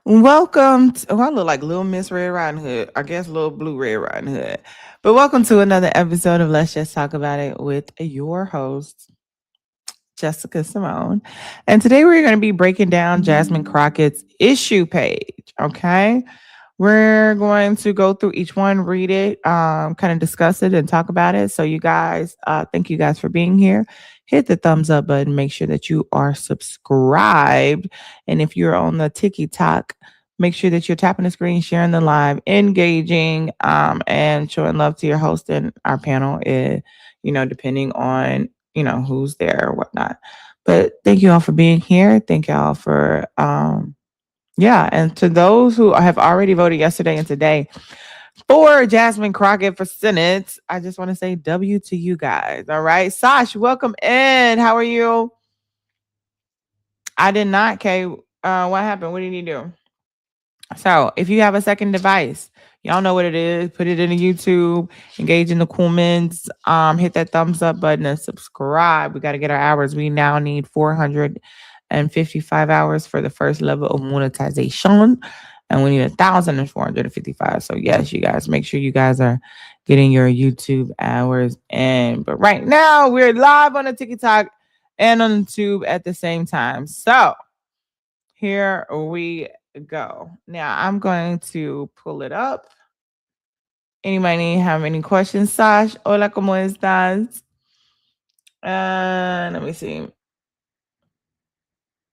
Welcome to, I look like Little Miss Red Riding Hood. I guess Little Blue Red Riding Hood. But welcome to another episode of Let's Just Talk About It with your host, Jessica Simone. And today we're going to be breaking down Jasmine Crockett's issue page. Okay. We're going to go through each one, read it, kind of discuss it and talk about it. So you guys, thank you guys for being here. Hit the thumbs up button. Make sure that you are subscribed. And if you're on the TikTok, make sure that you're tapping the screen, sharing the live, engaging, and showing love to your host and our panel. Depending on who's there or whatnot. But thank you all for being here. Thank y'all for yeah, and to those who have already voted yesterday and today for Jasmine Crockett for Senate, I just want to say W to you guys. All right. Sash, welcome in. How are you? I did not, Kay. What happened? What did you do? So if you have a second device, y'all know what it is. Put it in the YouTube, engage in the comments, hit that thumbs up button and subscribe. We got to get our hours. We now need 455 hours for the first level of monetization. And we need 1,455. So yes, you guys, make sure you guys are getting your YouTube hours in. But right now we're live on the TikTok and on YouTube at the same time. So here we go. Now I'm going to pull it up. Anybody have any questions, Sash? Hola, ¿cómo estás? Let me see.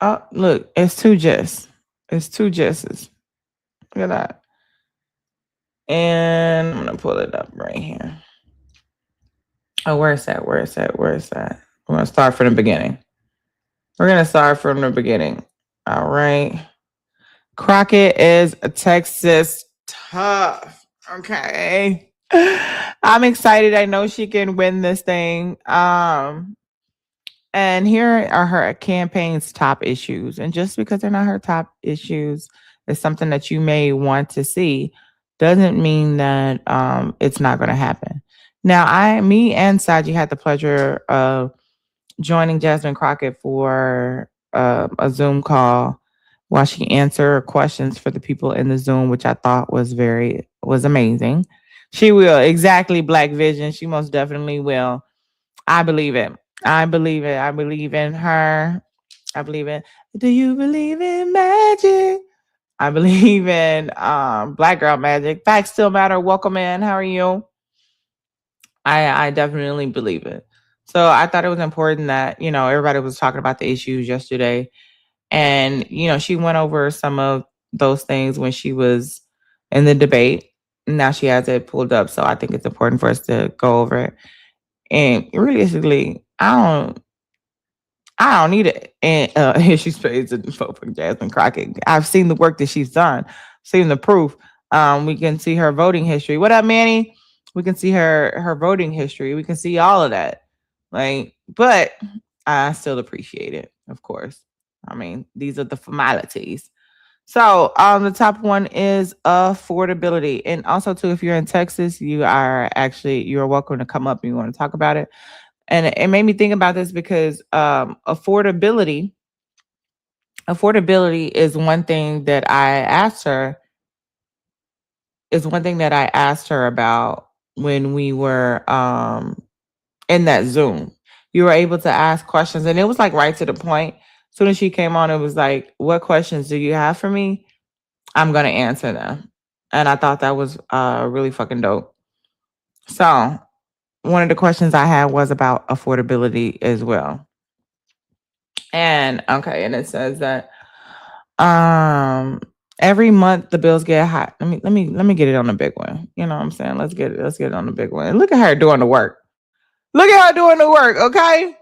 Oh, look, it's two Jess. It's two Jesses. Look at that. And I'm gonna pull it up right here. Oh, where's that? Where's that? Where's that? We're gonna start from the beginning. We're gonna start from the beginning. All right. Crockett is a Texas tough. Okay. I'm excited. I know she can win this thing. And here are her campaign's top issues. And just because they're not her top issues, it's something that you may want to see, doesn't mean that it's not going to happen. Now, me and Saji had the pleasure of joining Jasmine Crockett for a Zoom call while she answered questions for the people in the Zoom, which I thought was amazing. She will. Exactly, Black Vision. She most definitely will. I believe it. I believe it. I believe in her. I believe in. Do you believe in magic? I believe in Black Girl Magic. Facts still matter. Welcome in. How are you? I definitely believe it. So I thought it was important that, everybody was talking about the issues yesterday. And, she went over some of those things when she was in the debate. Now she has it pulled up. So I think it's important for us to go over it. And realistically, I don't need it. And issue space and vote for Jasmine Crockett. I've seen the work that she's done, seen the proof. We can see her voting history. What up, Manny? We can see her voting history. We can see all of that. But I still appreciate it, of course. I mean, these are the formalities. So the top one is affordability. And also too, if you're in Texas, you're welcome to come up and you want to talk about it. And it made me think about this because affordability is one thing that I asked her about when we were in that Zoom. You were able to ask questions and it was like right to the point. As soon as she came on, it was like, what questions do you have for me? I'm going to answer them. And I thought that was really fucking dope. So one of the questions I had was about affordability as well. And okay, and it says that every month the bills get high. Let me get it on the big one. You know what I'm saying? Let's get it on the big one. And look at her doing the work. Look at her doing the work, okay?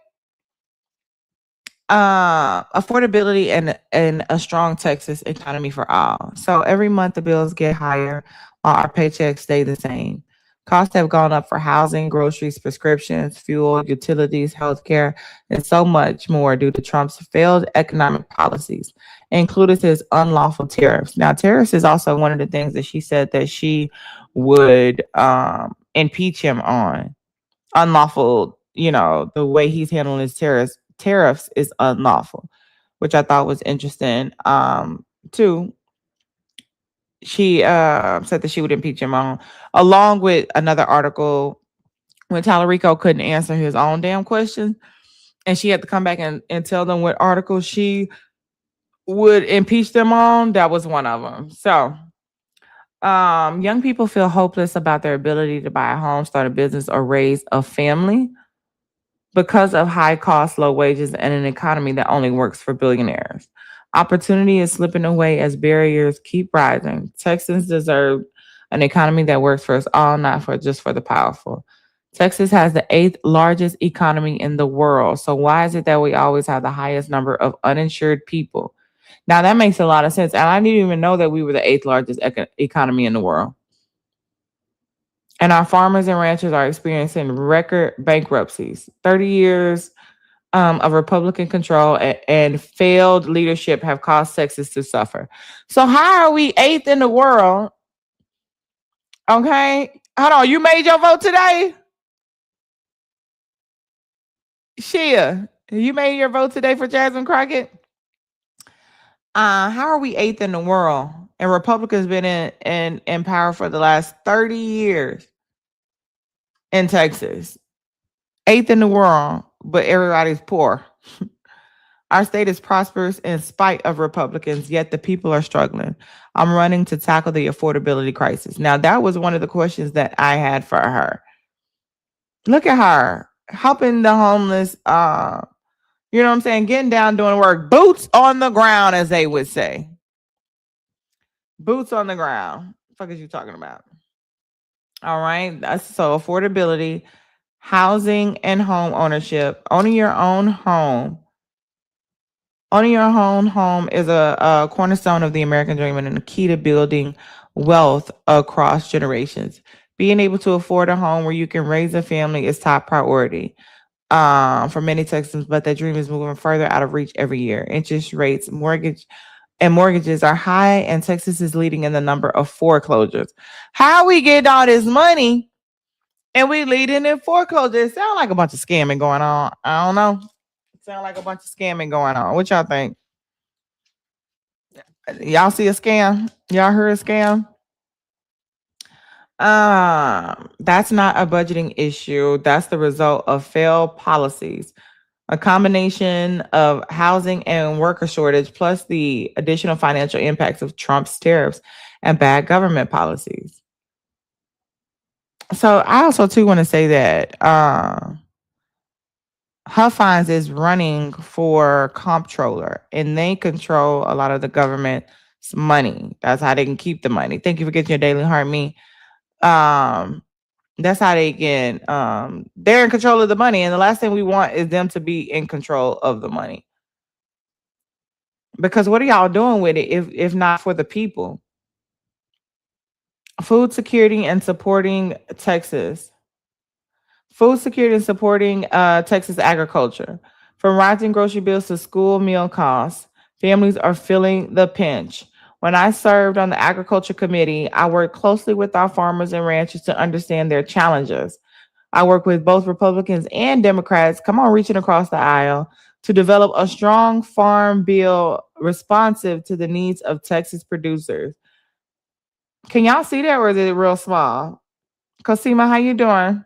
Affordability and a strong Texas economy for all. So every month the bills get higher while our paychecks stay the same. Costs have gone up for housing, groceries, prescriptions, fuel, utilities, healthcare, and so much more due to Trump's failed economic policies, including his unlawful tariffs. Now, tariffs is also one of the things that she said that she would impeach him on. Unlawful, the way he's handling his tariffs is unlawful, which I thought was interesting too. She said that she would impeach him on, along with another article when Tallarico couldn't answer his own damn question, and she had to come back and tell them what article she would impeach them on. That was one of them. So, young people feel hopeless about their ability to buy a home, start a business, or raise a family because of high costs, low wages, and an economy that only works for billionaires. Opportunity is slipping away as barriers keep rising. Texans deserve an economy that works for us all, not for just for the powerful. Texas has the eighth largest economy in the world. So why is it that we always have the highest number of uninsured people? Now that makes a lot of sense. And I didn't even know that we were the eighth largest economy in the world. And our farmers and ranchers are experiencing record bankruptcies. 30 years of Republican control and failed leadership have caused Texas to suffer. So how are we eighth in the world? Okay. Hold on. You made your vote today? Shia, you made your vote today for Jasmine Crockett? How are we eighth in the world? And Republicans been in power for the last 30 years in Texas. Eighth in the world, but everybody's poor. Our state is prosperous in spite of Republicans, yet the people are struggling. I'm running to tackle the affordability crisis. Now, that was one of the questions that I had for her. Look at her helping the homeless, you know what I'm saying? Getting down, doing work, boots on the ground, as they would say. Boots on the ground. What the fuck is you talking about? All right. So affordability, housing, and home ownership. Owning your own home. Owning your own home is a cornerstone of the American dream and a key to building wealth across generations. Being able to afford a home where you can raise a family is top priority for many Texans, but that dream is moving further out of reach every year. Interest rates, mortgages are high, and Texas is leading in the number of foreclosures. How we get all this money and we leading in foreclosures? It sound like a bunch of scamming going on. I don't know. It sound like a bunch of scamming going on. What y'all think? Y'all see a scam? Y'all heard a scam? That's not a budgeting issue. That's the result of failed policies. A combination of housing and worker shortage, plus the additional financial impacts of Trump's tariffs and bad government policies. So I also too want to say that Huffines is running for comptroller, and they control a lot of the government's money. That's how they can keep the money. Thank you for getting your daily heart me. Um, that's how they can. They're in control of the money, and the last thing we want is them to be in control of the money. Because what are y'all doing with it if not for the people? Food security and supporting Texas. Food security and supporting Texas agriculture. From rising grocery bills to school meal costs, families are feeling the pinch. When I served on the agriculture committee, I worked closely with our farmers and ranchers to understand their challenges. I work with both Republicans and Democrats, come on, reaching across the aisle to develop a strong farm bill responsive to the needs of Texas producers. Can y'all see that, or is it real small? Cosima, how you doing?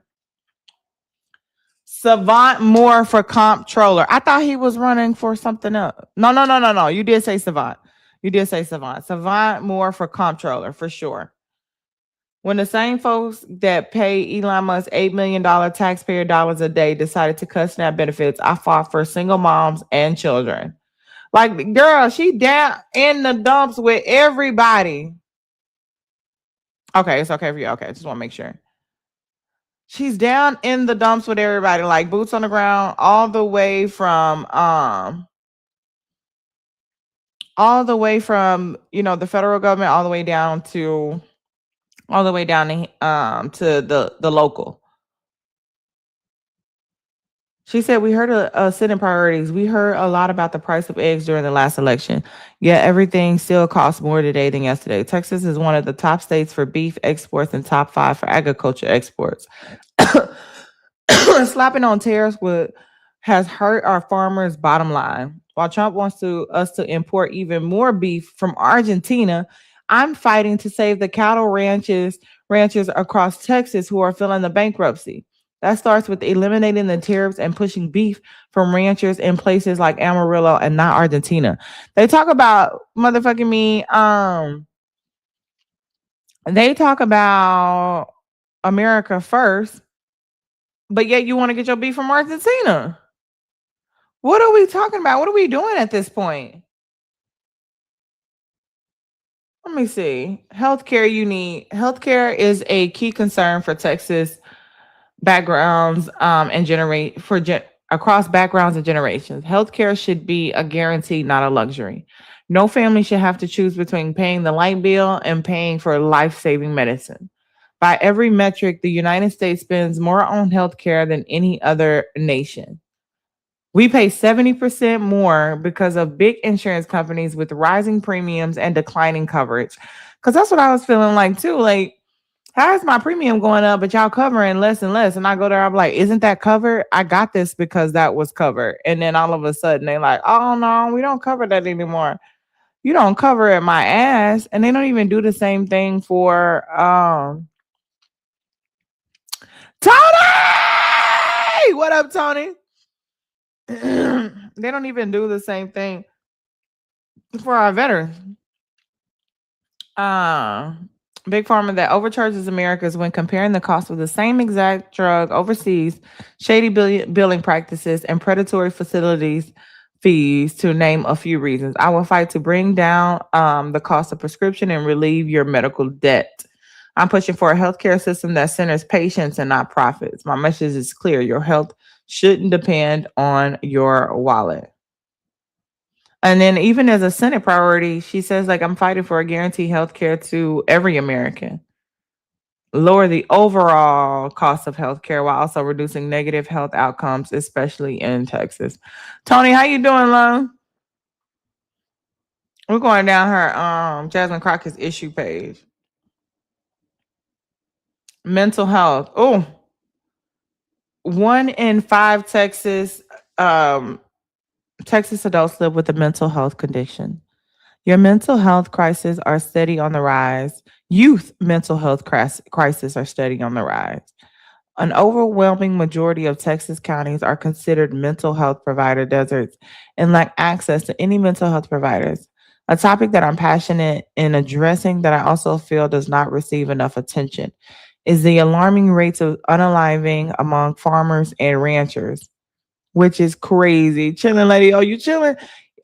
Savant Moore for comptroller. I thought he was running for something else. No. You did say Savant. You did say Savant. Savant Moore for comptroller for sure. When the same folks that pay Elon Musk $8 million taxpayer dollars a day decided to cut SNAP benefits, I fought for single moms and children. Like, girl, she down in the dumps with everybody. Okay, it's okay for you. Okay, just want to make sure. She's down in the dumps with everybody, like boots on the ground, all the way from the federal government, all the way down to the local. She said, we heard a set in priorities. We heard a lot about the price of eggs during the last election. Yet everything still costs more today than yesterday. Texas is one of the top states for beef exports and top 5 for agriculture exports. Slapping on tariffs has hurt our farmers' bottom line. While Trump wants us to import even more beef from Argentina, I'm fighting to save the cattle ranchers across Texas who are feeling the bankruptcy. That starts with eliminating the tariffs and pushing beef from ranchers in places like Amarillo and not Argentina. They talk about motherfucking me. They talk about America first, but yet you want to get your beef from Argentina. What are we talking about? What are we doing at this point? Let me see. Healthcare is a key concern for Texas backgrounds and across backgrounds and generations. Healthcare should be a guarantee, not a luxury. No family should have to choose between paying the light bill and paying for life-saving medicine. By every metric, the United States spends more on healthcare than any other nation. We pay 70% more because of big insurance companies with rising premiums and declining coverage. Because that's what I was feeling like too. Like, how is my premium going up, but y'all covering less and less? And I go there, I'm like, isn't that covered? I got this because that was covered. And then all of a sudden they like, oh no, we don't cover that anymore. You don't cover it my ass. And they don't even do the same thing for Tony. What up, Tony? They don't even do the same thing for our veterans. Uh, Big Pharma that overcharges Americans when comparing the cost of the same exact drug overseas, shady billing practices, and predatory facilities fees, to name a few reasons. I will fight to bring down the cost of prescription and relieve your medical debt. I'm pushing for a healthcare system that centers patients and not profits. My message is clear. Your health shouldn't depend on your wallet. And then even as a Senate priority, she says, like, I'm fighting for a guaranteed health care to every American. Lower the overall cost of health care while also reducing negative health outcomes, especially in Texas. Tony, how you doing, love? We're going down her Jasmine Crockett's issue page. Mental health. Oh, 1 in 5 Texas adults live with a mental health condition. Your mental health crises are steady on the rise. Youth mental health crises are steady on the rise. An overwhelming majority of Texas counties are considered mental health provider deserts and lack access to any mental health providers. A topic that I'm passionate in addressing that I also feel does not receive enough attention is the alarming rates of unaliving among farmers and ranchers, which is crazy. Chilling, lady. Oh, you chilling?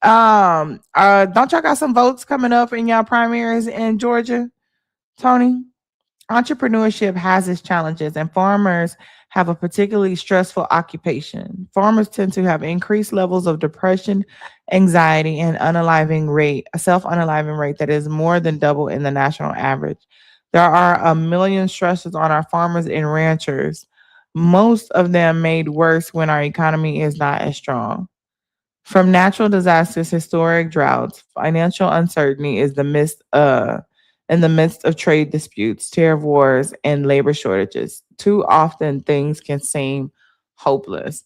Don't y'all got some votes coming up in y'all primaries in Georgia, Tony? Entrepreneurship has its challenges, and farmers have a particularly stressful occupation. Farmers tend to have increased levels of depression, anxiety, and self-unaliving rate that is more than double in the national average. There are a million stresses on our farmers and ranchers, most of them made worse when our economy is not as strong. From natural disasters, historic droughts, financial uncertainty is the midst in the midst of trade disputes, tariff wars, and labor shortages. Too often things can seem hopeless.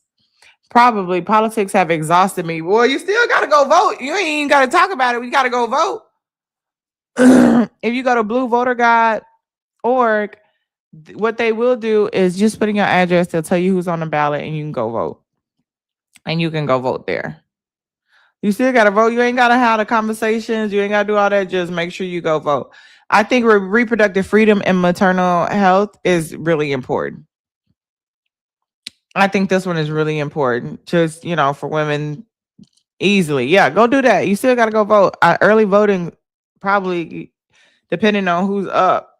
Probably politics have exhausted me. Well, you still gotta go vote. You ain't even gotta talk about it. We gotta go vote. If you go to bluevoterguide.org, what they will do is just put in your address. They'll tell you who's on the ballot, and you can go vote. And you can go vote there. You still got to vote. You ain't got to have the conversations. You ain't got to do all that. Just make sure you go vote. I think reproductive freedom and maternal health is really important. I think this one is really important. Just, for women easily. Yeah, go do that. You still got to go vote. Early voting, probably, depending on who's up,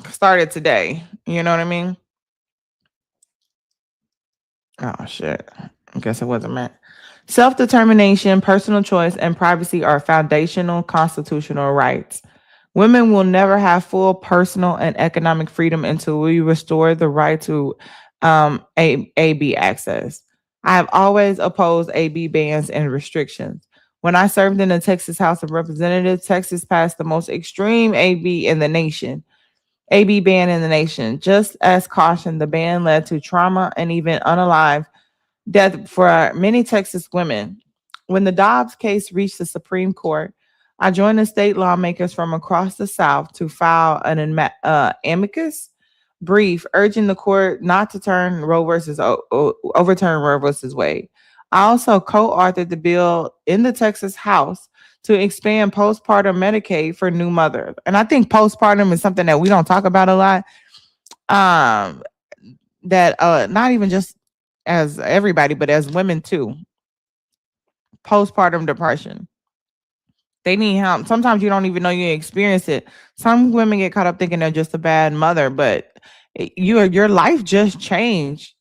started today. You know what I mean? Oh, shit. I guess it wasn't meant. Self-determination, personal choice, and privacy are foundational constitutional rights. Women will never have full personal and economic freedom until we restore the right to AB access. I have always opposed AB bans and restrictions. When I served in the Texas House of Representatives, Texas passed the most extreme AB ban in the nation. Just as caution, the ban led to trauma and even unalive death for many Texas women. When the Dobbs case reached the Supreme Court, I joined the state lawmakers from across the South to file an amicus brief urging the court not to overturn Roe versus Wade. I also co-authored the bill in the Texas House to expand postpartum Medicaid for new mothers. And I think postpartum is something that we don't talk about a lot. Um, that not even just as everybody, but as women too. Postpartum depression. They need help. Sometimes you don't even know you experience it. Some women get caught up thinking they're just a bad mother, but your life just changed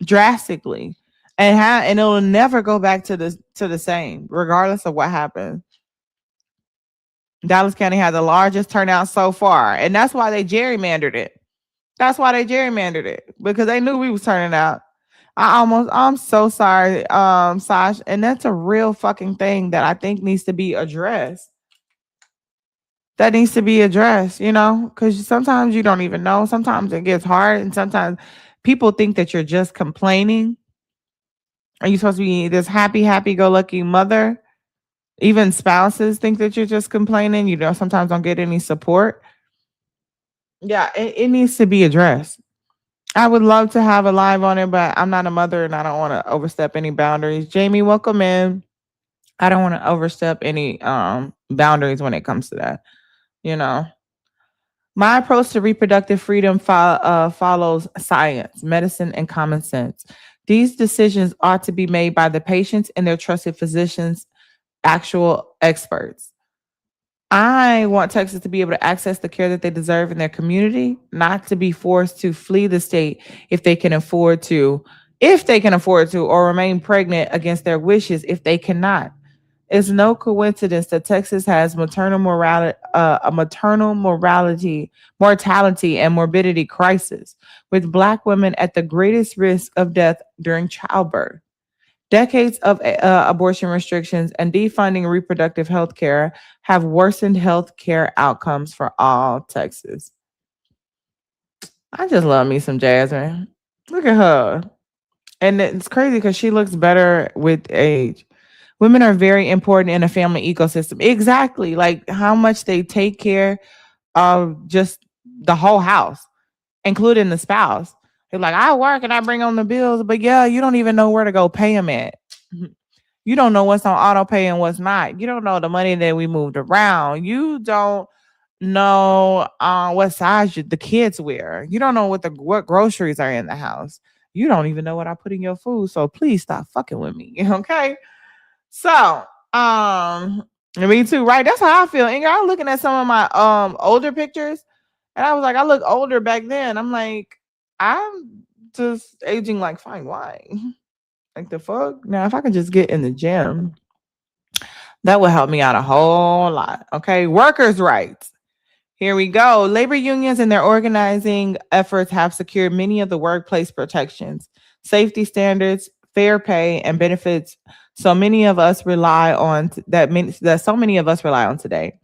drastically, and it'll never go back to the same, regardless of what happens. Dallas County had the largest turnout so far, and that's why they gerrymandered it. That's why they gerrymandered it, because they knew we was turning out. I'm so sorry, Sash, and that's a real fucking thing that I think needs to be addressed. That needs to be addressed, because sometimes you don't even know. Sometimes it gets hard, and sometimes people think that you're just complaining. Are you supposed to be this happy go lucky mother? Even spouses think that you're just complaining. Sometimes don't get any support. Yeah, it needs to be addressed. I would love to have a live on it, but I'm not a mother and I don't want to overstep any boundaries. Jamie, welcome in. I don't want to overstep any boundaries when it comes to that. You know, my approach to reproductive freedom follows science, medicine, and common sense. These decisions ought to be made by the patients and their trusted physicians, actual experts. I want Texas to be able to access the care that they deserve in their community, not to be forced to flee the state if they can afford to, or remain pregnant against their wishes if they cannot. It's no coincidence that Texas has a maternal mortality and morbidity crisis, with Black women at the greatest risk of death during childbirth. Decades of abortion restrictions and defunding reproductive health care have worsened health care outcomes for all Texas. I just love me some Jasmine. Look at her. And it's crazy because she looks better with age. Women are very important in a family ecosystem. Exactly. Like how much they take care of just the whole house, including the spouse. They're like, I work and I bring on the bills, but yeah, you don't even know where to go pay them at. You don't know what's on auto pay and what's not. You don't know the money that we moved around. You don't know what size the kids wear. You don't know what groceries are in the house. You don't even know what I put in your food. So please stop fucking with me. Okay. So, me too, right? That's how I feel. Ingrid, I was looking at some of my older pictures, and I was like, I look older back then. I'm like, I'm just aging like fine wine. Like the fuck? Now, if I could just get in the gym, that would help me out a whole lot. Okay. Workers' rights. Here we go. Labor unions and their organizing efforts have secured many of the workplace protections, safety standards, fair pay, and benefits so many of us rely on that so many of us rely on today.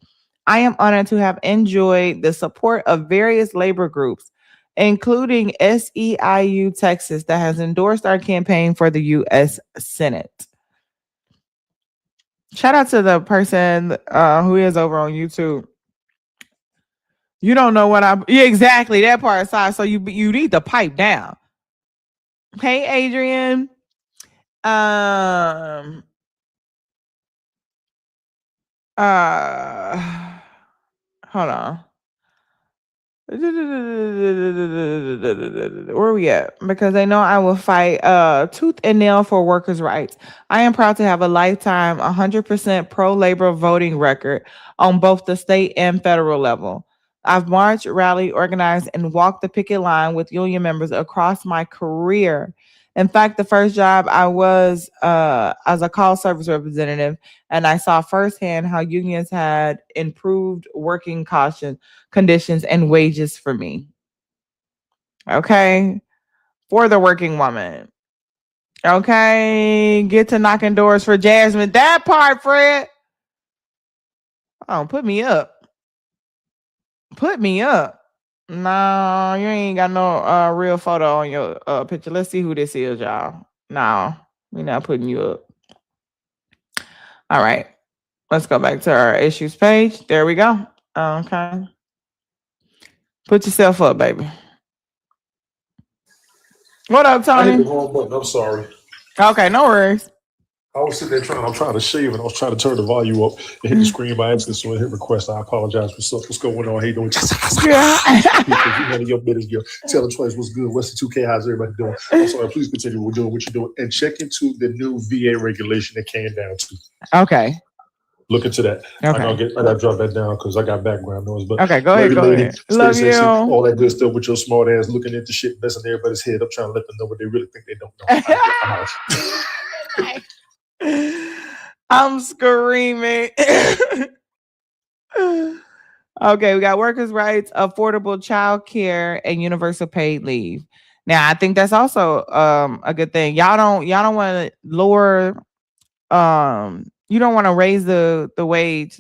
I am honored to have enjoyed the support of various labor groups, including SEIU Texas, that has endorsed our campaign for the U.S. Senate. Shout out to the person who is over on YouTube. You don't know what yeah, exactly that part aside. So you need to pipe down. Hey, Adrian. Um. Hold on. Where we at? Because they know I will fight tooth and nail for workers' rights. I am proud to have a lifetime 100% pro-labor voting record on both the state and federal level. I've marched, rallied, organized, and walked the picket line with union members across my career. In fact, the first job I was as a call service representative, and I saw firsthand how unions had improved working conditions and wages for me. Okay. For the working woman. Okay. Get to knocking doors for Jasmine. That part, Fred. Oh, put me up. Put me up. No, you ain't got no real photo on your picture. Let's see who this is, y'all. No, we're not putting you up. All right. Let's go back to our issues page. There we go. Okay. Put yourself up, baby. What up, I hit the Tony? wrong button. I'm sorry. Okay, no worries. I was sitting there I'm trying to shave and I was trying to turn the volume up and hit the screen by accident. So I hit request. I apologize for what's going on. How you doing? Yeah. You handle your business, girl. Tell them twice what's good. What's the 2K? How's everybody doing? I'm sorry. Please continue. We're doing what you're doing. And check into the new VA regulation that came down to. Okay. Look into that. Okay. I gotta drop that down because I got background noise. But okay, go ahead. Go lady, ahead. stay Love sexy, you. all that good stuff with your smart ass looking into shit, messing everybody's head up, trying to let them know what they really think they don't know. I'm screaming. Okay, we got workers' rights, affordable child care, and universal paid leave. Now, I think that's also a good thing. Y'all don't want to lower you don't want to raise the wage,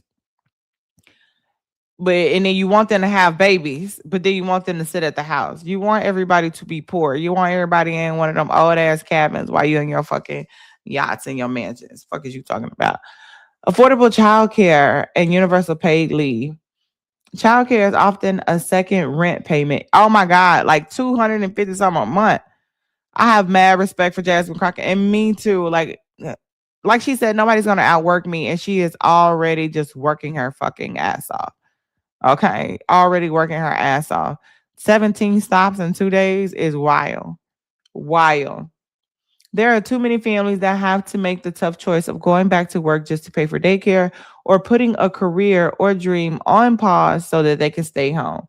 but and then you want them to have babies, but then you want them to sit at the house. You want everybody to be poor. You want everybody in one of them old ass cabins while you in your fucking yachts and your mansions. Fuck is you talking about? Affordable child care and universal paid leave. Child care is often a second rent payment. Oh my God, like 250 something a month. I have mad respect for Jasmine Crockett, and me too. Like she said, nobody's gonna outwork me, and she is already just working her fucking ass off. Okay, already working her ass off. 17 stops in 2 days is wild. Wild. There are too many families that have to make the tough choice of going back to work just to pay for daycare or putting a career or dream on pause so that they can stay home.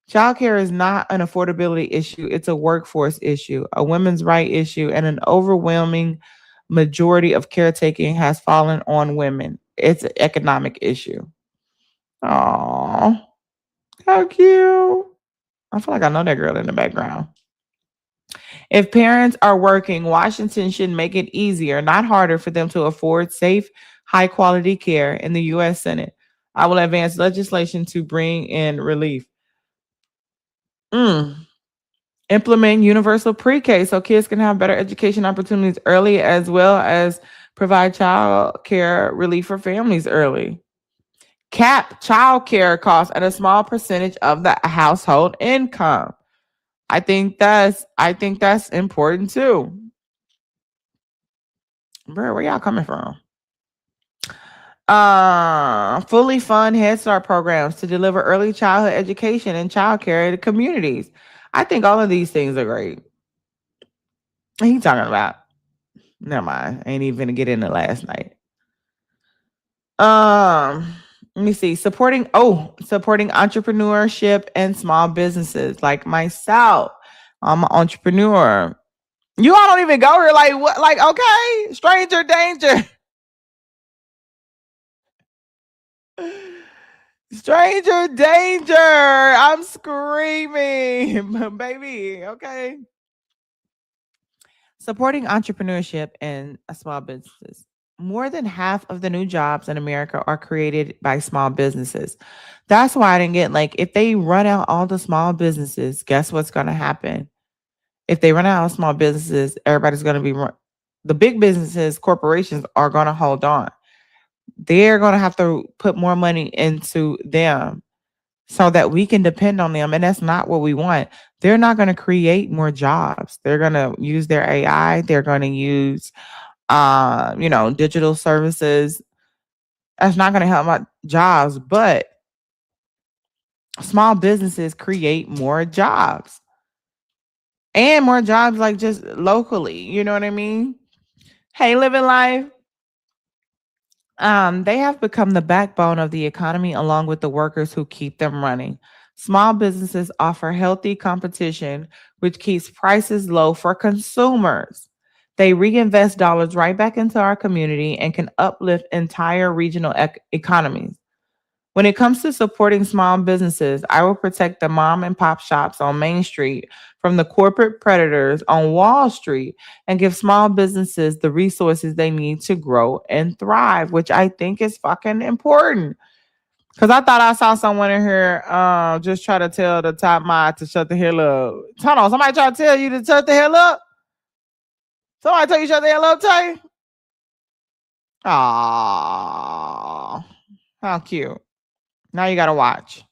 Childcare is not an affordability issue, it's a workforce issue, a women's right issue, and an overwhelming majority of caretaking has fallen on women. It's an economic issue. Oh, how cute. I feel like I know that girl in the background. If parents are working, Washington should make it easier, not harder, for them to afford safe, high quality care in the U.S. Senate. I will advance legislation to bring in relief. Implement universal pre-K so kids can have better education opportunities early, as well as provide child care relief for families early. Cap child care costs at a small percentage of the household income. I think that's important too. Bro, where y'all coming from? Fully fund Head Start programs to deliver early childhood education and child care to communities. I think all of these things are great. What he talking about? Never mind. I ain't even gonna get into last night. Let me see. Supporting entrepreneurship and small businesses like myself. I'm an entrepreneur. You all don't even go here like what? Like, okay, stranger danger. Stranger danger. I'm screaming. Baby, okay. Supporting entrepreneurship and small businesses. More than half of the new jobs in America are created by small businesses. That's why I didn't get, like, if they run out all the small businesses, guess what's going to happen? If they run out of small businesses, everybody's going to be the big businesses, corporations are going to hold on. They're going to have to put more money into them so that we can depend on them. And that's not what we want. They're not going to create more jobs. They're going to use their AI. They're going to use, digital services. That's not going to help my jobs, but small businesses create more jobs and more jobs, like just locally. You know what I mean? Hey, living life. They have become the backbone of the economy along with the workers who keep them running. Small businesses offer healthy competition, which keeps prices low for consumers. They reinvest dollars right back into our community and can uplift entire regional economies. When it comes to supporting small businesses, I will protect the mom and pop shops on Main Street from the corporate predators on Wall Street and give small businesses the resources they need to grow and thrive, which I think is fucking important. Because I thought I saw someone in here just try to tell the top mod to shut the hell up. Hold on, somebody try to tell you to shut the hell up? Somebody tell you to shut the hell up, Tay? Aww. How cute. Now you gotta watch.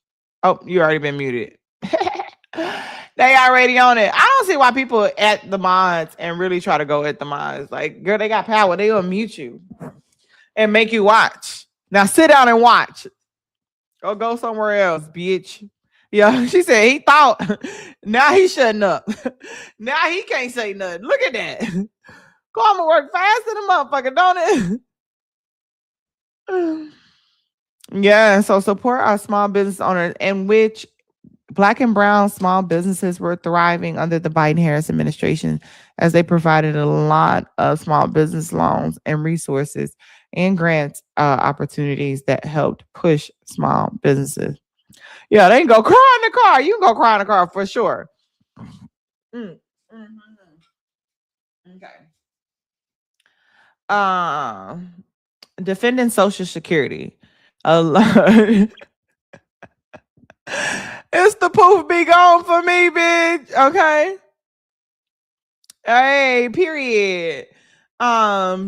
Oh, you already been muted. They already on it. I don't see why people at the mods and really try to go at the mods. Like, girl, they got power. They will mute you and make you watch. Now sit down and watch. Go somewhere else, bitch. Yeah, she said he thought. Now he's shutting up. Now he can't say nothing. Look at that. Karma work fast in the motherfucker, don't it? Yeah, so support our small business owners, in which Black and brown small businesses were thriving under the Biden-Harris administration as they provided a lot of small business loans and resources and grants opportunities that helped push small businesses. Yeah, they can go cry in the car. You can go cry in the car for sure. Mm. Mm-hmm. Okay. Defending Social Security. A lot. It's the poof be gone for me, bitch. Okay. Hey, period.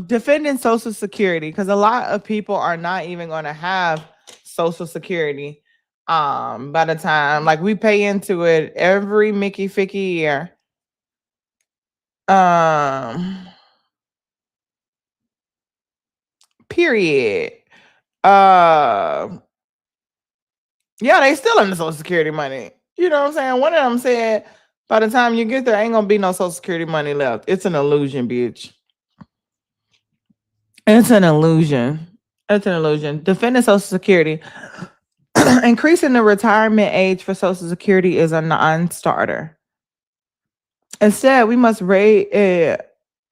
Defending Social Security, because a lot of people are not even going to have Social Security. By the time like we pay into it every Mickey Ficky year. Um, period. Uh, yeah, they still in the Social Security money. You know what I'm saying? One of them said, by the time you get there, ain't gonna be no Social Security money left. It's an illusion, bitch. It's an illusion. It's an illusion. Defending Social Security. Increasing the retirement age for Social Security is a non-starter. Instead, we must raise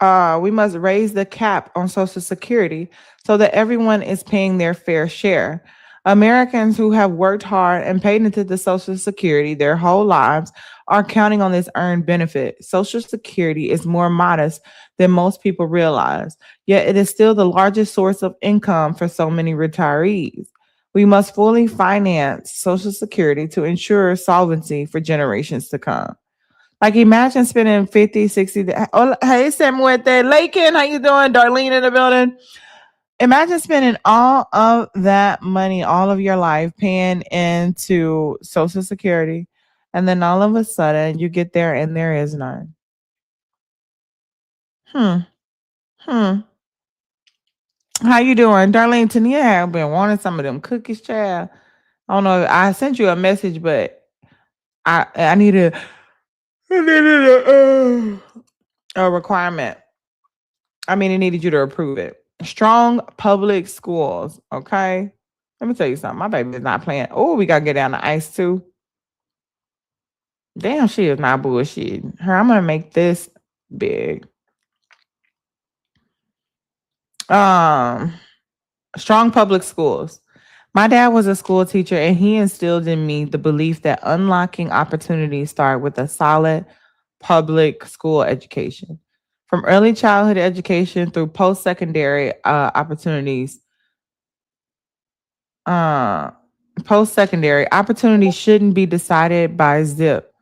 the cap on Social Security so that everyone is paying their fair share. Americans who have worked hard and paid into the Social Security their whole lives are counting on this earned benefit. Social Security is more modest than most people realize, yet it is still the largest source of income for so many retirees. We must fully finance Social Security to ensure solvency for generations to come. Like imagine spending 50, 60. Oh, hey, Samuel, Lakin, how you doing? Darlene in the building. Imagine spending all of that money, all of your life paying into Social Security. And then all of a sudden you get there and there is none. Hmm. Hmm. How you doing? Darlene, Tania have been wanting some of them cookies, child. I don't know. I sent you a message, but I needed a requirement. I mean, it needed you to approve it. Strong public schools. Okay. Let me tell you something. My baby is not playing. Oh, we gotta get down the ice too. Damn, she is not bullshit. Her, I'm gonna make this big. Um, strong public schools. My dad was a school teacher and he instilled in me the belief that unlocking opportunities start with a solid public school education. From early childhood education through post-secondary opportunities, uh, post-secondary opportunities shouldn't be decided by zip.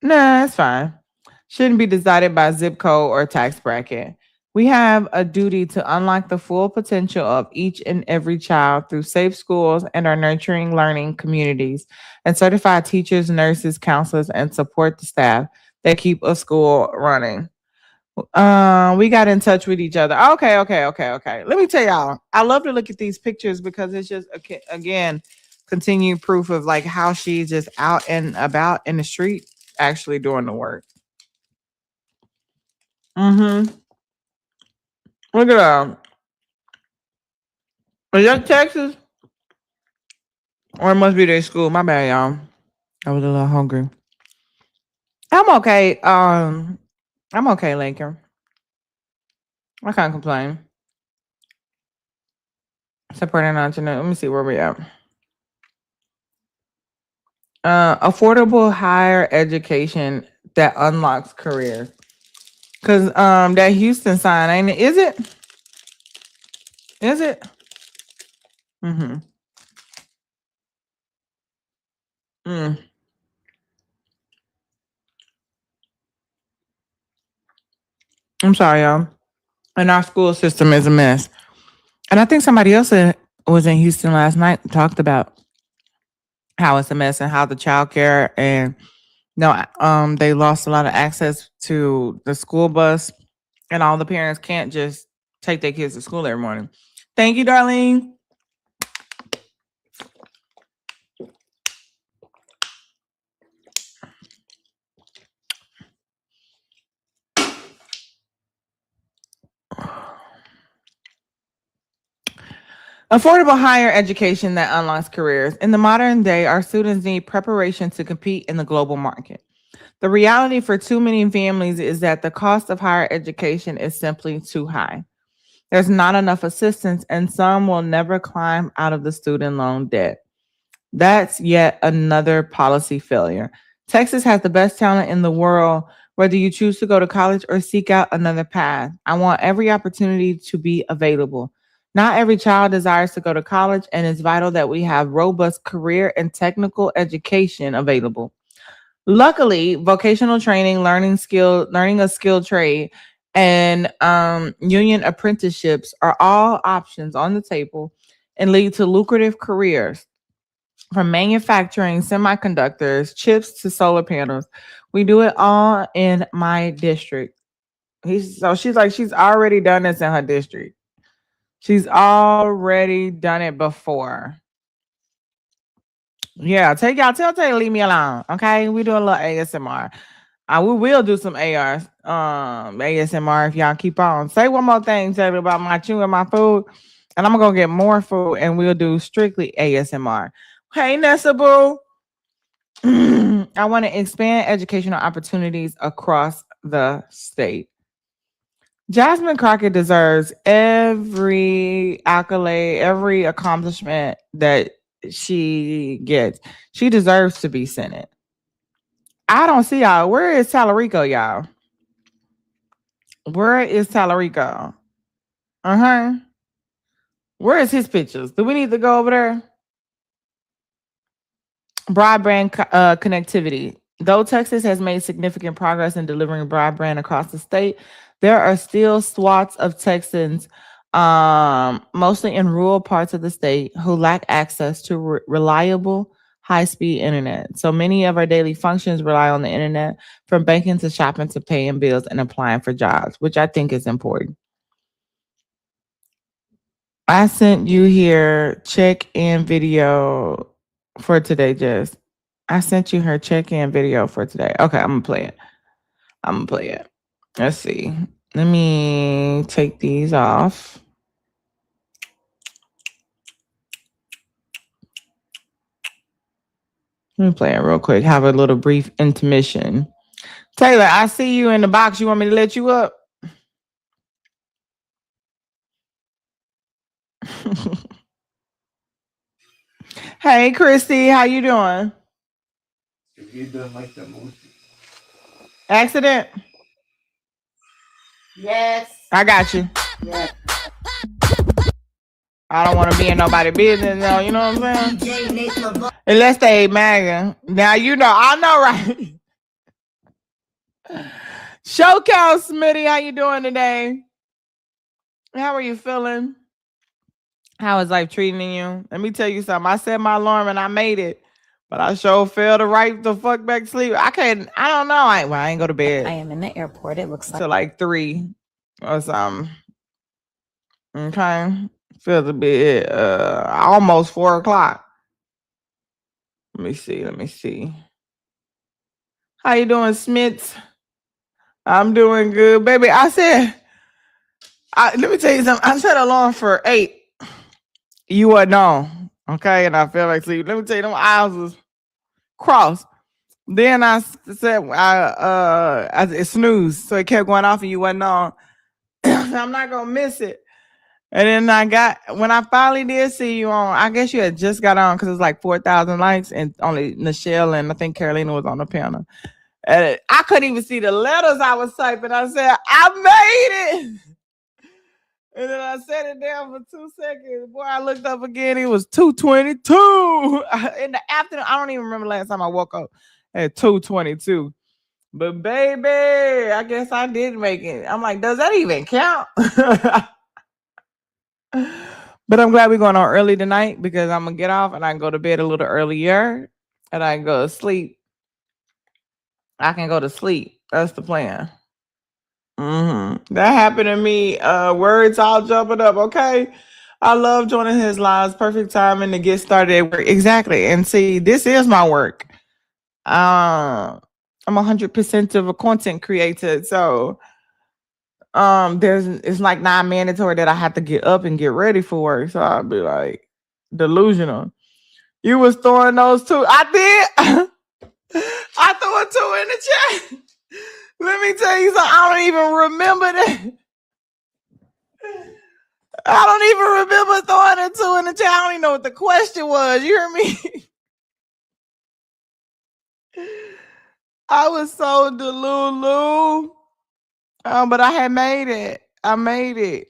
Nah, that's fine. Shouldn't be decided by zip code or tax bracket. We have a duty to unlock the full potential of each and every child through safe schools and our nurturing learning communities and certified teachers, nurses, counselors, and support the staff that keep a school running. We got in touch with each other. Okay. Let me tell y'all, I love to look at these pictures because it's just again continued proof of like how she's just out and about in the street actually doing the work. Mm-hmm. Look at that. Is that Texas? Or it must be their school. My bad, y'all. I was a little hungry. I'm okay. I'm okay, Lincoln. I can't complain. Supporting entrepreneur. Let me see where we at. Affordable higher education that unlocks careers. Cause that Houston sign ain't it? Is it? Is it? Mm-hmm. Mm. I'm sorry, y'all. And our school system is a mess. And I think somebody else said was in Houston last night. Talked about how it's a mess and how the child care and they lost a lot of access to the school bus, and all the parents can't just take their kids to school every morning. Thank you, Darlene. Affordable higher education that unlocks careers. In the modern day, our students need preparation to compete in the global market. The reality for too many families is that the cost of higher education is simply too high. There's not enough assistance, and some will never climb out of the student loan debt. That's yet another policy failure. Texas has the best talent in the world, whether you choose to go to college or seek out another path. I want every opportunity to be available. Not every child desires to go to college, and it's vital that we have robust career and technical education available. Luckily, vocational training, learning a skilled trade, and union apprenticeships are all options on the table and lead to lucrative careers from manufacturing semiconductors, chips to solar panels. We do it all in my district. She's like, she's already done this in her district. She's already done it before. Yeah, tell Tay to leave me alone. Okay. We do a little ASMR. We will do some ASMR if y'all keep on. Say one more thing, Taylor, about my chewing my food. And I'm gonna go get more food and we'll do strictly ASMR. Hey Nessa Boo. I want to expand educational opportunities across the state. Jasmine Crockett deserves every accolade, every accomplishment that she gets. She deserves to be Senate. I don't see y'all. Where is Talarico, y'all? Where is Talarico? Uh-huh. Where is his pictures? Do we need to go over there? Broadband connectivity. Though Texas has made significant progress in delivering broadband across the state, there are still swaths of Texans, mostly in rural parts of the state, who lack access to reliable, high-speed internet. So many of our daily functions rely on the internet, from banking to shopping to paying bills and applying for jobs, which I think is important. I sent you here check-in video for today, Jess. I sent you her check-in video for today. Okay, I'm gonna play it. Let's see. Let me take these off. Let me play it real quick. Have a little brief intermission. Taylor, I see you in the box. You want me to let you up? Hey, Christy, how you doing? You don't like the movie? Accident? Yes. I got you. Yes. I don't want to be in nobody's business, though. You know what I'm saying? Unless they MAGA. Now, you know, I know, right? Showcase, Smitty, how you doing today? How are you feeling? How is life treating you? Let me tell you something. I set my alarm and I made it, but I sure failed to right the fuck back to sleep. I don't know. I ain't go to bed. I am in the airport. It looks Till like 3 or something. Okay. Feels a bit almost 4 o'clock. Let me see. How you doing, Smiths? I'm doing good, baby. Let me tell you something. I set an alarm for 8. You wasn't on. Okay, and I feel like sleep. Let me tell you, them eyes was crossed. Then I said I snoozed, so it kept going off and you wasn't on. I'm not gonna miss it. And then when I finally did see you on, I guess you had just got on because it was like 4,000 likes and only Nichelle and I think Carolina was on the panel. And I couldn't even see the letters I was typing. I said, I made it. And then I set it down for 2 seconds. Boy, I looked up again. It was 2:22 in the afternoon. I don't even remember last time I woke up at 2:22. But baby, I guess I did make it. I'm like, does that even count? But I'm glad we're going on early tonight because I'm gonna get off and I can go to bed a little earlier and I can go to sleep. I can go to sleep. That's the plan. That happened to me. Words all jumping up. Okay. I love joining his lives. Perfect timing to get started at work. Exactly. And see, this is my work. I'm 100% of a content creator. So it's like not mandatory that I have to get up and get ready for work. So I'll be like delusional. You was throwing those two. I did. I threw a two in the chat. Let me tell you something. I don't even remember that. I don't even remember throwing a two in the chat. I don't even know what the question was. You hear me? I was so delulu. But I had made it. I made it.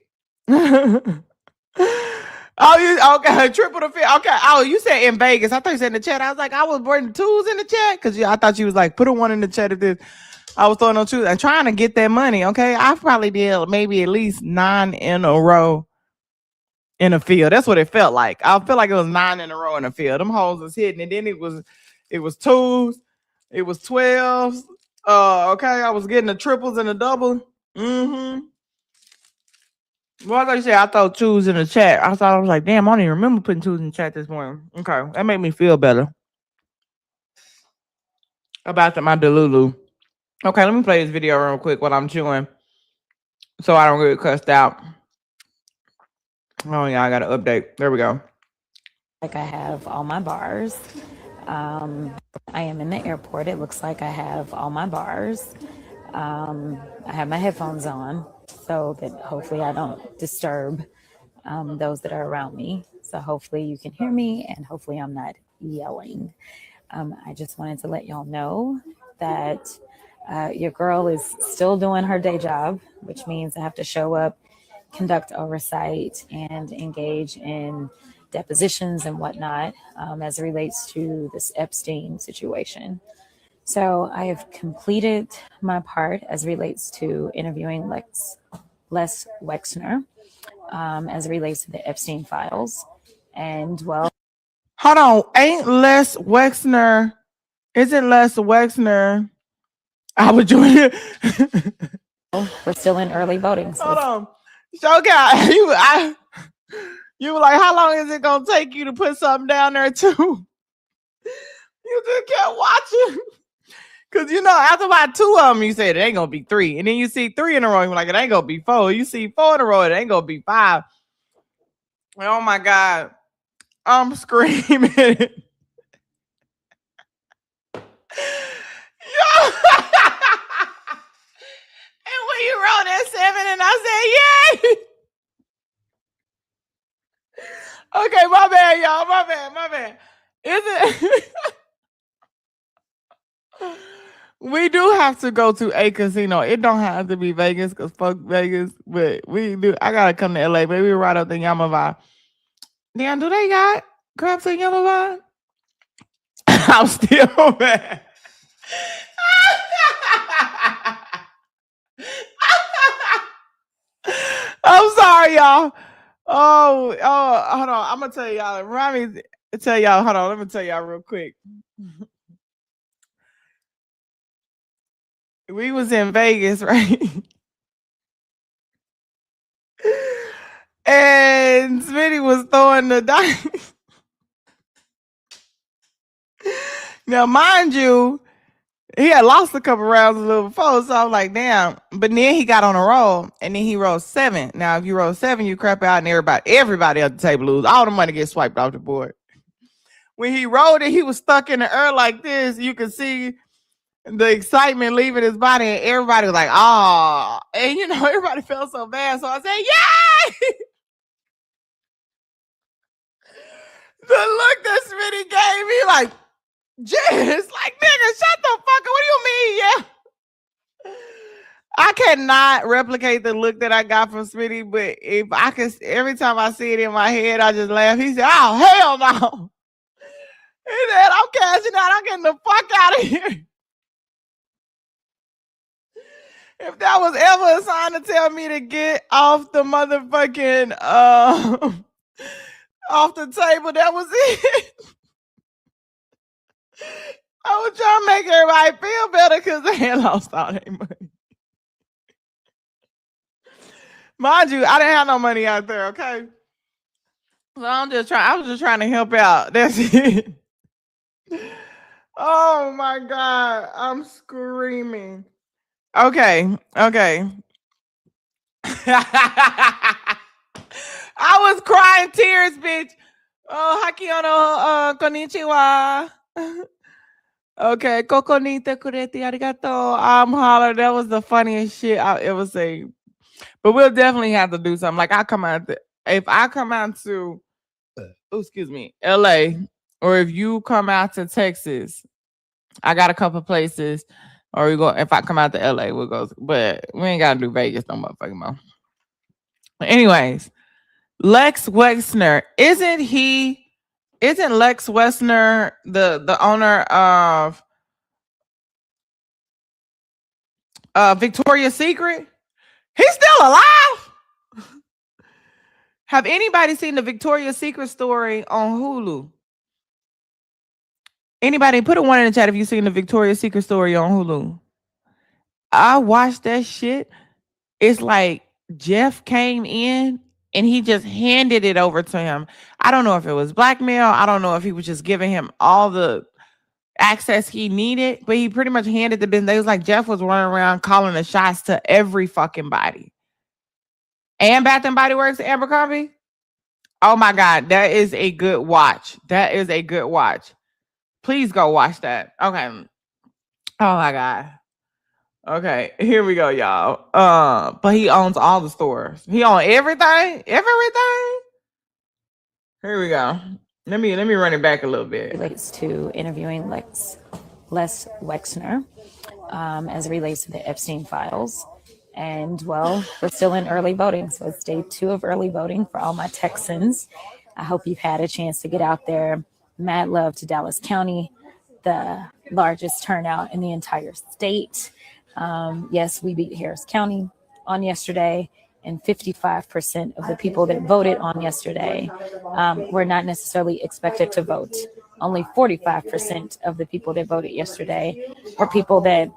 Oh, you okay? Triple the fit. Okay. Oh, you said in Vegas. I thought you said in the chat. I was like, I was putting twos in the chat because I thought you was like, put a one in the chat if this. I was throwing no twos. I'm trying to get that money. Okay, I probably did maybe at least 9 in a row in a field. That's what it felt like. I feel like it was 9 in a row in a field. Them holes was hitting, and then it was twos, it was 12s. Okay, I was getting the triples and the double. Well, like I said, I thought twos in the chat. I was like, damn, I don't even remember putting twos in the chat this morning. Okay, that made me feel better about my Delulu. Okay, let me play this video real quick while I'm chewing, so I don't get cussed out. Oh yeah, I got to update. There we go. Like I have all my bars. I am in the airport. It looks like I have all my bars. I have my headphones on so that hopefully I don't disturb those that are around me. So hopefully you can hear me and hopefully I'm not yelling. I just wanted to let y'all know that your girl is still doing her day job, which means I have to show up, conduct oversight, and engage in depositions and whatnot as it relates to this Epstein situation. So I have completed my part as it relates to interviewing Les Wexner as it relates to the Epstein files. And well, hold on, ain't Les Wexner? Isn't Les Wexner? I was doing it. we're still in early voting. So hold on, so okay, you were like, how long is it gonna take you to put something down there too? You just kept watching. Cause after about 2 of them, you said it ain't gonna be 3. And then you see 3 in a row, you're like, it ain't gonna be 4. You see 4 in a row, it ain't gonna be 5. Oh my God. I'm screaming. Yo. And when you wrote that 7 and I said, yay. Okay, my bad, y'all. My bad. Is it? We do have to go to a casino. It don't have to be Vegas because fuck Vegas, but we do. I gotta come to LA. Maybe right up the Yamava. Damn, do they got crabs in Yamava? I'm still mad. I'm sorry, y'all. Oh, hold on. I'm gonna tell y'all. Remind me to tell y'all. Hold on. Let me tell y'all real quick. We was in Vegas, right? And Smitty was throwing the dice. Now, mind you, he had lost a couple rounds a little before, so I was like, damn. But then he got on a roll, and then he rolled 7. Now, if you roll 7, you crap out, and everybody at the table lose. All the money gets swiped off the board. When he rolled it, he was stuck in the air like this. You could see the excitement leaving his body, and everybody was like, oh. And, everybody felt so bad. So I said, yay! The look that Smitty gave me, like, Jess, like, nigga, shut the fuck up. What do you mean, yeah? I cannot replicate the look that I got from Smitty, but if I could, every time I see it in my head, I just laugh. He said, oh, hell no. He said, I'm cashing out. I'm getting the fuck out of here. If that was ever a sign to tell me to get off the motherfucking off the table. That was it. I was trying to make everybody feel better because they had lost all their money. Mind you, I didn't have no money out there, okay? So I was just trying to help out. That's it. Oh my God. I'm screaming. Okay. I was crying tears, bitch. Oh, Hakiono, konnichiwa. Okay, kokonita kurete arigato. I'm hollering. That was the funniest shit I ever seen. But we'll definitely have to do something. Like if I come out to, LA, or if you come out to Texas, I got a couple places. Or if I come out to LA, we'll go. But we ain't gotta do Vegas no motherfucking more. But anyways, Lex Wexner, isn't Lex Wexner the owner of Victoria's Secret? He's still alive. Have anybody seen the Victoria's Secret story on Hulu? Anybody put a one in the chat if you've seen the Victoria's Secret story on Hulu. I watched that shit. It's like Jeff came in and he just handed it over to him. I don't know if it was blackmail. I don't know if he was just giving him all the access he needed, but he pretty much handed the business. It was like Jeff was running around calling the shots to every fucking body. And Bath and Body Works, Abercrombie. Oh my God, that is a good watch. Please go watch that. Okay. Oh my God. Okay, here we go, y'all. But he owns all the stores. He owns everything. Here we go. Let me run it back a little bit. Relates to interviewing Les Wexner as it relates to the Epstein files. And well, we're still in early voting. So it's day 2 of early voting for all my Texans. I hope you've had a chance to get out there. Mad love to Dallas County, the largest turnout in the entire state. Yes, we beat Harris County on yesterday, and 55% of the people that voted on yesterday were not necessarily expected to vote. Only 45% of the people that voted yesterday were people that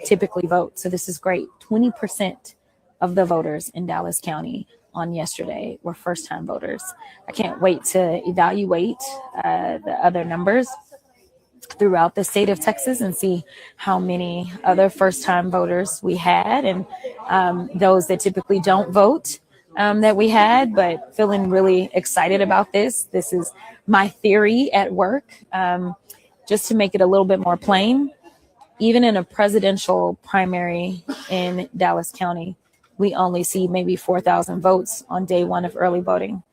typically vote. So this is great. 20% of the voters in Dallas County on yesterday were first-time voters. I can't wait to evaluate the other numbers throughout the state of Texas and see how many other first-time voters we had, and those that typically don't vote that we had, but feeling really excited about this. This is my theory at work, just to make it a little bit more plain. Even in a presidential primary in Dallas County, we only see maybe 4,000 votes on day 1 of early voting.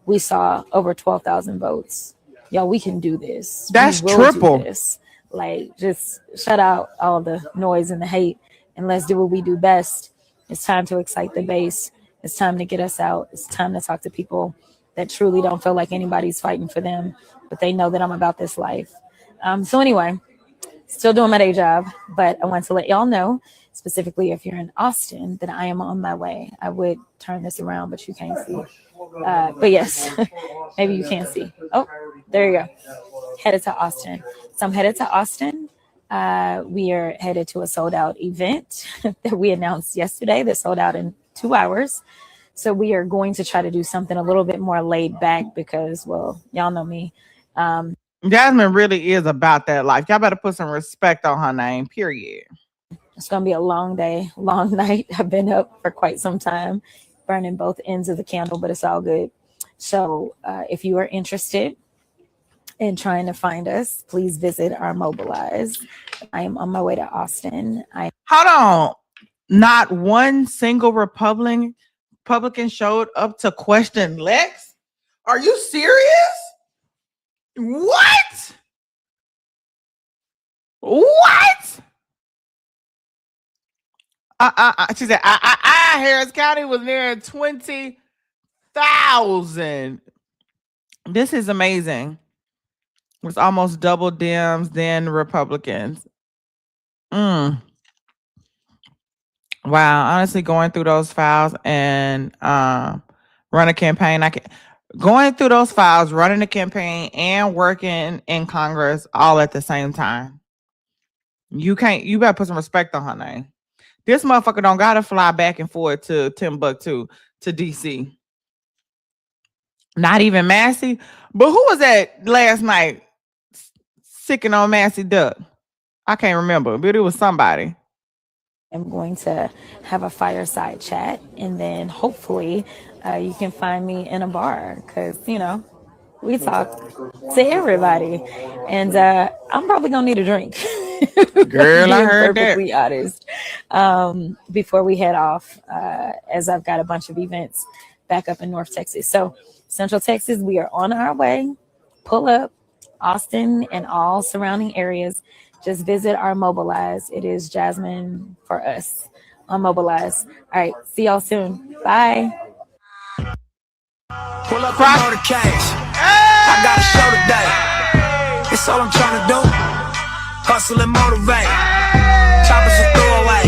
We saw over 12,000 votes. Y'all, we can do this. That's triple. This. Like, just shut out all the noise and the hate, and let's do what we do best. It's time to excite the base. It's time to get us out. It's time to talk to people that truly don't feel like anybody's fighting for them, but they know that I'm about this life. So anyway, still doing my day job, but I want to let y'all know, specifically if you're in Austin, that I am on my way. I would turn this around, but you can't see. But yes, maybe you can't see. Oh, there you go. Headed to Austin. So I'm headed to Austin. We are headed to a sold out event that we announced yesterday that sold out in 2 hours. So we are going to try to do something a little bit more laid back because, well, y'all know me. Jasmine really is about that life. Y'all better put some respect on her name, period. It's going to be a long day, long night. I've been up for quite some time, burning both ends of the candle, but it's all good. So if you are interested in trying to find us, please visit our Mobilize. I am on my way to Austin. Hold on. Not one single Republican showed up to question Lex? Are you serious? What? She said, Harris County was near 20,000. This is amazing. It's almost double Dems than Republicans. Wow. Honestly, going through those files and run a campaign, going through those files, running the campaign, and working in Congress all at the same time. You better put some respect on her name. This motherfucker don't gotta fly back and forth to Timbuktu to DC. Not even Massey. But who was that last night sicking on Massey Duck? I can't remember, but it was somebody. I'm going to have a fireside chat, and then hopefully you can find me in a bar because, you know, we talk to everybody. And I'm probably going to need a drink. Girl, I Being heard perfectly honest. Before we head off, as I've got a bunch of events back up in North Texas. So Central Texas, we are on our way. Pull up. Austin and all surrounding areas. Just visit our Mobilize. It is Jasmine for us on Mobilize. All right. See y'all soon. Bye. Pull up and motorcades. I got a show today. It's all I'm trying to do. Hustle and motivate. Choppers a throwaway.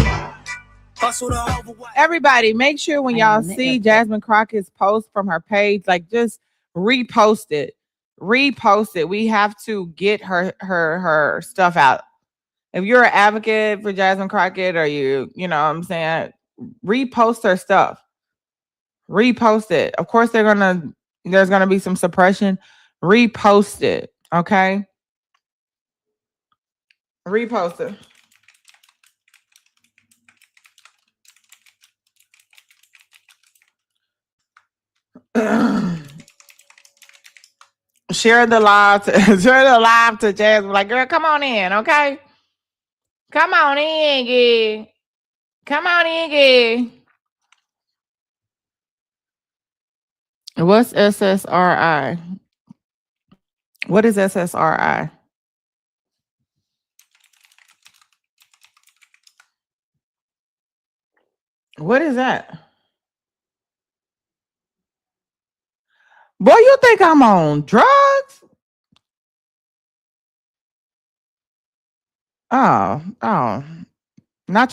Hustle to overweight. Everybody, make sure when y'all see Jasmine Crockett's post from her page, like just repost it. Repost it. We have to get her stuff out. If you're an advocate for Jasmine Crockett, or you know what I'm saying, repost her stuff. Repost it. Of course, there's gonna be some suppression. Repost it. Okay. Repost it. Share the live to Jasmine. Like, girl, come on in, okay? Come on in, Gig. Come on in, Gig. What's SSRI? What is SSRI? What is that? Boy, you think I'm on drugs? Oh, not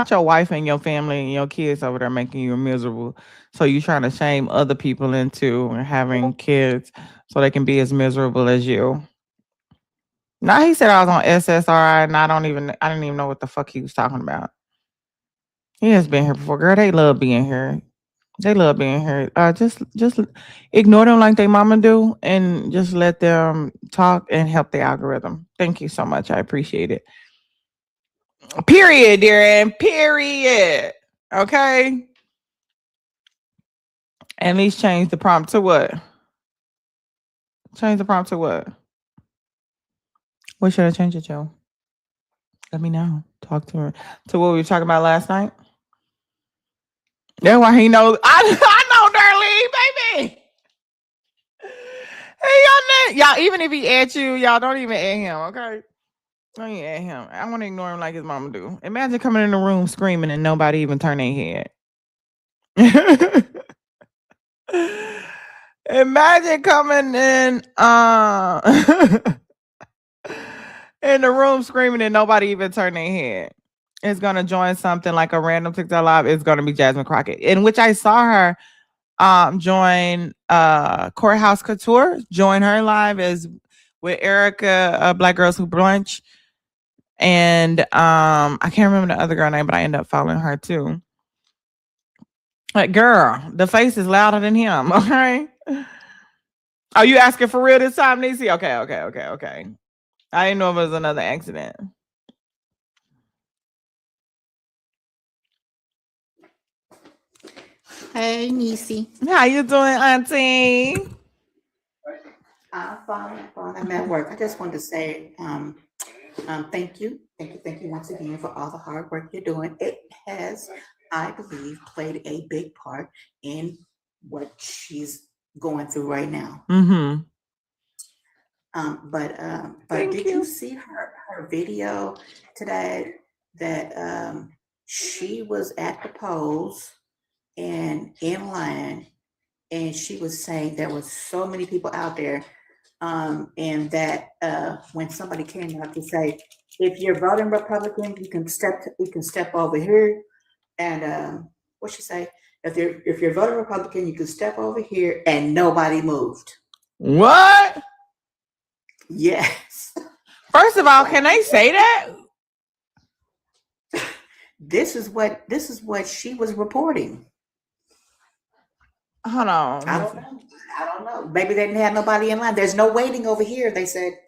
your wife and your family and your kids over there making you miserable. So you trying to shame other people into having kids so they can be as miserable as you. Now he said I was on SSRI and I didn't even know what the fuck he was talking about. He has been here before, girl. They love being here. They love being here. Just ignore them like they mama do, and just let them talk and help the algorithm. Thank you so much. I appreciate it. Period, Darren. Period. Okay. At least change the prompt to what? Change the prompt to what? What should I change it to? Let me know. Talk to her. To what we were talking about last night. That's why he knows. I know, Darlene, baby. Hey, y'all, even if he at you, y'all don't even at him, okay? Don't even at him. I want to ignore him like his mama do. Imagine coming in the room screaming and nobody even turn their head. Imagine coming in in the room screaming and nobody even turn their head. It's gonna join something like a random TikTok live. It's gonna be Jasmine Crockett, in which I saw her join Courthouse Couture, join her live as with Erica, Black Girls Who Brunch. And I can't remember the other girl name, but I ended up following her too. Like, girl, the face is louder than him, okay? Are you asking for real this time, Niecy? Okay. I didn't know if it was another accident. Hey, Niecy. How you doing, Auntie? I'm fine. I'm at work. I just wanted to say thank you once again for all the hard work you're doing. It has, I believe, played a big part in what she's going through right now. Mm-hmm. But did you see her video today that she was at the polls and in line, and she was saying there was so many people out there, and that when somebody came out to say, if you're voting Republican, you can step over here, and what she say, If you're voting Republican, you can step over here, and nobody moved. What? Yes. First of all, can they say that? This is what she was reporting. Hold on. I don't know. Maybe they didn't have nobody in line. There's no waiting over here, they said.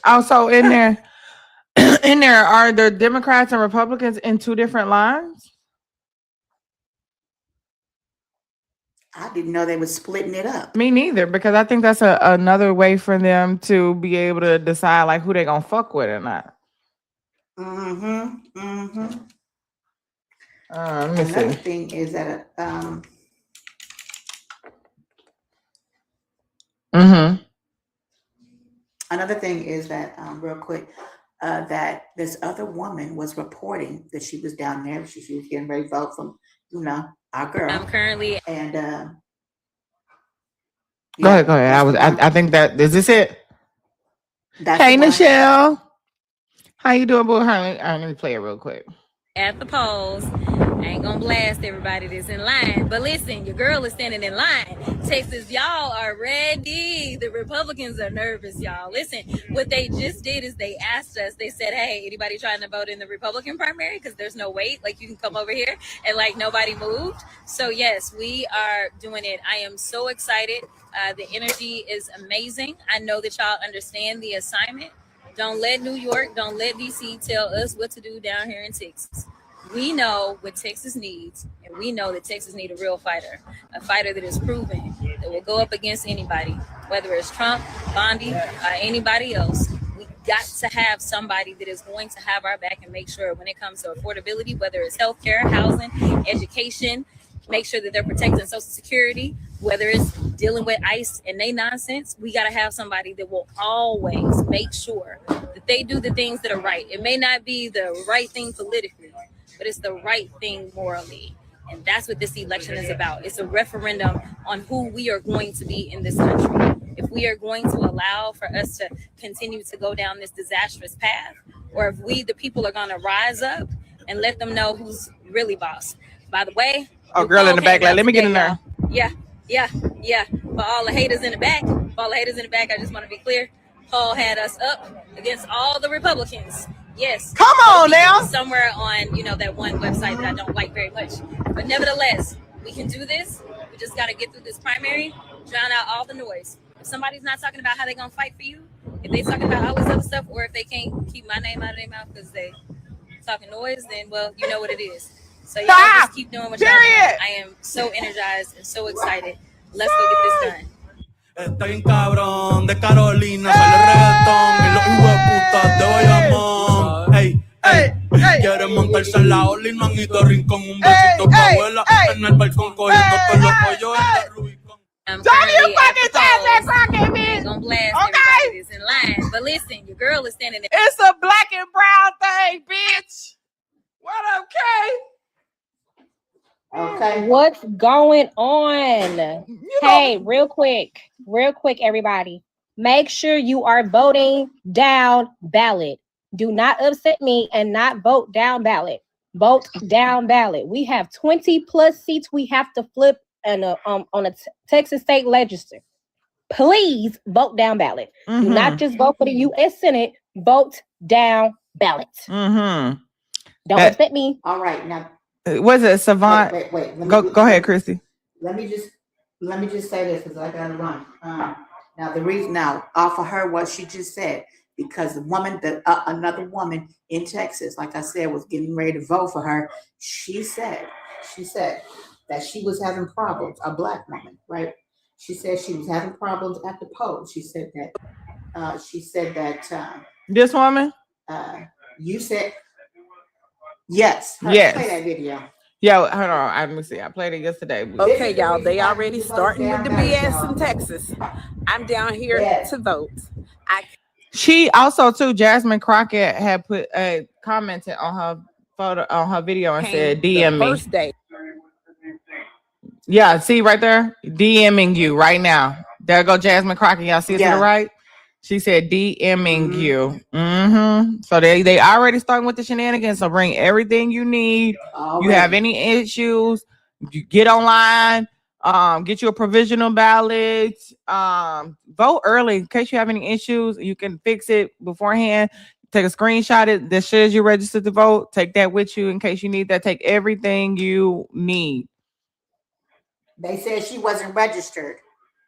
Also, in there, are the Democrats and Republicans in two different lines? I didn't know they were splitting it up. Me neither, because I think that's another way for them to be able to decide like who they gonna fuck with or not. Let me Another see. thing is that another thing is that real quick, that this other woman was reporting that she was down there. She was getting ready to vote from, our girl. I'm currently And Go ahead. I think that is this it. That's Hey, the one. Nichelle. How you doing, boy? Let me play it real quick. at the polls. I ain't gonna blast everybody that's in line, but listen, your girl is standing in line. Texas, y'all are ready. The Republicans are nervous, y'all. Listen, what they just did is they asked us, they said, hey, anybody trying to vote in the Republican primary? Because there's no wait, like you can come over here, and like nobody moved. So yes, we are doing it. I am so excited. The energy is amazing. I know that y'all understand the assignment. Don't let New York, don't let DC tell us what to do down here in Texas. We know what Texas needs, and we know that Texas needs a real fighter, a fighter that is proven, that will go up against anybody, whether it's Trump, Bondi, anybody else. We got to have somebody that is going to have our back and make sure when it comes to affordability, whether it's healthcare, housing, education, make sure that they're protecting Social Security, whether it's dealing with ICE and they nonsense, we got to have somebody that will always make sure that they do the things that are right. It may not be the right thing politically, but it's the right thing morally. And that's what this election is about. It's a referendum on who we are going to be in this country. If we are going to allow for us to continue to go down this disastrous path, or if we, the people, are going to rise up and let them know who's really boss. By the way, girl in the back, let me get in there. Yeah. For all the haters in the back, I just want to be clear. Paul had us up against all the Republicans. Yes. Come on now. Somewhere on, that one website that I don't like very much. But nevertheless, we can do this. We just got to get through this primary, drown out all the noise. If somebody's not talking about how they're going to fight for you, if they're talking about all this other stuff, or if they can't keep my name out of their mouth because they talking noise, then, well, you know what it is. So y'all just keep doing what y'all doing. I am so energized and so excited. Let's go get this done. Está bien cabrón, de Carolina sale reggaetón y los hijueputas de Bayamón. Ey, quiere montarse en la ola y manito rincón, un besito pa' abuela en el balcón cogiendo todos los pollos en la Rubicon. Don't you fucking Jasmine Crockett, bitch! Don't blast everybody that's in line. But listen, your girl is standing there. It's a black and brown thing, bitch. What up, Kay? Okay. What's going on? Hey, real quick, everybody. Make sure you are voting down ballot. Do not upset me and not vote down ballot. Vote down ballot. We have 20 plus seats we have to flip on a Texas state legislature. Please vote down ballot. Do not just vote for the U.S. Senate. Vote down ballot. Don't upset me. All right, now. Was it Savant? Wait. Go ahead, Christy. Let me just say this because I gotta run. Now the reason off of her what she just said, because the woman another woman in Texas, like I said, was getting ready to vote for her. She said that she was having problems. A black woman, right? She said she was having problems at the polls. She said that. This woman. You said. Yes. Yes. Play that video. Yeah, hold on. Let me see. I played it yesterday. Okay, y'all. They already starting with the BS in Texas. I'm down here to vote. She also too. Jasmine Crockett had commented on her photo on her video and said, "DM me." First day. Yeah, see right there, DMing you right now. There go Jasmine Crockett. Y'all see it to the right. She said DMing you. So they already starting with the shenanigans. So bring everything you need. You have any issues, you get online, get you a provisional ballot, vote early in case you have any issues. You can fix it beforehand. Take a screenshot that says you registered to vote. Take that with you in case you need that. Take everything you need. They said she wasn't registered.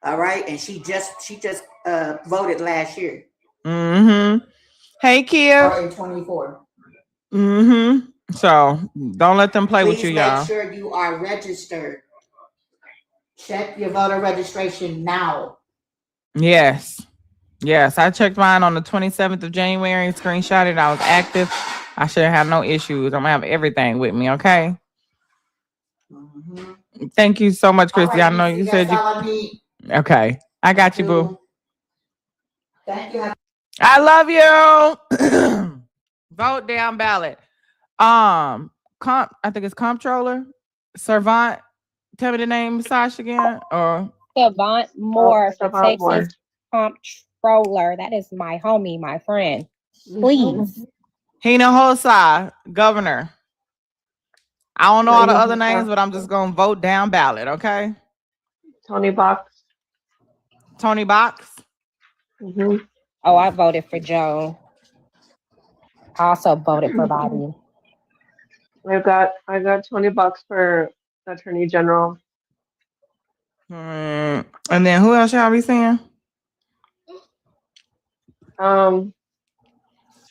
All right. And she just voted last year. Hey, Kia. Or in 24. So don't let them play with you, y'all. Make sure you are registered. Check your voter registration now. Yes. I checked mine on the 27th of January. Screenshotted. I was active. I should have no issues. I'm gonna have everything with me. Okay. Thank you so much, Christy. I know you said you. Okay, I got you, boo. Thank you. I love you. Vote down ballot. I think it's comptroller. Servant. Tell me the name, Sasha, again. Or Savant Moore for Savant Moore. Texas Comptroller. That is my homie, my friend. Please. Hina Hosai, governor. I don't know all the other names, but I'm just gonna vote down ballot. Okay. Tony Box. Tony Box. Oh, I voted for Joe. I also voted for Bobby. I got Tony Box for Attorney General. And then who else y'all be seeing?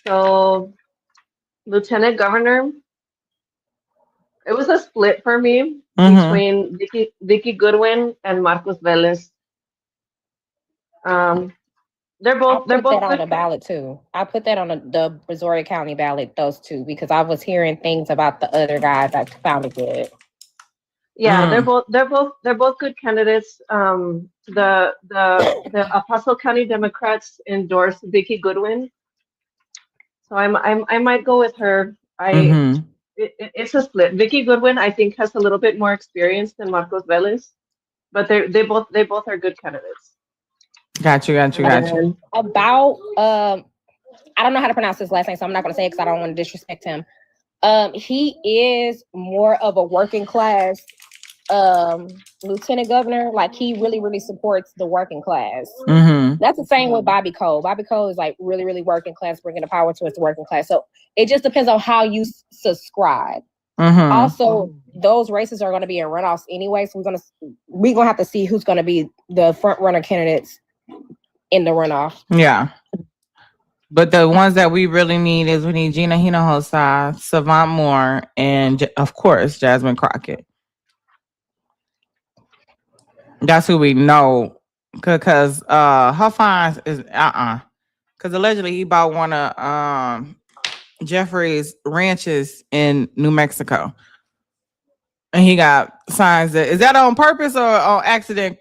So Lieutenant Governor. It was a split for me between Vicky Goodwin and Marcos Velez. They're both that good. on the ballot too. I put that on the Brazoria County ballot, those two, because I was hearing things about the other guys that sounded good. Yeah, they're both good candidates. The Apostle County Democrats endorsed Vicky Goodwin, so I might go with her. It's a split. Vicky Goodwin, I think, has a little bit more experience than Marcos Velez, but they both are good candidates. Got you. About I don't know how to pronounce his last name, so I'm not going to say it because I don't want to disrespect him. He is more of a working class lieutenant governor. Like, he really, really supports the working class. That's the same with Bobby Cole. Bobby Cole is like really, really working class, bringing the power towards the working class. So it just depends on how you subscribe. Also, those races are going to be in runoffs anyway, so we're gonna have to see who's going to be the front runner candidates in the runoff. Yeah. But the ones that we really need is we need Gina Hinojosa, Savant Moore, and of course Jasmine Crockett. That's who we know, because her fines is because allegedly he bought one of Jeffrey's ranches in New Mexico, and he got signs that is that on purpose or on accident?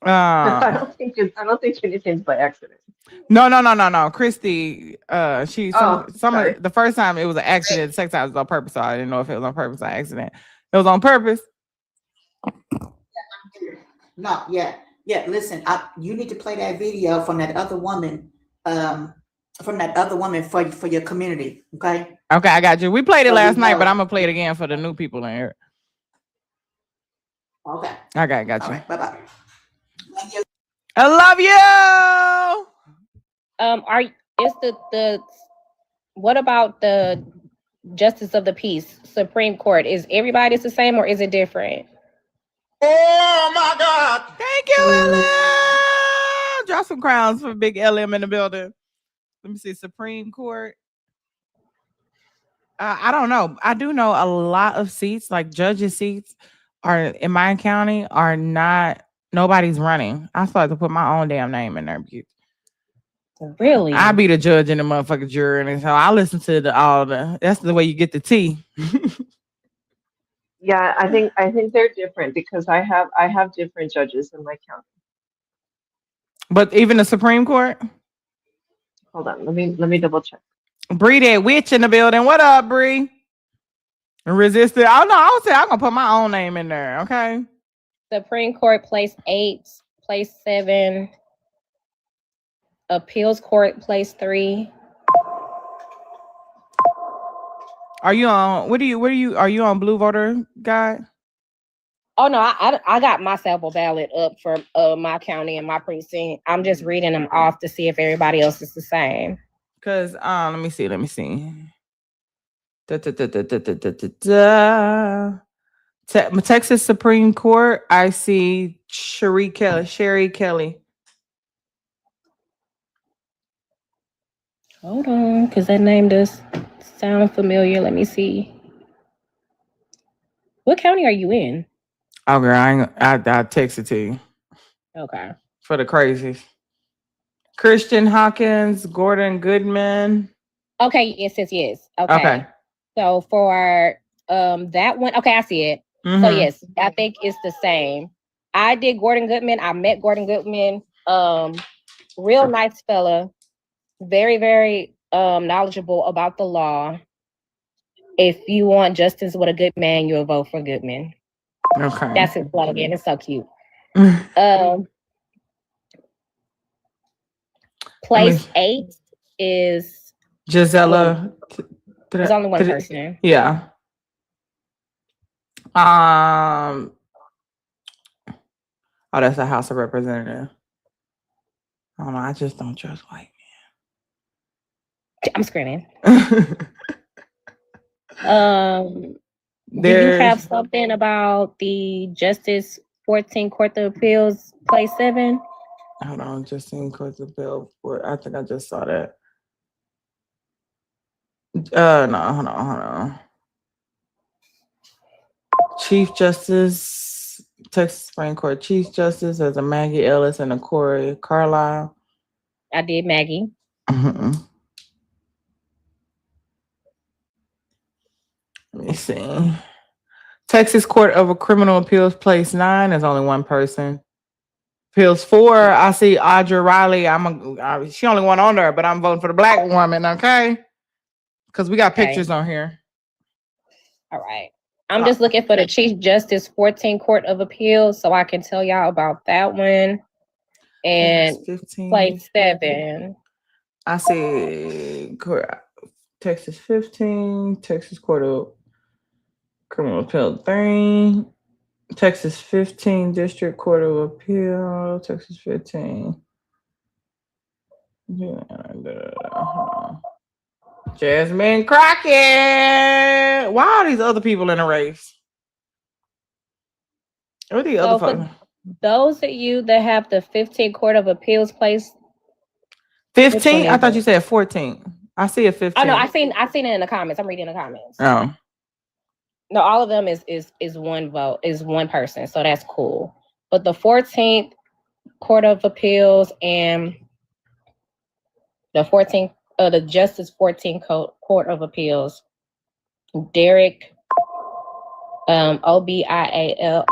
I don't think anything's by accident. No. Christy, the first time it was an accident, the second time it was on purpose. So I didn't know if it was on purpose or accident. It was on purpose. No, yeah. Listen, you need to play that video from that other woman, for your community. Okay. Okay, I got you. We played it last night, but I'm gonna play it again for the new people in here. Okay. Okay, got you. All right, bye-bye. I love you. What about the Justice of the Peace, Supreme Court? Is everybody's the same or is it different? Oh my God! Thank you, LM. Drop some crowns for Big LM in the building. Let me see, Supreme Court. I don't know. I do know a lot of seats, like judges' seats, are in my county are not. Nobody's running. I started to put my own damn name in there. Really? I be the judge in the motherfucking jury, and so I listen to all the. That's the way you get the tea. Yeah, I think they're different because I have different judges in my county. But even the Supreme Court. Hold on, let me double check. Bree, that witch in the building. What up, Bree? Resisted. Oh no, I would say I'm gonna put my own name in there. Okay. Supreme Court placed place 7. Appeals court, place 3. Are you on? Are you on Blue Voter Guide? Oh no, I got my sample ballot up for my county and my precinct. I'm just reading them off to see if everybody else is the same. Cause let me see. Texas Supreme Court. I see Sherry Kelly. Hold on, because that name does sound familiar. Let me see. What county are you in? Oh girl, I text it to you. Okay. For the crazies. Christian Hawkins, Gordon Goodman. Okay, yes. Okay. So for that one, okay, I see it. Mm-hmm. So yes, I think it's the same. I did Gordon Goodman. I met Gordon Goodman. Real nice fella. Very, very knowledgeable about the law. If you want justice with a good man, you'll vote for Goodman. Okay. That's his slogan. It's so cute. Place 8 is Gisela. There's only one person. Yeah. Oh, that's the House of Representatives. I don't know. I just don't trust white I'm screaming. Do you have something about the Justice 14 Court of Appeals, place 7? Hold on, Justine Court of Appeals. I think I just saw that. No, hold on. Chief Justice, Texas Supreme Court Chief Justice, as a Maggie Ellis and a Corey Carlisle. I did Maggie. Mm-hmm. Let me see. Texas Court of Criminal Appeals, place 9 is only one person. Appeals 4, I see Audra Riley. She only one on there, but I'm voting for the black woman, okay? Because we got pictures on here. All right. I'm just looking for the Chief Justice 14 Court of Appeals so I can tell y'all about that one. And 15. place 7. I see Texas 15, Texas Court of Criminal Appeal 3, Texas 15 District Court of Appeal, Texas 15. Jasmine Crockett. Why are these other people in a race? What are the other folks? Those of you that have the 15 Court of Appeals place. 15? I thought you said 14. I see a 15. Oh no, I seen it in the comments. I'm reading the comments. Oh. No, all of them is one vote, is one person, so that's cool. But the 14th Court of Appeals and the Justice 14 Court of Appeals, Derek Obialo.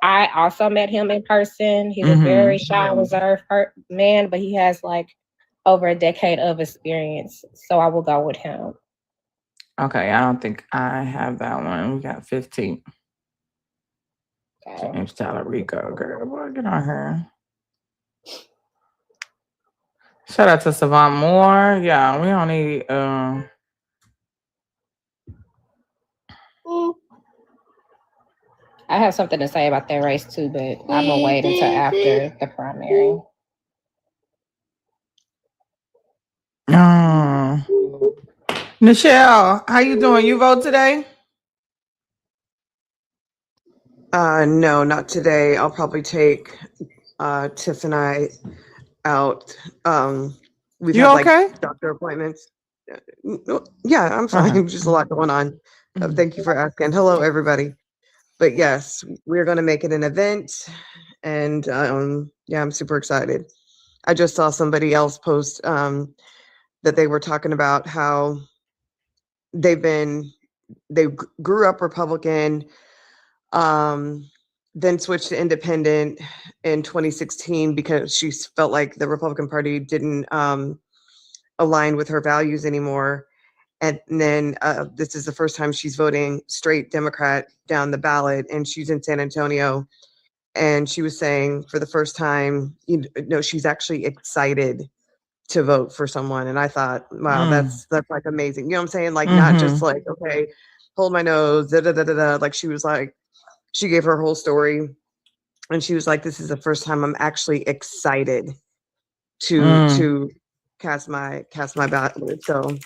I also met him in person. He's a very shy and reserved man, but he has like over a decade of experience. So I will go with him. Okay, I don't think I have that one. We got 15. Okay. James Tyler Rico, girl, boy, get on her. Shout out to Savant Moore. Yeah, we don't need I have something to say about that race too, but I'm gonna wait until after the primary. Nichelle, how you doing? You vote today? No, not today. I'll probably take Tiff and I out. We've had like doctor appointments. Yeah, I'm fine. Just a lot going on. Thank you for asking. Hello, everybody. But yes, we're going to make it an event, and yeah, I'm super excited. I just saw somebody else post that they were talking about how they grew up Republican, then switched to independent in 2016 because she felt like the Republican Party didn't align with her values anymore. And then this is the first time she's voting straight Democrat down the ballot, and she's in San Antonio. and she was saying for the first time, she's actually excited to vote for someone. And I thought, wow, that's like amazing. You know what I'm saying? Like not just like, okay, hold my nose, da da da da da. Like she was like, she gave her whole story, and she was like, this is the first time I'm actually excited to cast my ballot. So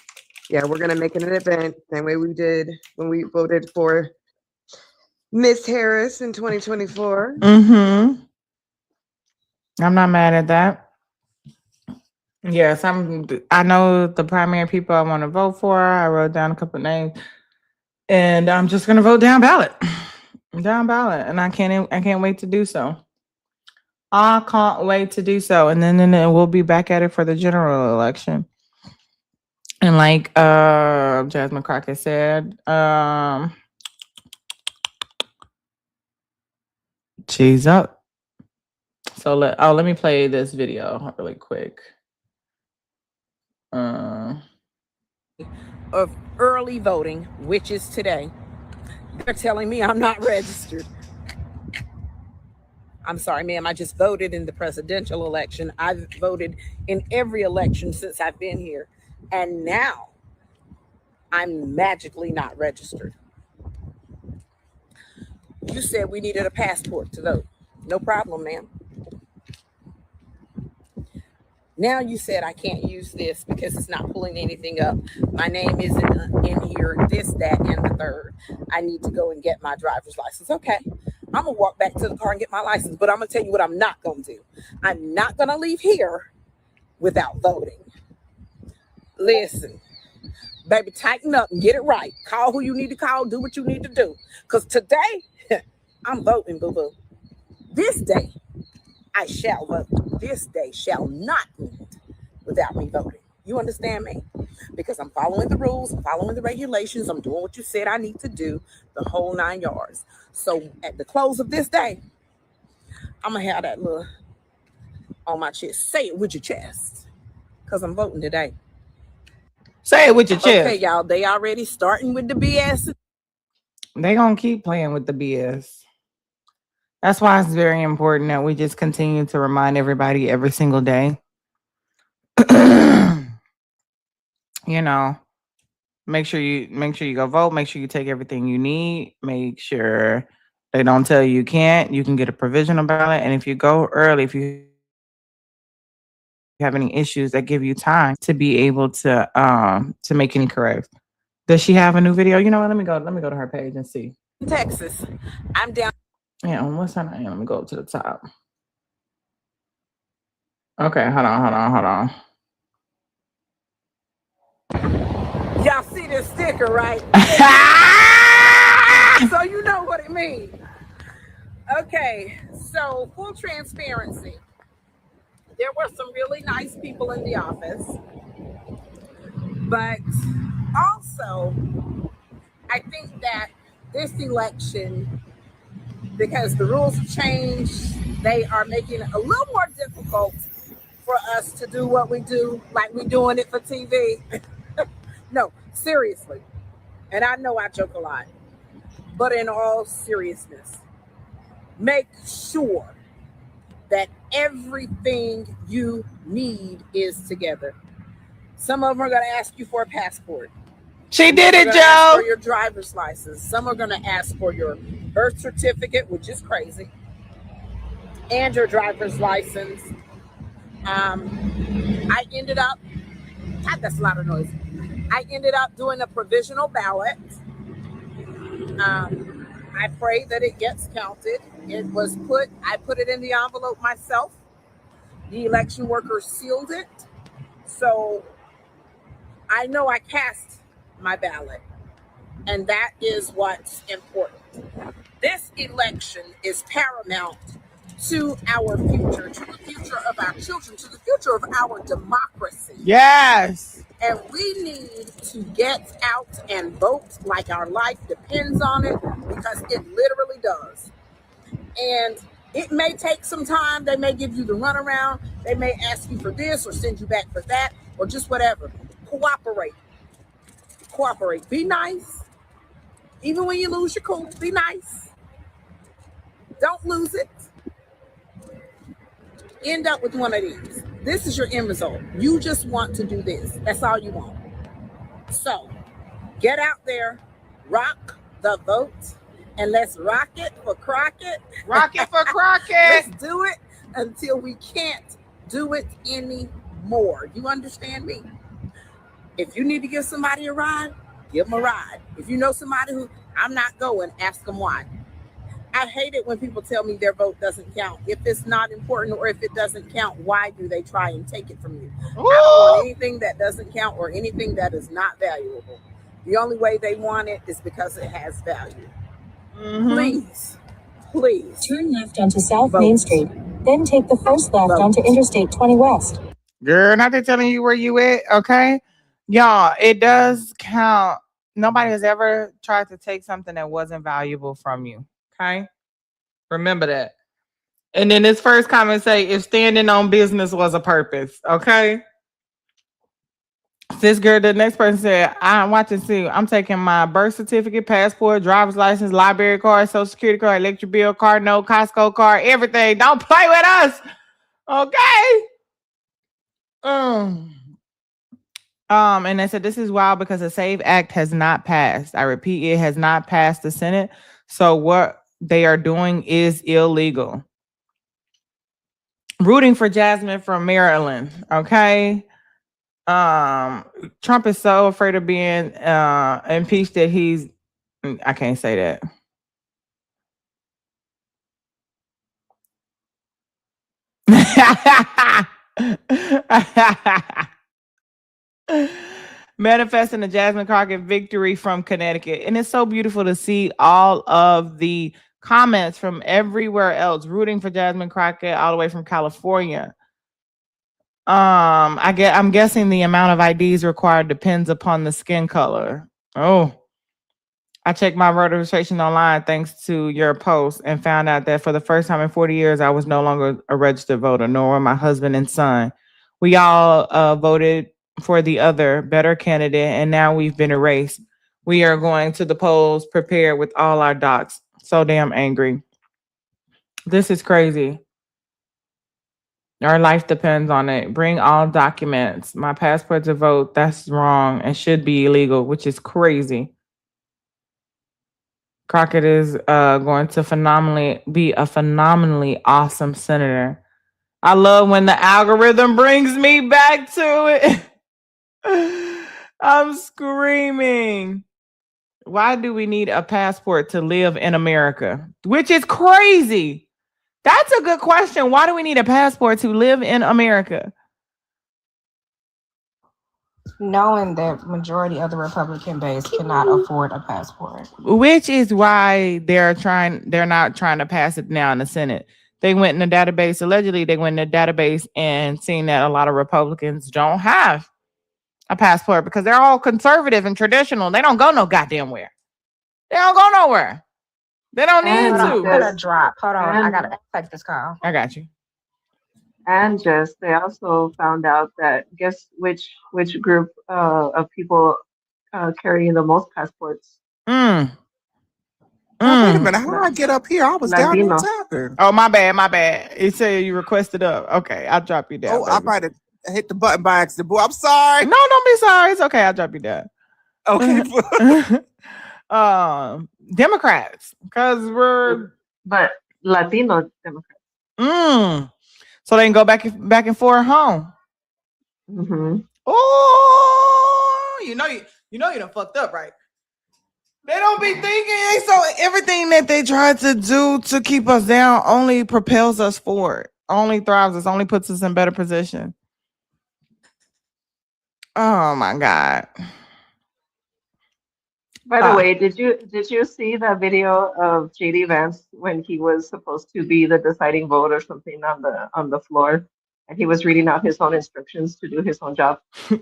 yeah, we're gonna make it an event, same way we did when we voted for Miss Harris in 2024. I'm not mad at that. Yes, I know the primary people I want to vote for. I wrote down a couple names, and I'm just gonna vote down ballot, and I can't wait to do so. I can't wait to do so, and then we'll be back at it for the general election. And like Jasmine Crockett said, she's up. So let me play this video really quick. Of early voting, which is today. They're telling me I'm not registered. I'm sorry, ma'am. I just voted in the presidential election. I've voted in every election since I've been here. And now I'm magically not registered. You said we needed a passport to vote. No problem, ma'am. Now you said I can't use this because it's not pulling anything up. My name isn't in here, this, that, and the third. I need to go and get my driver's license. Okay, I'm going to walk back to the car and get my license, but I'm going to tell you what I'm not going to do. I'm not going to leave here without voting. Listen, baby, tighten up and get it right. Call who you need to call, do what you need to do. Because today, I'm voting, boo-boo. This day, I shall vote. This day shall not end without me voting. You understand me? Because I'm following the rules, I'm following the regulations, I'm doing what you said I need to do, the whole 9 yards. So at the close of this day, I'm going to have that little on my chest. Say it with your chest, because I'm voting today. Say it with your chest. Okay, y'all, they already starting with the BS. They going to keep playing with the BS. That's why it's very important that we just continue to remind everybody every single day. Make sure you go vote. Make sure you take everything you need. Make sure they don't tell you can't. You can get a provisional ballot, and if you go early, if you have any issues, that give you time to be able to make any corrects. Does she have a new video? You know what? Let me go to her page and see. Texas, I'm down. Yeah, what's her name? Let me go up to the top. Okay, hold on. Y'all see this sticker, right? So you know what it means. Okay, so full transparency. There were some really nice people in the office, but also I think that this election, because the rules have changed, they are making it a little more difficult for us to do what we do, like we're doing it for TV. No, seriously. And I know I joke a lot, but in all seriousness, make sure that everything you need is together. Some of them are going to ask you for a passport. She did it, Joe. Ask for your driver's license. Some are going to ask for your birth certificate, which is crazy, and your driver's license. I ended up, God, that's a lot of noise. I ended up doing a provisional ballot. I pray that it gets counted. I put it in the envelope myself. The election workers sealed it. So I know I cast my ballot, and that is what's important. This election is paramount to our future, to the future of our children, to the future of our democracy. Yes. And we need to get out and vote like our life depends on it, because it literally does. And it may take some time. They may give you the runaround. They may ask you for this or send you back for that or just whatever. Cooperate. Be nice. Even when you lose your cool, be nice. Don't lose it. end up with one of these. This is your end result. You just want to do this. That's all you want. So get out there, rock the vote, and let's rock it for Crockett. Rock it for Crockett. Let's do it until we can't do it anymore. You understand me? If you need to give somebody a ride, give them a ride. If you know somebody who I'm not going, ask them why. I hate it when people tell me their vote doesn't count. If it's not important or if it doesn't count, why do they try and take it from you? Ooh. I don't want anything that doesn't count or anything that is not valuable. The only way they want it is because it has value. Mm-hmm. Please. Turn left onto South Main Street, then take the first left onto Interstate 20 West. Girl, not they telling you where you at, okay? Y'all, it does count. Nobody has ever tried to take something that wasn't valuable from you, okay? Remember that. And then this first comment say, if standing on business was a purpose, okay? This girl, the next person said, I'm watching see. I'm taking my birth certificate, passport, driver's license, library card, social security card, electric bill, card note, Costco card, everything. Don't play with us. Okay. And they said this is wild because the SAVE Act has not passed. I repeat, it has not passed the Senate. So what they are doing is illegal. Rooting for Jasmine from Maryland. Okay. Trump is so afraid of being impeached that I can't say that. Manifesting the Jasmine Crockett victory from Connecticut. And it's so beautiful to see all of the comments from everywhere else rooting for Jasmine Crockett all the way from California. I'm guessing the amount of IDs required depends upon the skin color. Oh, I checked my voter registration online thanks to your post and found out that for the first time in 40 years, I was no longer a registered voter, nor were my husband and son. We all voted for the other better candidate, and now we've been erased. We are going to the polls prepared with all our docs. So damn angry. This is crazy. Our life depends on it. Bring all documents. My passport to vote, that's wrong and should be illegal, which is crazy. Crockett is going to be a phenomenally awesome senator. I love when the algorithm brings me back to it. I'm screaming. Why do we need a passport to live in America? Which is crazy. That's a good question. Why do we need a passport to live in America? Knowing that majority of the Republican base cannot afford a passport. Which is why they're not trying to pass it now in the Senate. They went in the database, allegedly they went in the database and seen that a lot of Republicans don't have a passport because they're all conservative and traditional. They don't go no goddamn where. They don't go nowhere. They don't need to. I'm gonna drop. Hold on. I gotta take this call. I got you. And just they also found out that guess which group of people carrying the most passports. Oh, wait a minute. How did I get up here? I was down there tapping. Oh, my bad. It said you requested up. Okay, I'll drop you down. Oh, I might have hit the button by accident. Boy, I'm sorry. No, don't be sorry. It's okay. I'll drop you down. Okay. Democrats, because but Latino Democrats. So they can go back and forth home. Mm-hmm. Oh, you done fucked up, right? They don't be thinking. So everything that they try to do to keep us down only propels us forward, only thrives us, only puts us in better position. Oh my God. By the way, did you see that video of JD Vance when he was supposed to be the deciding vote or something on the floor, and he was reading out his own instructions to do his own job? Like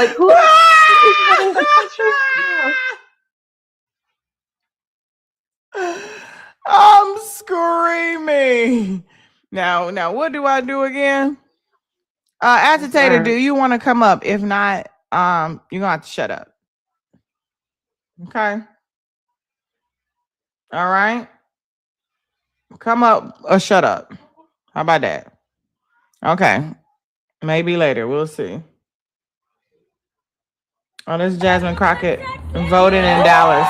who is running the country? Yeah. I'm screaming. Now, what do I do again? Agitator, do you want to come up? If not, you're gonna have to shut up. Okay. All right. Come up or shut up. How about that? Okay. Maybe later. We'll see. Oh, this is Jasmine Crockett voting in Dallas.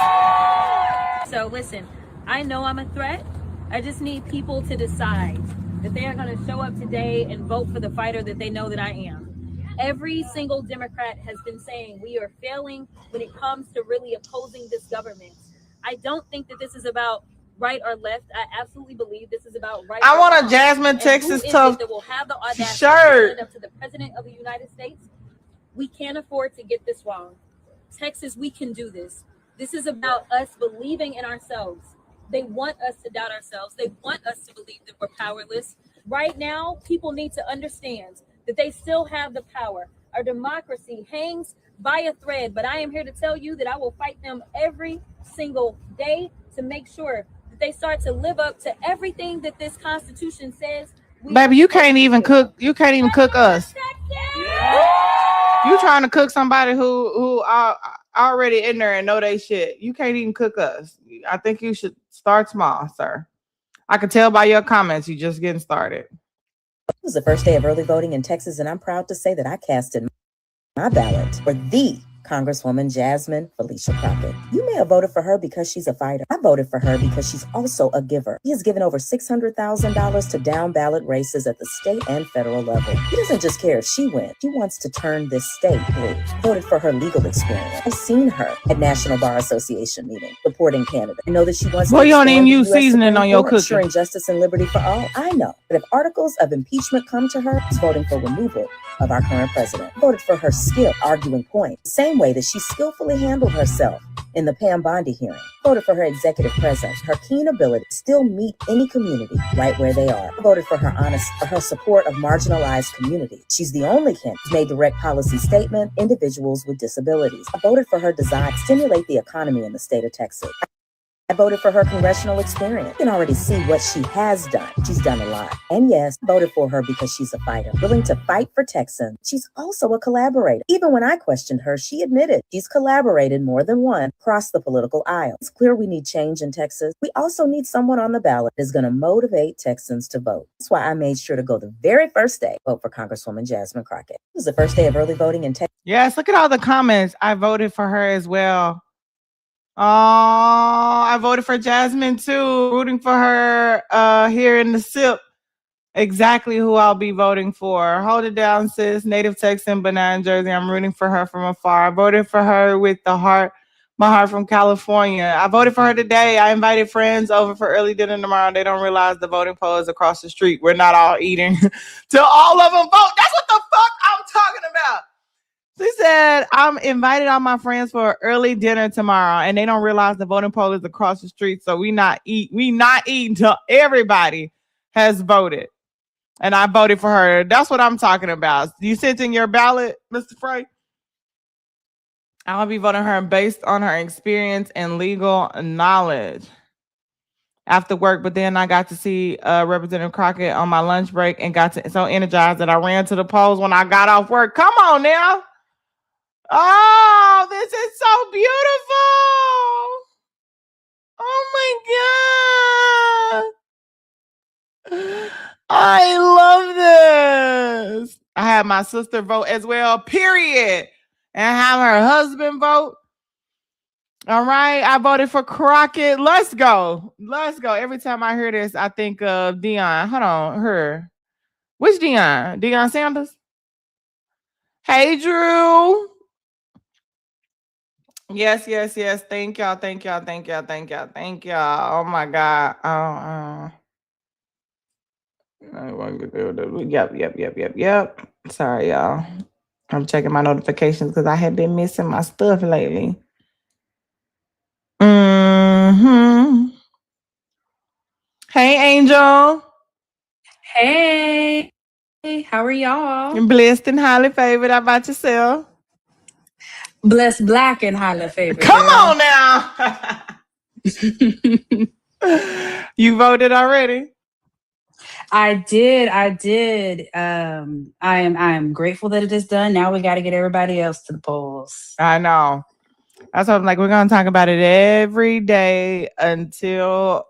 So listen, I know I'm a threat. I just need people to decide that they are going to show up today and vote for the fighter that they know that I am. Every single Democrat has been saying we are failing when it comes to really opposing this government. I don't think that this is about right or left. I absolutely believe this is about right. I want a wrong. Jasmine And Texas who is Tough it that will have the audacity to shirt. stand up to the president of the United States? We can't afford to get this wrong. Texas, we can do this. This is about us believing in ourselves. They want us to doubt ourselves. They want us to believe that we're powerless. Right now, people need to understand that they still have the power. Our democracy hangs by a thread, but I am here to tell you that I will fight them every single day to make sure that they start to live up to everything that this Constitution says. Baby, you can't even cook. You can't even cook us. You trying to cook somebody who are already in there and know they shit. You can't even cook us. I think you should start small, sir. I can tell by your comments you just getting started. It was the first day of early voting in Texas, and I'm proud to say that I casted my ballot for the Congresswoman Jasmine Felicia Crockett. You may have voted for her because she's a fighter. I voted for her because she's also a giver. He has given over $600,000 to down ballot races at the state and federal level. He doesn't just care if she wins. He wants to turn this state blue. Voted for her legal experience. I've seen her at National Bar Association meetings, supporting candidates. I know that she wants Well, to you don't even expand the use US seasoning Supreme on your Court, cooking. ensuring justice and liberty for all. I know that if articles of impeachment come to her, she's voting for removal of our current president. Voted for her skill arguing points, the same way that she skillfully handled herself in the Pam Bondi hearing. Voted for her executive presence, her keen ability to still meet any community right where they are. Voted for her support of marginalized communities. She's the only candidate who's made direct policy statement, individuals with disabilities. I voted for her desire to stimulate the economy in the state of Texas. I voted for her congressional experience. You can already see what she has done. She's done a lot. And yes, voted for her because she's a fighter, willing to fight for Texans. She's also a collaborator. Even when I questioned her, she admitted she's collaborated more than one across the political aisle. It's clear we need change in Texas. We also need someone on the ballot that's going to motivate Texans to vote. That's why I made sure to go the very first day, vote for Congresswoman Jasmine Crockett. It was the first day of early voting in Texas. Yes, look at all the comments. I voted for her as well. Oh, I voted for Jasmine too. Rooting for her here in the SIP. Exactly who I'll be voting for. Hold it down, sis. Native Texan, Banana Jersey. I'm rooting for her from afar. I voted for her with my heart from California. I voted for her today. I invited friends over for early dinner tomorrow. They don't realize the voting poll is across the street. We're not all eating till all of them vote. That's what the fuck I'm talking about. She said, I'm invited all my friends for early dinner tomorrow, and they don't realize the voting poll is across the street, so we not eating until everybody has voted. And I voted for her. That's what I'm talking about. You sent in your ballot, Mr. Frey? I'll be voting her based on her experience and legal knowledge after work. But then I got to see Representative Crockett on my lunch break and got so energized that I ran to the polls when I got off work. Come on now. Oh, this is so beautiful. Oh my God. I love this. I had my sister vote as well, period. And have her husband vote. All right. I voted for Crockett. Let's go. Let's go. Every time I hear this, I think of Dion. Hold on. Her. Which Dion? Dion Sanders? Hey, Drew. Yes. Thank y'all. Oh my God. Yep. Sorry, y'all. I'm checking my notifications because I have been missing my stuff lately. Hey, Angel. Hey, how are y'all? Blessed and highly favored. How about yourself? Blessed, black, and highly favored. Come on now. You voted already? I did. I am grateful that it is done. Now we got to get everybody else to the polls. I know. That's what I'm like. We're gonna talk about it every day until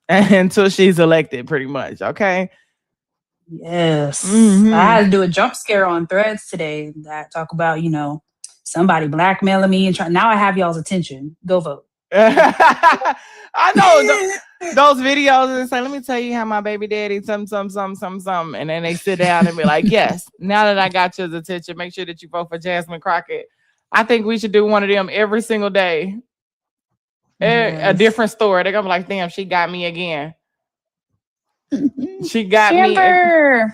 until she's elected, pretty much. Okay. Yes. Mm-hmm. I had to do a jump scare on Threads today that talk about, somebody blackmailing me and now I have y'all's attention. Go vote. I know those videos and say, let me tell you how my baby daddy some. And then they sit down and be like, yes, now that I got your attention, make sure that you vote for Jasmine Crockett. I think we should do one of them every single day. Yes. A different story. They're gonna be like, damn, she got me again. She got Amber. me.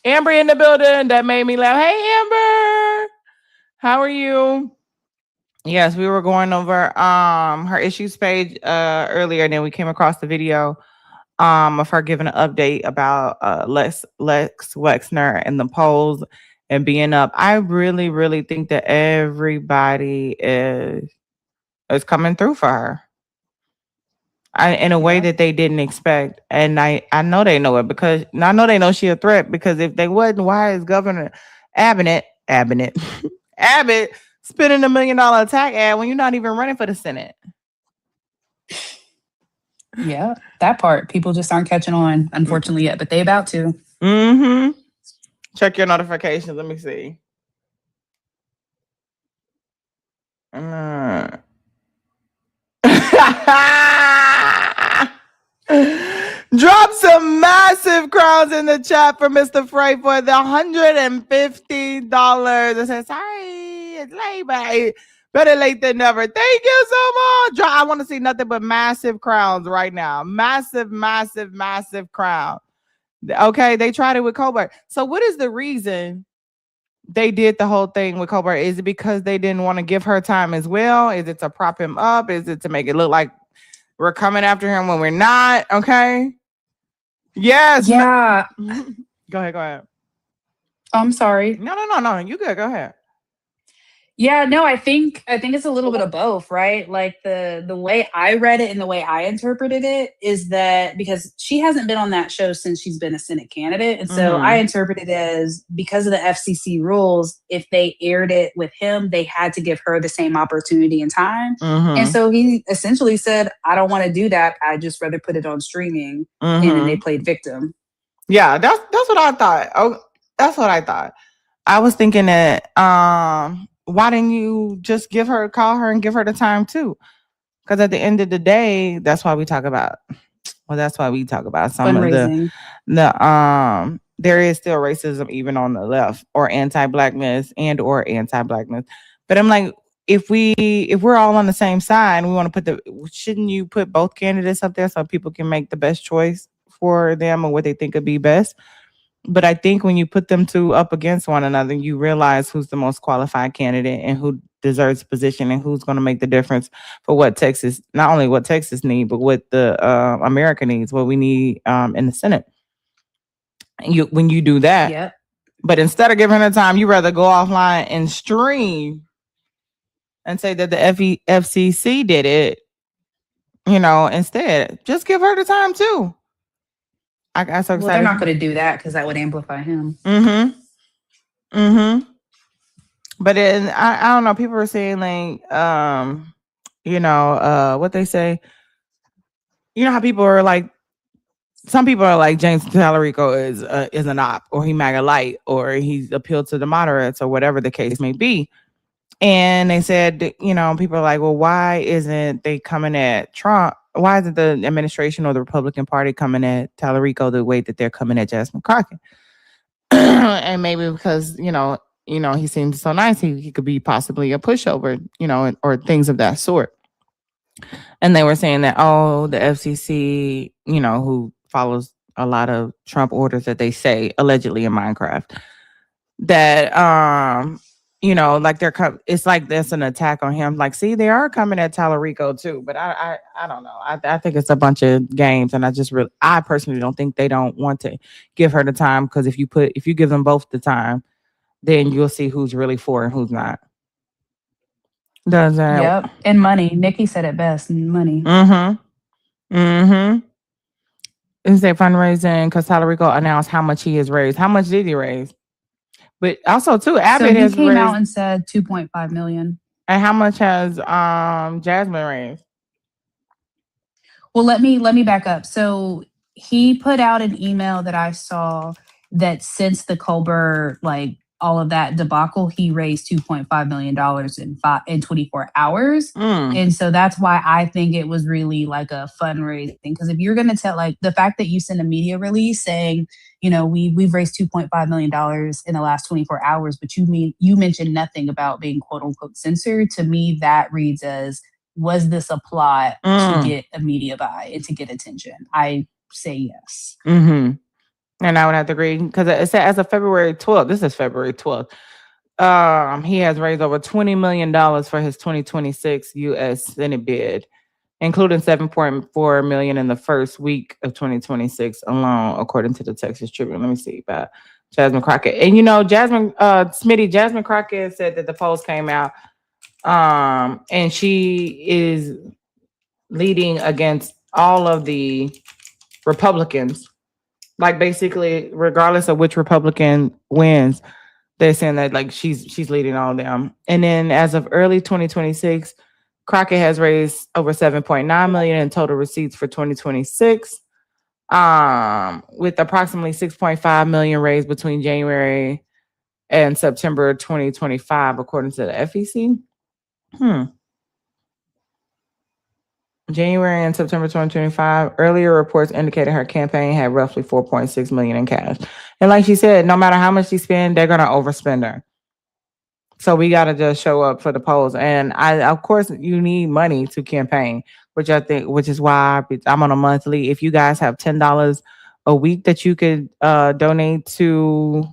Amber in the building. That made me laugh. Hey, Amber. How are you? Yes, we were going over her issues page earlier, and then we came across the video of her giving an update about Lex Wexner and the polls and being up. I really, really think that everybody is coming through for her. In a way that they didn't expect. And I know they know it because I know they know she a threat, because if they wasn't, why is Governor Abbott spending $1 million attack ad when you're not even running for the Senate? Yeah, that part. People just aren't catching on, unfortunately, yet, but they about to. Mm-hmm. Check your notifications. Let me see. Drop some massive crowns in the chat for Mr. Frey for the $150. It says, sorry, it's late, but better late than never. Thank you so much. I want to see nothing but massive crowns right now. Massive crown. Okay, they tried it with Colbert. So what is the reason they did the whole thing with Colbert? Is it because they didn't want to give her time as well? Is it to prop him up? Is it to make it look like we're coming after him when we're not? Okay. Yes. Yeah. Go ahead. I'm sorry. No. You good. Go ahead. Yeah, no, I think it's a little bit of both, right? Like the way I read it and the way I interpreted it is that because she hasn't been on that show since she's been a Senate candidate. And so I interpreted it as because of the FCC rules, if they aired it with him, they had to give her the same opportunity and time. And so he essentially said, I don't want to do that. I just rather put it on streaming. And then they played victim. Yeah, that's what I thought. Oh, that's what I thought. I was thinking that why didn't you just call her and give her the time too? Because at the end of the day, that's why we talk about some fundraising. of the there is still racism even on the left, or anti-blackness or anti-blackness. But I'm like, if we're all on the same side, we want to shouldn't you put both candidates up there so people can make the best choice for them or what they think would be best? But I think when you put them two up against one another, you realize who's the most qualified candidate and who deserves the position and who's going to make the difference for what Texas, not only what Texas needs, but what the America needs, what we need in the Senate. When you do that, yep. But instead of giving her time, you rather go offline and stream and say that the FCC did it, instead. Just give her the time too. I got so excited. Well, they're not going to do that because that would amplify him. But I don't know. People are saying like, what they say. You know how people are like, some people are like James Tallarico is an op, or he MAGA light, or he's appealed to the moderates, or whatever the case may be. And they said, people are like, well, why isn't they coming at Trump? Why isn't the administration or the Republican Party coming at Tallarico the way that they're coming at Jasmine Crockett? And maybe because, he seems so nice, he could be possibly a pushover, or things of that sort. And they were saying that, the FCC, who follows a lot of Trump orders that they say allegedly in Minecraft, that, like it's like there's an attack on him. Like, see, they are coming at Tallarico too, but I don't know. I think it's a bunch of games, and I personally don't think they don't want to give her the time, because if you give them both the time, then you'll see who's really for and who's not. Does that? Yep. And money. Nikki said it best. Money. Is that fundraising? Because Tallarico announced how much he has raised. How much did he raise? But also too, Abbott has came raised, out and said $2.5 million. And how much has Jasmine raised? Well, let me back up. So he put out an email that I saw that since the Colbert, like all of that debacle, he raised $2.5 million in 24 hours. And so that's why I think it was really like a fundraising. Because if you're going to tell, like, the fact that you send a media release saying, you know, we've raised $2.5 million in the last 24 hours, but you mentioned nothing about being quote unquote censored. To me, that reads as, was this a plot to get a media buy and to get attention? I say yes. And I would have to agree, because it said as of February 12th, this is February 12th, he has raised over $20 million for his 2026 U.S. Senate bid, including $7.4 million in the first week of 2026 alone, according to the Texas Tribune. Let me see about Jasmine Crockett. And you know, Jasmine Crockett said that the polls came out, and she is leading against all of the Republicans. Like, basically, regardless of which Republican wins, they're saying that, like, she's leading all of them. And then as of early 2026, Crockett has raised over $7.9 million in total receipts for 2026, with approximately $6.5 million raised between January and September 2025, according to the FEC. January and September 2025. Earlier reports indicated her campaign had roughly $4.6 million in cash. And like she said, no matter how much she spend, they're gonna overspend her. So we gotta just show up for the polls. And of course, you need money to campaign, which is why I'm on a monthly. If you guys have $10 a week that you could donate to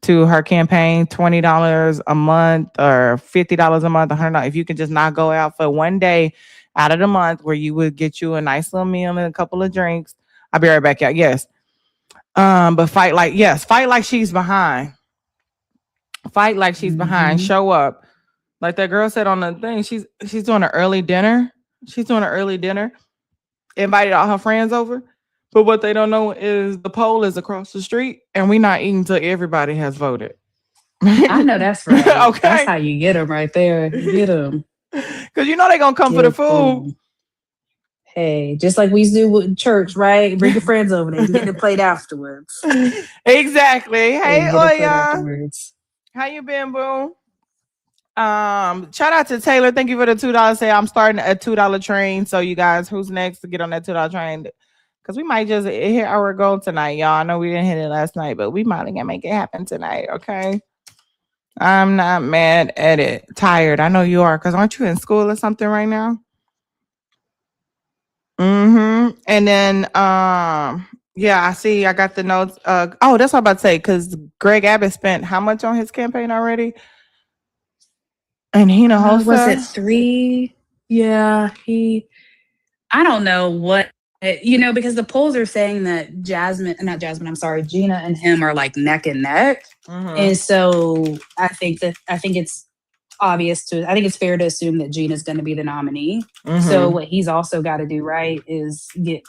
her campaign, $20 a month or $50 a month, $100. If you can just not go out for one day out of the month where you would get you a nice little meal and a couple of drinks. I'll be right back out. Yes. But fight like she's behind. Fight like she's behind. Show up. Like that girl said on the thing, she's doing an early dinner. Invited all her friends over. But what they don't know is the poll is across the street and we're not eating till everybody has voted. I know that's right. Okay. That's how you get them right there. Get them. Because you know they're going to come for the food. Them. Hey, just like we do with church, right? Bring your friends over there and get the plate afterwards. Exactly. Hey, Oya. How you been, boo? Shout out to Taylor. Thank you for the $2. Say I'm starting a $2 train. So you guys, who's next to get on that $2 train? Because we might just hit our goal tonight, y'all. I know we didn't hit it last night, but we might gonna make it happen tonight, okay? I'm not mad at it. Tired. I know you are, because aren't you in school or something right now? And then yeah, I see. I got the notes. That's what I'm about to say, because Greg Abbott spent how much on his campaign already? And Hina Hossa? Was it 3? Yeah, I don't know what, because the polls are saying that Gina and him are like neck and neck. And so I think it's obvious I think it's fair to assume that Gina's going to be the nominee. So what he's also got to do, right, is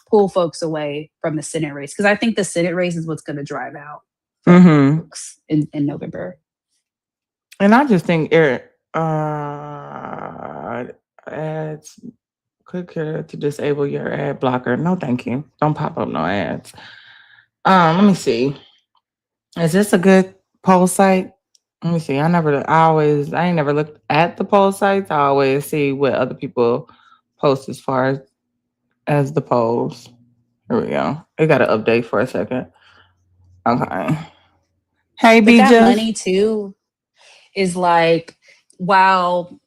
pull folks away from the Senate race. Because I think the Senate race is what's going to drive out folks in November. And I just think ads, click here to disable your ad blocker. No, thank you. Don't pop up no ads. Let me see. Is this a good poll site? Let me see. I ain't never looked at the poll sites. I always see what other people post as far as the polls. Here we go. It got to update for a second. Okay. Hey, but BJ. That money too is like, wow.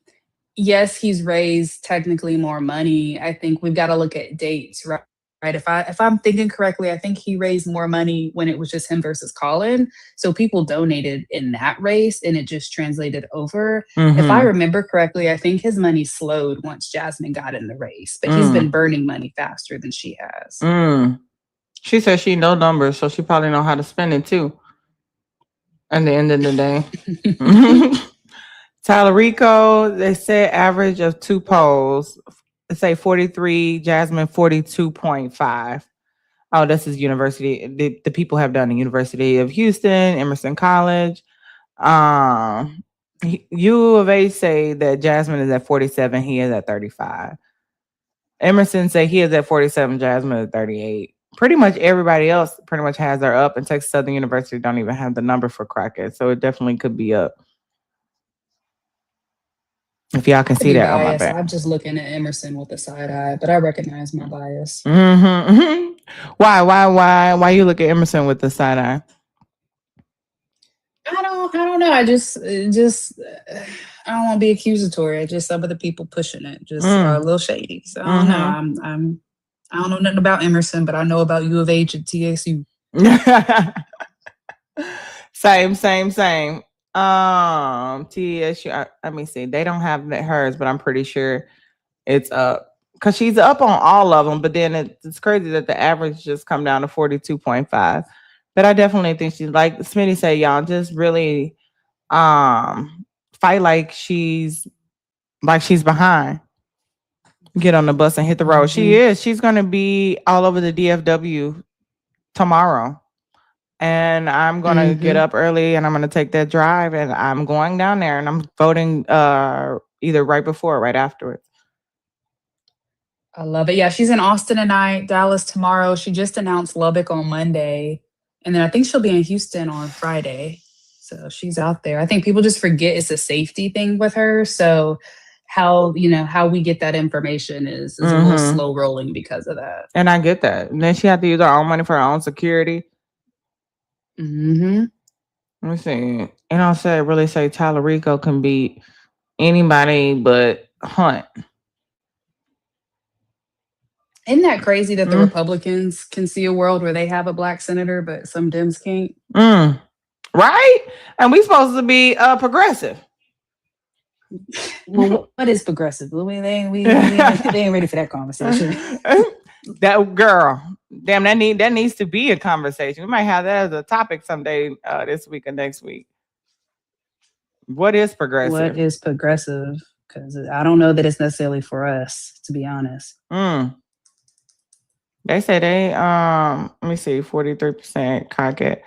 Yes, he's raised technically more money. I think we've got to look at dates, right? If I'm thinking correctly, I think he raised more money when it was just him versus Colin. So people donated in that race and it just translated over. If I remember correctly, I think his money slowed once Jasmine got in the race, but he's been burning money faster than she has. She said she know numbers, so she probably know how to spend it too. At the end of the day. Talarico, they said average of 2 polls. They say 43, Jasmine 42.5. Oh, this is university. The people have done the University of Houston, Emerson College. U of A say that Jasmine is at 47, he is at 35. Emerson said he is at 47, Jasmine at 38. Pretty much everybody else pretty much has their up, and Texas Southern University don't even have the number for Crockett, so it definitely could be up. If y'all can see that on my back. I'm just looking at Emerson with a side eye, but I recognize my bias. Mm-hmm. Why you look at Emerson with the side eye? I don't know. I just I don't want to be accusatory. Just some of the people pushing it just are a little shady. So I don't know. I don't know nothing about Emerson, but I know about U of H and TSU. Same. TSU. Let me see. They don't have hers, but I'm pretty sure it's up because she's up on all of them. But then it's crazy that the average just come down to 42.5. But I definitely think she's like Smitty said, y'all just really fight like she's behind. Get on the bus and hit the road. Mm-hmm. She's gonna be all over the DFW tomorrow. And I'm gonna get up early and I'm gonna take that drive and I'm going down there and I'm voting either right before or right afterwards. I love it. Yeah, she's in Austin tonight, Dallas tomorrow. She just announced Lubbock on Monday. And then I think she'll be in Houston on Friday. So she's out there. I think people just forget it's a safety thing with her. So how we get that information is a little slow rolling because of that. And I get that. And then she had to use her own money for her own security. Let me see. And I'll really say Tyler Rico can beat anybody but Hunt. Isn't that crazy that the Republicans can see a world where they have a black senator, but some Dems can't? Right? And we supposed to be progressive. Well, what is progressive? They ain't ready for that conversation. That girl, damn, that needs to be a conversation. We might have that as a topic someday, this week or next week. What is progressive? What is progressive? Because I don't know that it's necessarily for us, to be honest. They say let me see, 43% Crockett,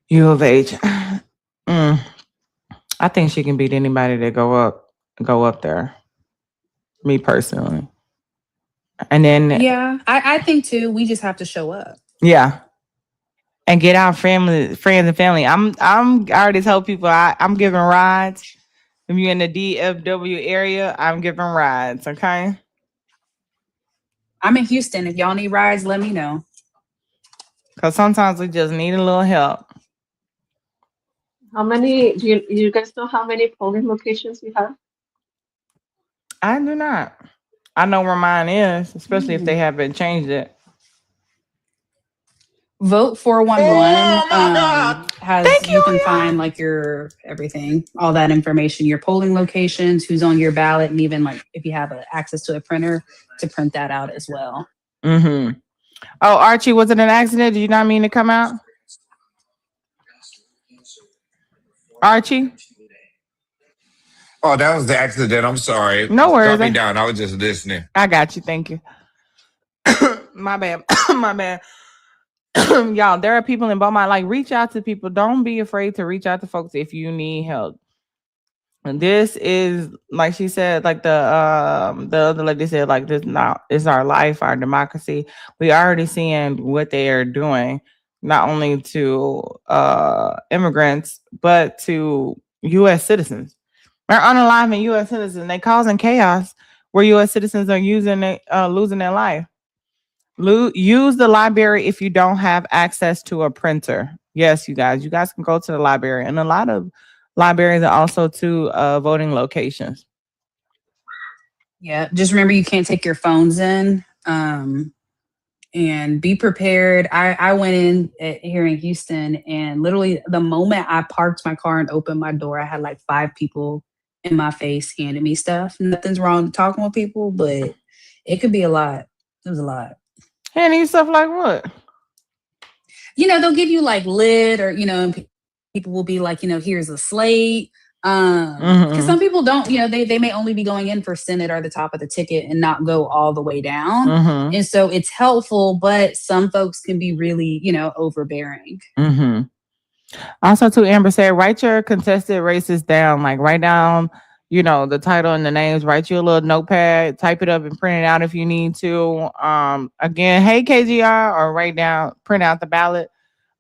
U of H. I think she can beat anybody that go up there. Me personally. And then I think too, we just have to show up. Yeah. And get our friends and family. I already told people I'm giving rides. If you're in the DFW area, I'm giving rides, okay? I'm in Houston. If y'all need rides, let me know. Because sometimes we just need a little help. How many, do you guys know how many polling locations you have? I do not. I know where mine is, especially if they haven't changed it. Vote 411 you can find like your everything, all that information, your polling locations, who's on your ballot, and even like if you have access to a printer to print that out as well. Oh, Archie, was it an accident? Did you not mean to come out? Archie? Oh, that was the accident. I'm sorry. No worries. Drop me down. I was just listening. I got you. Thank you. My bad. My bad. Y'all, there are people in Beaumont. Like, reach out to people. Don't be afraid to reach out to folks if you need help. And this is, like she said, like the other lady said, like this now is our life, our democracy. We already seeing what they are doing, not only to immigrants, but to U.S. citizens. They're unaliving U.S. citizens. They causing chaos where U.S. citizens are losing their life. Use the library if you don't have access to a printer. Yes, you guys can go to the library, and a lot of libraries are also to voting locations. Yeah, just remember you can't take your phones in, and be prepared. I went in here in Houston, and literally the moment I parked my car and opened my door, I had like 5 people in my face handing me stuff. Nothing's wrong with talking with people, but it could be a lot. It was a lot. Handing you stuff like what? They'll give you like lid, or people will be like, here's a slate. Because some people don't, they may only be going in for Senate or the top of the ticket and not go all the way down. And so it's helpful, but some folks can be really, overbearing. Also, too, Amber said, write your contested races down. Like, write down the title and the names. Write you a little notepad, type it up and print it out if you need to. Again, hey KGR, or print out the ballot.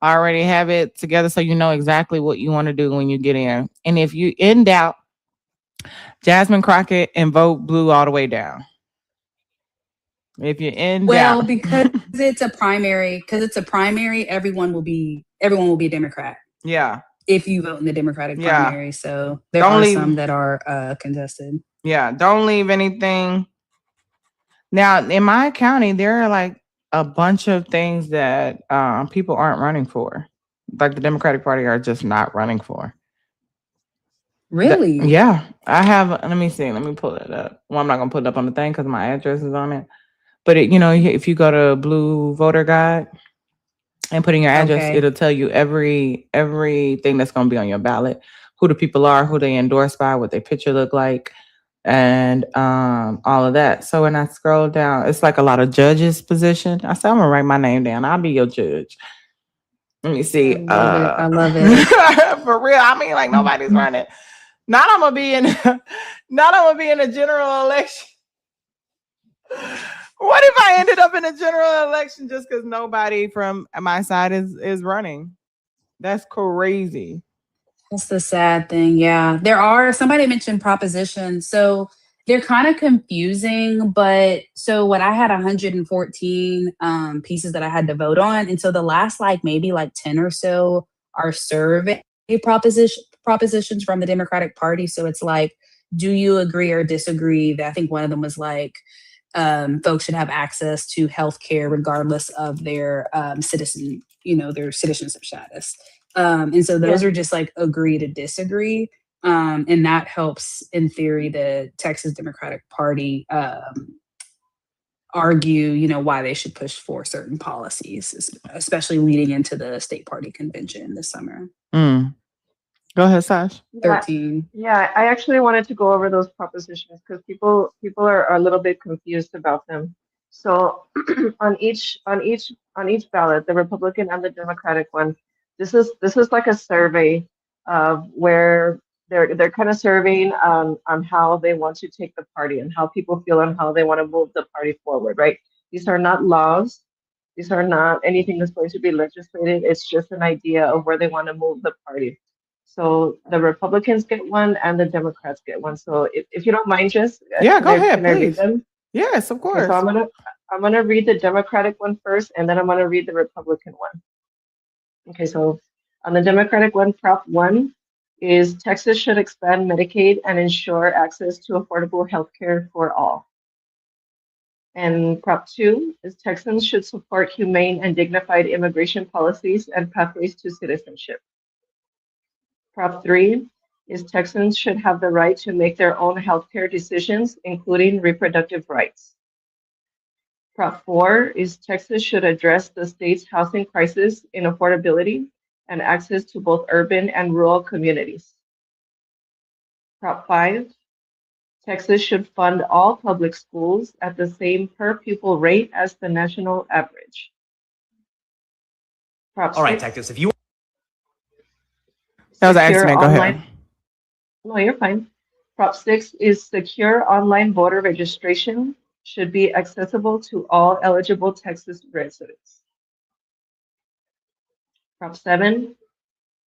I already have it together so you know exactly what you want to do when you get in. And if you in doubt, Jasmine Crockett and vote blue all the way down. If you're in doubt. Because it's a primary, everyone will be a Democrat. Yeah. If you vote in the Democratic primary. So there Don't are leave, some that are contested. Yeah. Don't leave anything. Now, in my county, there are like a bunch of things that people aren't running for. Like the Democratic Party are just not running for. Really? Yeah. I have, let me see. Let me pull it up. Well, I'm not going to put it up on the thing because my address is on it. But, if you go to Blue Voter Guide and put in your address, it'll tell you everything that's going to be on your ballot, who the people are, who they endorse by, what their picture look like, and all of that. So when I scroll down, it's like a lot of judges position. I said, I'm gonna write my name down. I'll be your judge. Let me see. I love it. For real. I mean, like nobody's running. Not I'm gonna be in a general election. What if I ended up in a general election just because nobody from my side is running? That's crazy. That's the sad thing. Yeah. Somebody mentioned propositions. So they're kind of confusing, but so what I had 114 pieces that I had to vote on. And so the last maybe 10 or so are survey propositions from the Democratic Party. So it's like, do you agree or disagree that I think one of them was folks should have access to healthcare regardless of their their citizenship status. And so those are just agree to disagree. And that helps, in theory, the Texas Democratic Party argue, why they should push for certain policies, especially leading into the state party convention this summer. Go ahead, Sash. 13. Yeah, I actually wanted to go over those propositions because people are a little bit confused about them. So on each ballot, the Republican and the Democratic one, this is like a survey of where they're kind of surveying on how they want to take the party and how people feel and how they want to move the party forward, right? These are not laws. These are not anything that's going to be legislated. It's just an idea of where they want to move the party. So the Republicans get one and the Democrats get one. So if you don't mind, just go ahead, can I read please. them? Yes, of course. Okay, so I'm gonna read the Democratic one first, and then I'm gonna read the Republican one. Okay, so on the Democratic one, Prop 1 is Texas should expand Medicaid and ensure access to affordable health care for all. And Prop 2 is Texans should support humane and dignified immigration policies and pathways to citizenship. Prop 3 is Texans should have the right to make their own healthcare decisions, including reproductive rights. Prop 4 is Texas should address the state's housing crisis in affordability and access to both urban and rural communities. Prop 5, Texas should fund all public schools at the same per pupil rate as the national average. Prop 6, all right, Texas, if you that was an accident. Go ahead. No, you're fine. Prop 6 is secure online voter registration should be accessible to all eligible Texas residents. Prop 7,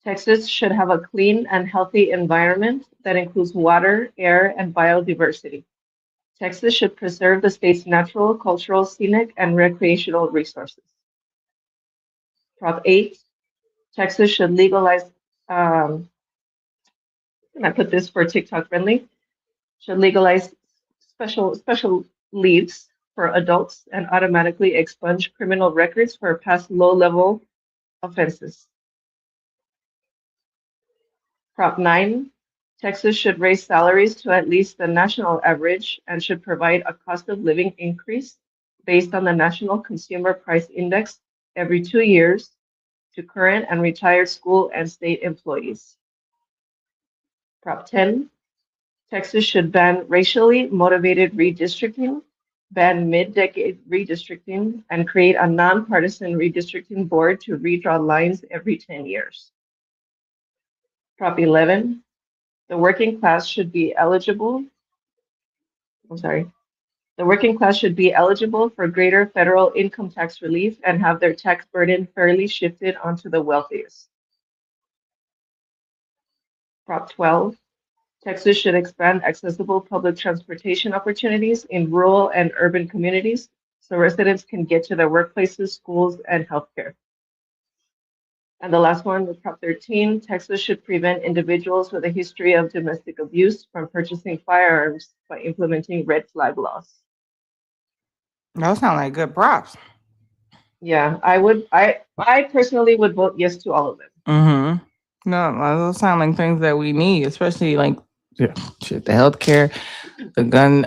Texas should have a clean and healthy environment that includes water, air, and biodiversity. Texas should preserve the state's natural, cultural, scenic, and recreational resources. Prop 8, Texas should legalize, and I put this for TikTok friendly, should legalize special leaves for adults and automatically expunge criminal records for past low-level offenses. Prop 9, Texas should raise salaries to at least the national average and should provide a cost of living increase based on the National Consumer Price Index every 2 years to current and retired school and state employees. Prop 10, Texas should ban racially motivated redistricting, ban mid-decade redistricting, and create a nonpartisan redistricting board to redraw lines every 10 years. Prop 11, The working class should be eligible. I'm sorry. The working class should be eligible for greater federal income tax relief and have their tax burden fairly shifted onto the wealthiest. Prop 12. Texas should expand accessible public transportation opportunities in rural and urban communities so residents can get to their workplaces, schools, and healthcare. And the last one, with Prop 13, Texas should prevent individuals with a history of domestic abuse from purchasing firearms by implementing red flag laws. Those sound like good props. Yeah, I personally would vote yes to all of them. Mm-hmm. No, those sound like things that we need, especially like the healthcare, the gun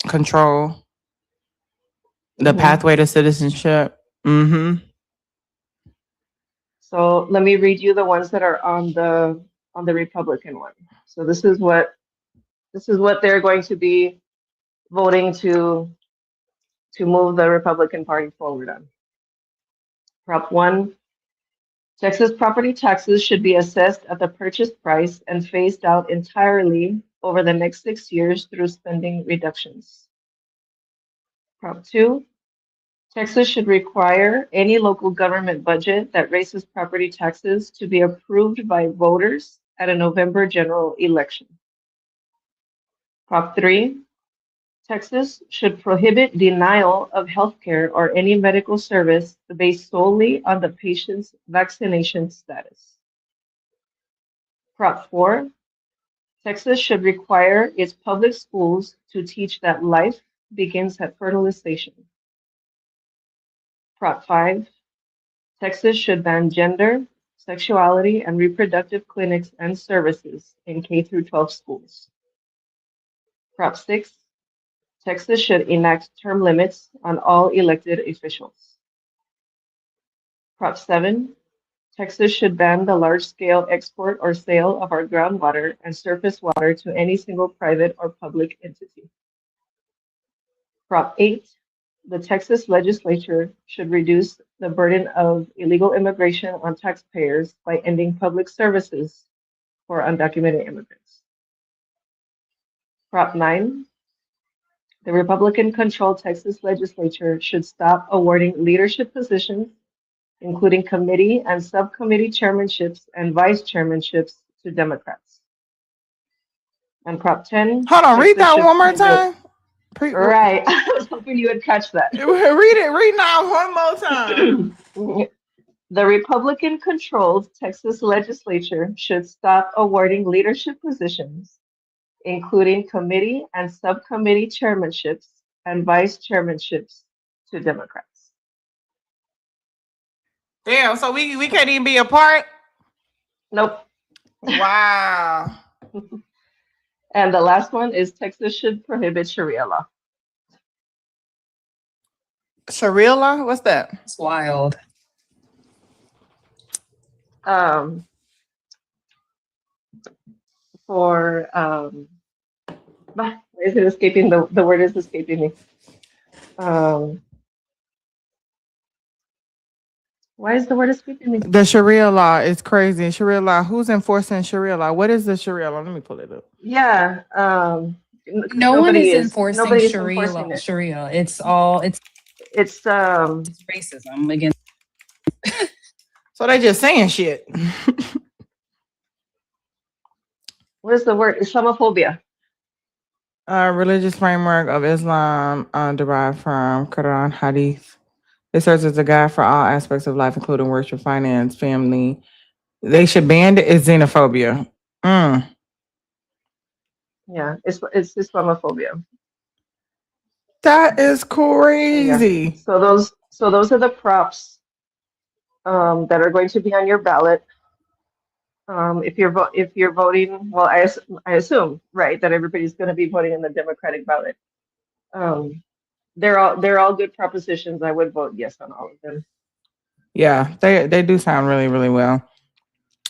control, the pathway to citizenship. Mm-hmm. So let me read you the ones that are on the Republican one. So this is what they're going to be voting to move the Republican Party forward on. Prop 1, Texas property taxes should be assessed at the purchase price and phased out entirely over the next 6 years through spending reductions. Prop 2, Texas should require any local government budget that raises property taxes to be approved by voters at a November general election. Prop 3, Texas should prohibit denial of healthcare or any medical service based solely on the patient's vaccination status. Prop 4, Texas should require its public schools to teach that life begins at fertilization. Prop 5, Texas should ban gender, sexuality, and reproductive clinics and services in K through 12 schools. Prop 6, Texas should enact term limits on all elected officials. Prop 7, Texas should ban the large-scale export or sale of our groundwater and surface water to any single private or public entity. Prop 8, the Texas legislature should reduce the burden of illegal immigration on taxpayers by ending public services for undocumented immigrants. Prop 9, the Republican-controlled Texas legislature should stop awarding leadership positions, including committee and subcommittee chairmanships and vice chairmanships, to Democrats. And Prop 10. Hold on, read that one more time. Right. I was hoping you would catch that. Read now one more time. The Republican-controlled Texas legislature should stop awarding leadership positions, including committee and subcommittee chairmanships and vice chairmanships, to Democrats. Damn, so we can't even be a part? Nope. Wow. And the last one is Texas should prohibit Sharia law. Sharia law? What's that? It's wild. For is it escaping the word is escaping me. Why is the word escaping me? The Sharia law is crazy. Sharia law. Who's enforcing Sharia law? What is the Sharia law? Let me pull it up. Yeah. No one is enforcing nobody is Sharia enforcing law. it. Sharia. It's racism against. So they just saying shit. What is the word? Islamophobia. Religious framework of Islam derived from Quran Hadith. It serves as a guide for all aspects of life, including worship, finance, family. They should ban it. It's xenophobia. Yeah, it's Islamophobia. That is crazy. Yeah. So those are the props that are going to be on your ballot. If you're voting, well, I assume, right, that everybody's going to be voting in the Democratic ballot. They're all good propositions. I would vote yes on all of them. Yeah, they do sound really, really well.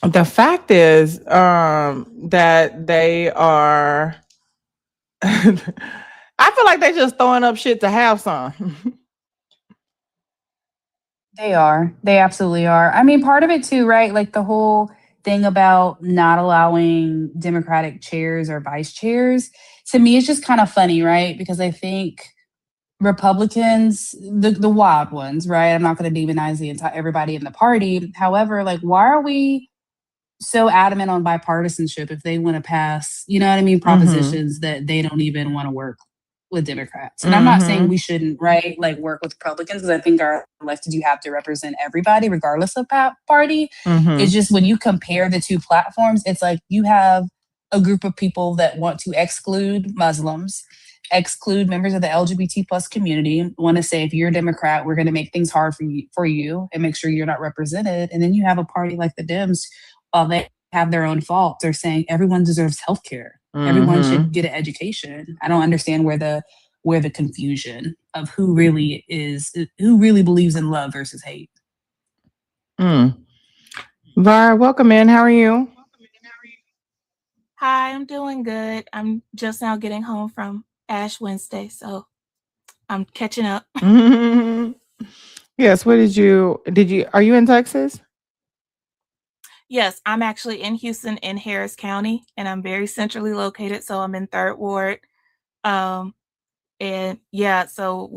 The fact is that they are I feel like they're just throwing up shit to have some. They are. They absolutely are. I mean, part of it too, right? Like the whole thing about not allowing Democratic chairs or vice chairs, to me, it's just kind of funny, right? Because I think Republicans, the wild ones, right? I'm not going to demonize the entire everybody in the party. However, like, why are we so adamant on bipartisanship if they want to pass, you know what I mean, propositions that they don't even want to work with Democrats? And I'm not saying we shouldn't, right, like work with Republicans, because I think our elected, you have to represent everybody regardless of party. It's just when you compare the two platforms, it's like you have a group of people that want to exclude Muslims, exclude members of the LGBT plus community, want to say, if you're a Democrat, we're going to make things hard for you and make sure you're not represented. And then you have a party like the Dems, while they have their own faults, they're saying everyone deserves health care. Everyone should get an education. I don't understand where the confusion of who really believes in love versus hate. Var, welcome in. How are you? Hi, I'm doing good. I'm just now getting home from Ash Wednesday, so I'm catching up. Yes. What did you? Are you in Texas? Yes, I'm actually in Houston in Harris County, and I'm very centrally located, so I'm in 3rd Ward. And yeah, so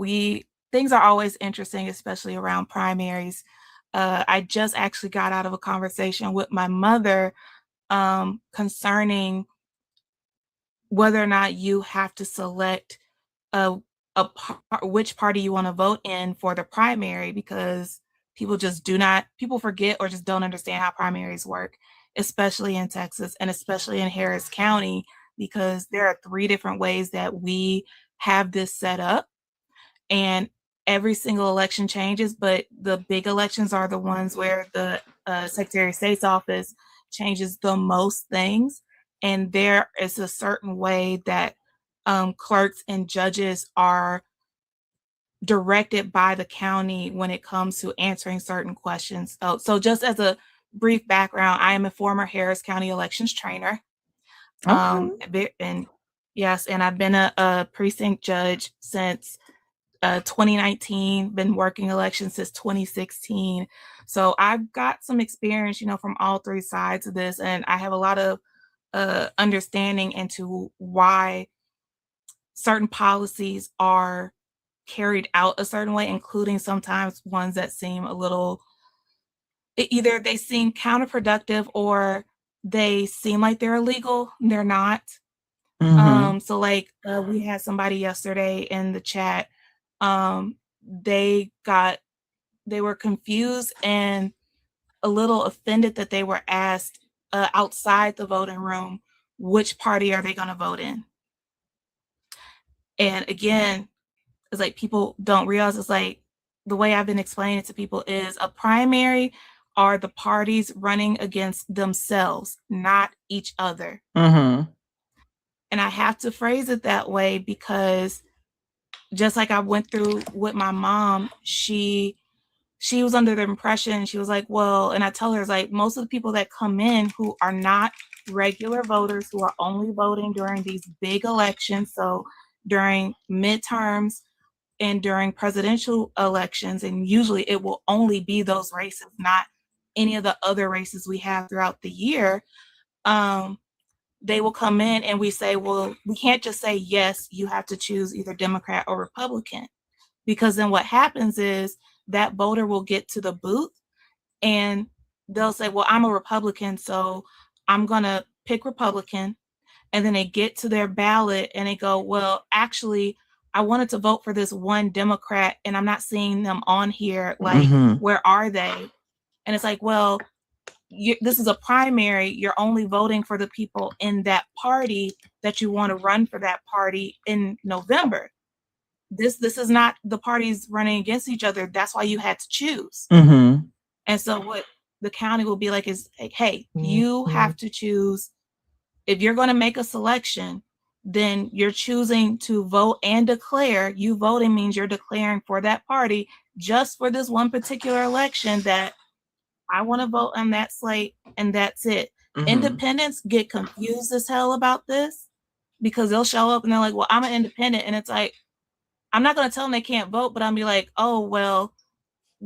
things are always interesting, especially around primaries. I just actually got out of a conversation with my mother concerning whether or not you have to select which party you want to vote in for the primary, because people forget or just don't understand how primaries work, especially in Texas and especially in Harris County, because there are 3 different ways that we have this set up, and every single election changes, but the big elections are the ones where the Secretary of State's office changes the most things, and there is a certain way that clerks and judges are directed by the county when it comes to answering certain questions. So just as a brief background, I am a former Harris County elections trainer. And yes, and I've been a precinct judge since 2019, been working elections since 2016. So I've got some experience, from all 3 sides of this, and I have a lot of understanding into why certain policies are carried out a certain way, including sometimes ones that seem either they seem counterproductive or they seem like they're illegal. They're not. So like we had somebody yesterday in the chat, they were confused and a little offended that they were asked outside the voting room, which party are they going to vote in? And again, it's like people don't realize, it's like the way I've been explaining it to people is a primary are the parties running against themselves, not each other. And I have to phrase it that way because just like I went through with my mom, she was under the impression, she was like, well, and I tell her, it's like most of the people that come in who are not regular voters, who are only voting during these big elections, so during midterms and during presidential elections, and usually it will only be those races, not any of the other races we have throughout the year. They will come in and we say, well, we can't just say, yes, you have to choose either Democrat or Republican, because then what happens is that voter will get to the booth and they'll say, well, I'm a Republican, so I'm going to pick Republican. And then they get to their ballot and they go, well, actually, I wanted to vote for this one Democrat and I'm not seeing them on here. Like, where are they? And it's like, well, this is a primary. You're only voting for the people in that party that you want to run for that party in November. This is not the parties running against each other. That's why you had to choose. And so what the county will be like is, hey, you have to choose. If you're going to make a selection, then you're choosing to vote and declare. You voting means you're declaring for that party just for this one particular election that I want to vote on that slate, and that's it. Independents get confused as hell about this because they'll show up and they're like, well, I'm an independent. And it's like, I'm not going to tell them they can't vote, but I'll be like, oh, well,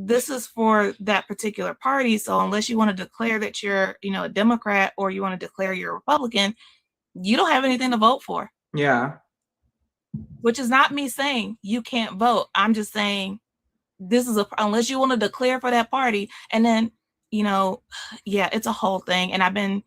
this is for that particular party. So unless you want to declare that you're, a Democrat or you want to declare you're a Republican, you don't have anything to vote for. Yeah. Which is not me saying you can't vote. I'm just saying this is unless you want to declare for that party. And then, yeah, it's a whole thing. And I've been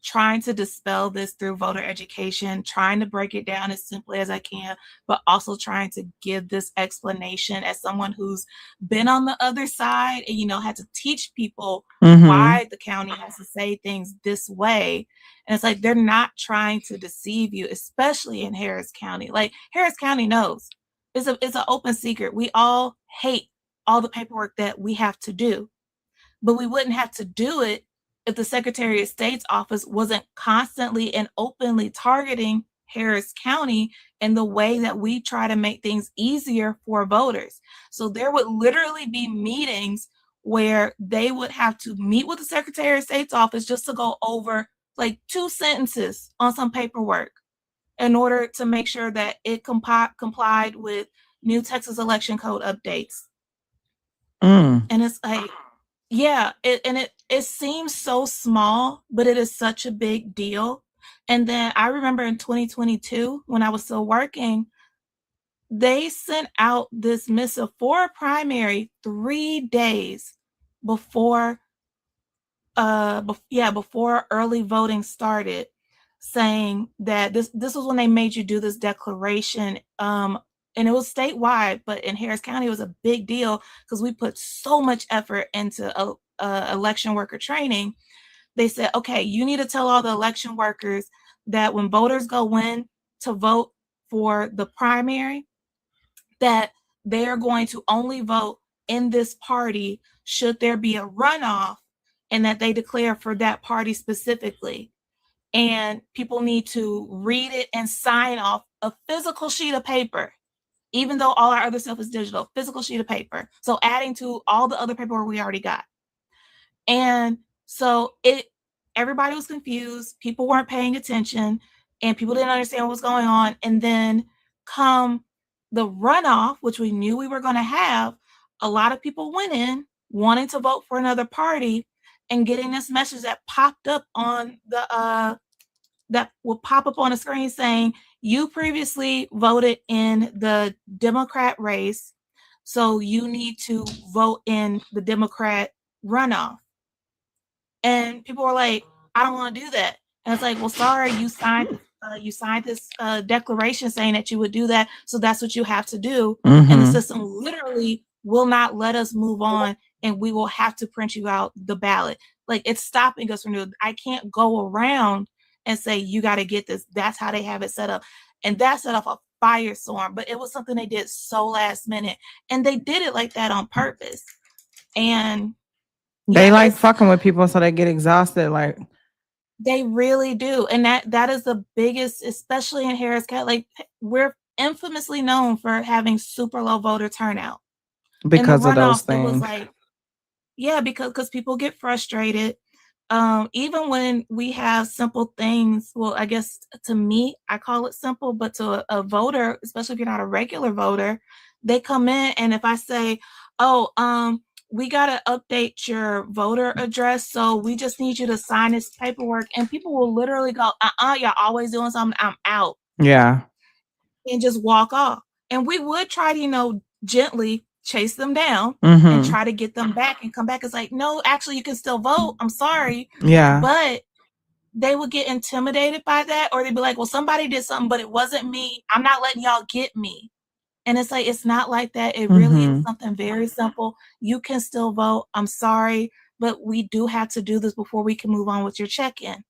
trying to dispel this through voter education, trying to break it down as simply as I can, but also trying to give this explanation as someone who's been on the other side and, had to teach people why the county has to say things this way. And it's like, they're not trying to deceive you, especially in Harris County. Like Harris County knows it's an open secret. We all hate all the paperwork that we have to do, but we wouldn't have to do it if the Secretary of State's office wasn't constantly and openly targeting Harris County in the way that we try to make things easier for voters. So there would literally be meetings where they would have to meet with the Secretary of State's office just to go over like 2 sentences on some paperwork in order to make sure that it complied with new Texas election code updates. And it's like, yeah, it seems so small, but it is such a big deal. And then I remember in 2022, when I was still working, they sent out this missive for a primary 3 days before before early voting started, saying that this was when they made you do this declaration. And it was statewide, but in Harris County, it was a big deal because we put so much effort into election worker training. They said, okay, you need to tell all the election workers that when voters go in to vote for the primary, that they are going to only vote in this party should there be a runoff, and that they declare for that party specifically. And people need to read it and sign off a physical sheet of paper, even though all our other stuff is digital, physical sheet of paper. So adding to all the other paperwork we already got. And so everybody was confused. People weren't paying attention and people didn't understand what was going on. And then come the runoff, which we knew we were going to have, a lot of people went in wanting to vote for another party and getting this message that popped up on that will pop up on the screen saying, you previously voted in the Democrat race, so you need to vote in the Democrat runoff. And people were like, I don't want to do that. And it's like, well, sorry, you signed this declaration saying that you would do that, so that's what you have to do. And the system literally will not let us move on, and we will have to print you out the ballot. Like, it's stopping us from doing. I can't go around and say you got to get this. That's how they have it set up, and that set off a firestorm. But it was something they did so last minute, and they did it like that on purpose. And they like fucking with people so they get exhausted. Like, they really do. And that is the biggest, especially in Harris County. Like, we're infamously known for having super low voter turnout. Because of those things. It was like, yeah, because people get frustrated. Even when we have simple things, well, I guess to me, I call it simple, but to a voter, especially if you're not a regular voter, they come in and if I say, we got to update your voter address, so we just need you to sign this paperwork. And people will literally go, y'all always doing something, I'm out. Yeah. And just walk off. And we would try to, gently chase them down and try to get them back and come back. It's like, no, actually, you can still vote. I'm sorry. Yeah. But they would get intimidated by that, or they'd be like, well, somebody did something, but it wasn't me. I'm not letting y'all get me. And it's like, it's not like that. It really is something very simple. You can still vote. I'm sorry, but we do have to do this before we can move on with your check-in.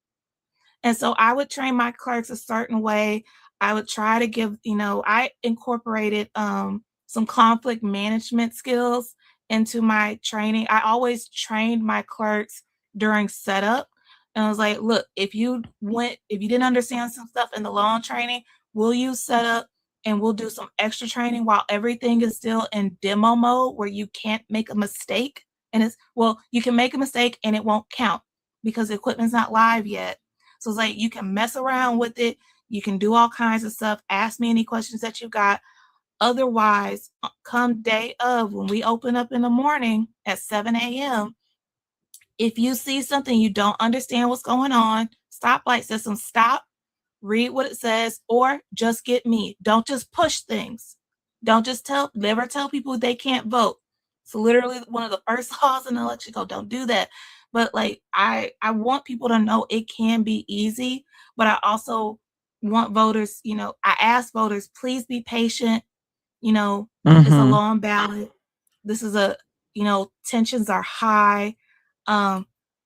And so I would train my clerks a certain way. I would try to give, I incorporated some conflict management skills into my training. I always trained my clerks during setup. And I was like, look, if you didn't understand some stuff in the long training, we'll use setup and we'll do some extra training while everything is still in demo mode where you can't make a mistake. And you can make a mistake and it won't count because the equipment's not live yet. So it's like, you can mess around with it. You can do all kinds of stuff. Ask me any questions that you got. Otherwise, come day of, when we open up in the morning at 7 a.m., if you see something you don't understand what's going on, stoplight system, stop, read what it says, or just get me. Don't just push things. Don't just never tell people they can't vote. So literally one of the first laws in the election code, don't do that. But like, I want people to know it can be easy, but I also want voters, I ask voters, please be patient. It's a long ballot. This is tensions are high.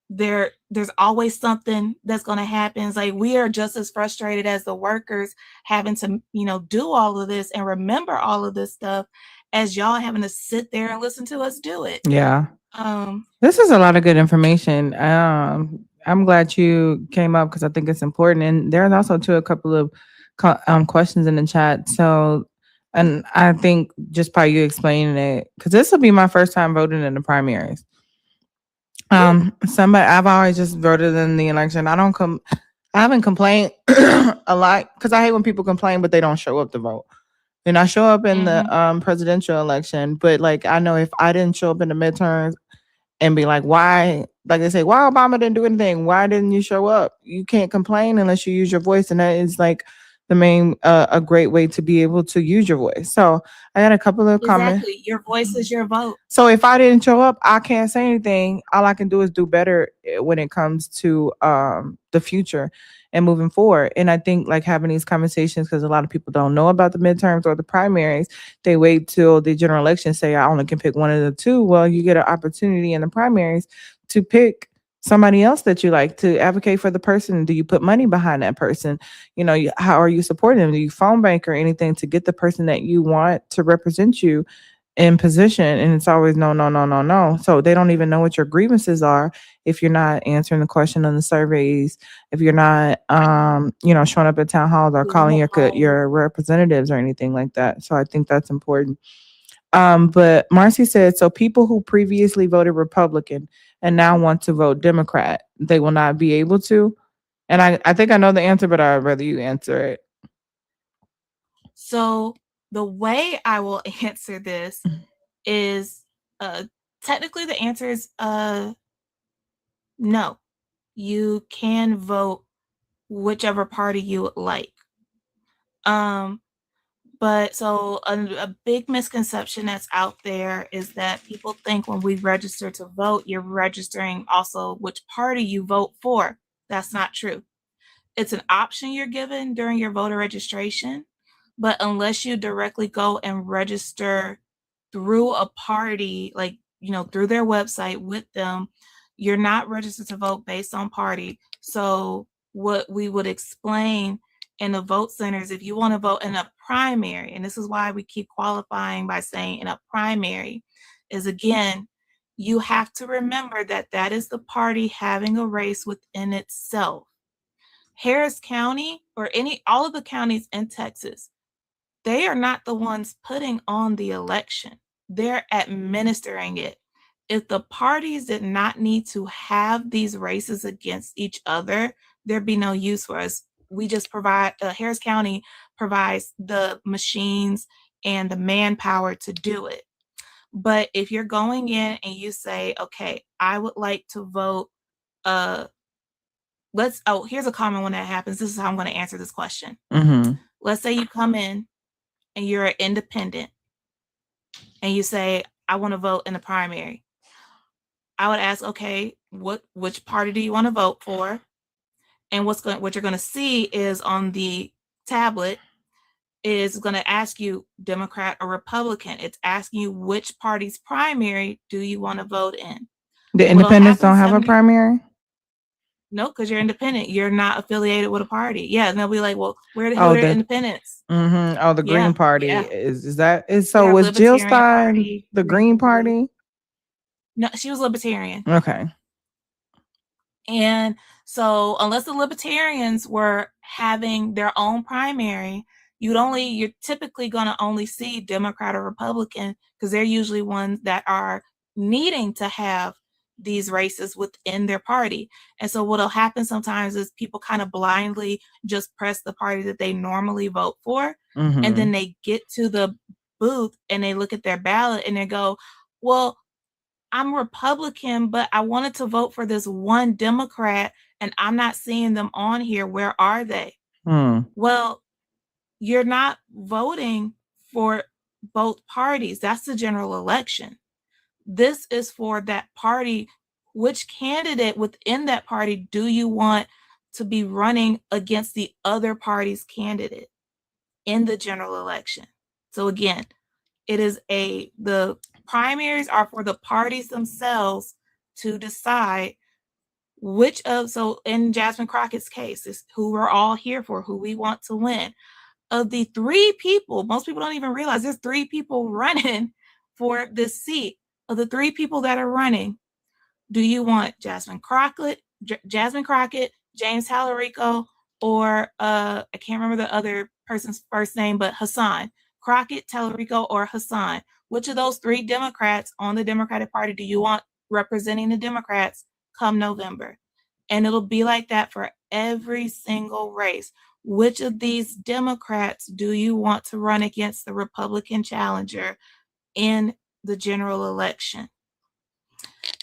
There's always something that's going to happen. It's like we are just as frustrated as the workers having to, do all of this and remember all of this stuff as y'all having to sit there and listen to us do it. Yeah. This is a lot of good information. I'm glad you came up because I think it's important. And there's also a couple of questions in the chat. So, and I think just by you explaining it, because this will be my first time voting in the primaries. I've always just voted in the election. I haven't complained a lot because I hate when people complain, but they don't show up to vote. And I show up in the presidential election, but like I know if I didn't show up in the midterms and be like, why? Like they say, why Obama didn't do anything? Why didn't you show up? You can't complain unless you use your voice, and that is like the main a great way to be able to use your voice. So I got a couple of comments. Exactly, your voice is your vote. So if I didn't show up, I can't say anything. All I can do is do better when it comes to the future and moving forward. And I think like having these conversations, because a lot of people don't know about the midterms or the primaries, they wait till the general election, say I only can pick one of the two. Well, you get an opportunity in the primaries to pick somebody else that you like, to advocate for the person. Do you put money behind that person? How are you supporting them? Do you phone bank or anything to get the person that you want to represent you in position? And it's always no. So they don't even know what your grievances are if you're not answering the question on the surveys, if you're not showing up at town halls or calling your representatives or anything like that. So I think that's important. But Marcy said, so people who previously voted Republican and now want to vote Democrat, they will not be able to. And I think I know the answer, but I'd rather you answer it. So the way I will answer this is technically the answer is no. You can vote whichever party you would like. But so a big misconception that's out there is that people think when we register to vote, you're registering also which party you vote for. That's not true. It's an option you're given during your voter registration, but unless you directly go and register through a party, like, through their website with them, you're not registered to vote based on party. So what we would explain in the vote centers, if you want to vote in a primary, and this is why we keep qualifying by saying in a primary, is again, you have to remember that that is the party having a race within itself. Harris County or all of the counties in Texas, they are not the ones putting on the election. They're administering it. If the parties did not need to have these races against each other, there'd be no use for us. We just Harris County provides the machines and the manpower to do it. But if you're going in and you say, okay, I would like to vote, here's a common one that happens. This is how I'm going to answer this question. Let's say you come in and you're an independent and you say, I want to vote in the primary. I would ask, okay, which party do you want to vote for? And what you're going to see is on the tablet is going to ask you Democrat or Republican. It's asking you which party's primary do you want to vote in. The independents don't have a primary? No, because you're independent. You're not affiliated with a party. Yeah, and they'll be like, well, where the hell are independents? Oh, the Green Party. Was Jill Stein the Green Party? No, she was Libertarian. Okay. And so unless the Libertarians were having their own primary, you're typically going to only see Democrat or Republican because they're usually ones that are needing to have these races within their party. And so what'll happen sometimes is people kind of blindly just press the party that they normally vote for. And then they get to the booth and they look at their ballot and they go, well, I'm Republican, but I wanted to vote for this one Democrat and I'm not seeing them on here. Where are they? Well, you're not voting for both parties. That's the general election. This is for that party. Which candidate within that party do you want to be running against the other party's candidate in the general election? So again, the primaries are for the parties themselves to decide so in Jasmine Crockett's case, is who we're all here for, who we want to win. Of the 3 people, most people don't even realize there's 3 people running for this seat. Of the 3 people that are running, do you want Jasmine Crockett, James Tallarico, or I can't remember the other person's first name, but Hassan? Crockett, Tallarico, or Hassan? Which of those 3 Democrats on the Democratic Party do you want representing the Democrats come November? And it'll be like that for every single race. Which of these Democrats do you want to run against the Republican challenger in the general election?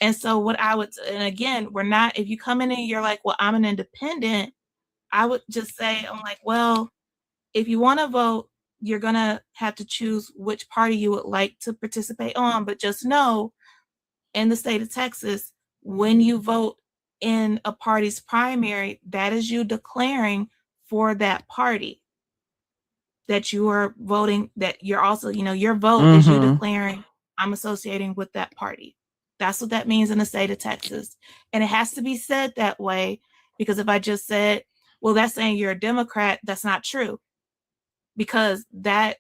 And so and again, if you come in and you're like, well, I'm an independent, I would just say, I'm like, well, if you want to vote, you're going to have to choose which party you would like to participate on. But just know, in the state of Texas, when you vote in a party's primary, that is you declaring for that party that you are voting, that you're also, your vote is you declaring, I'm associating with that party. That's what that means in the state of Texas. And it has to be said that way, because if I just said, well, that's saying you're a Democrat, that's not true, because that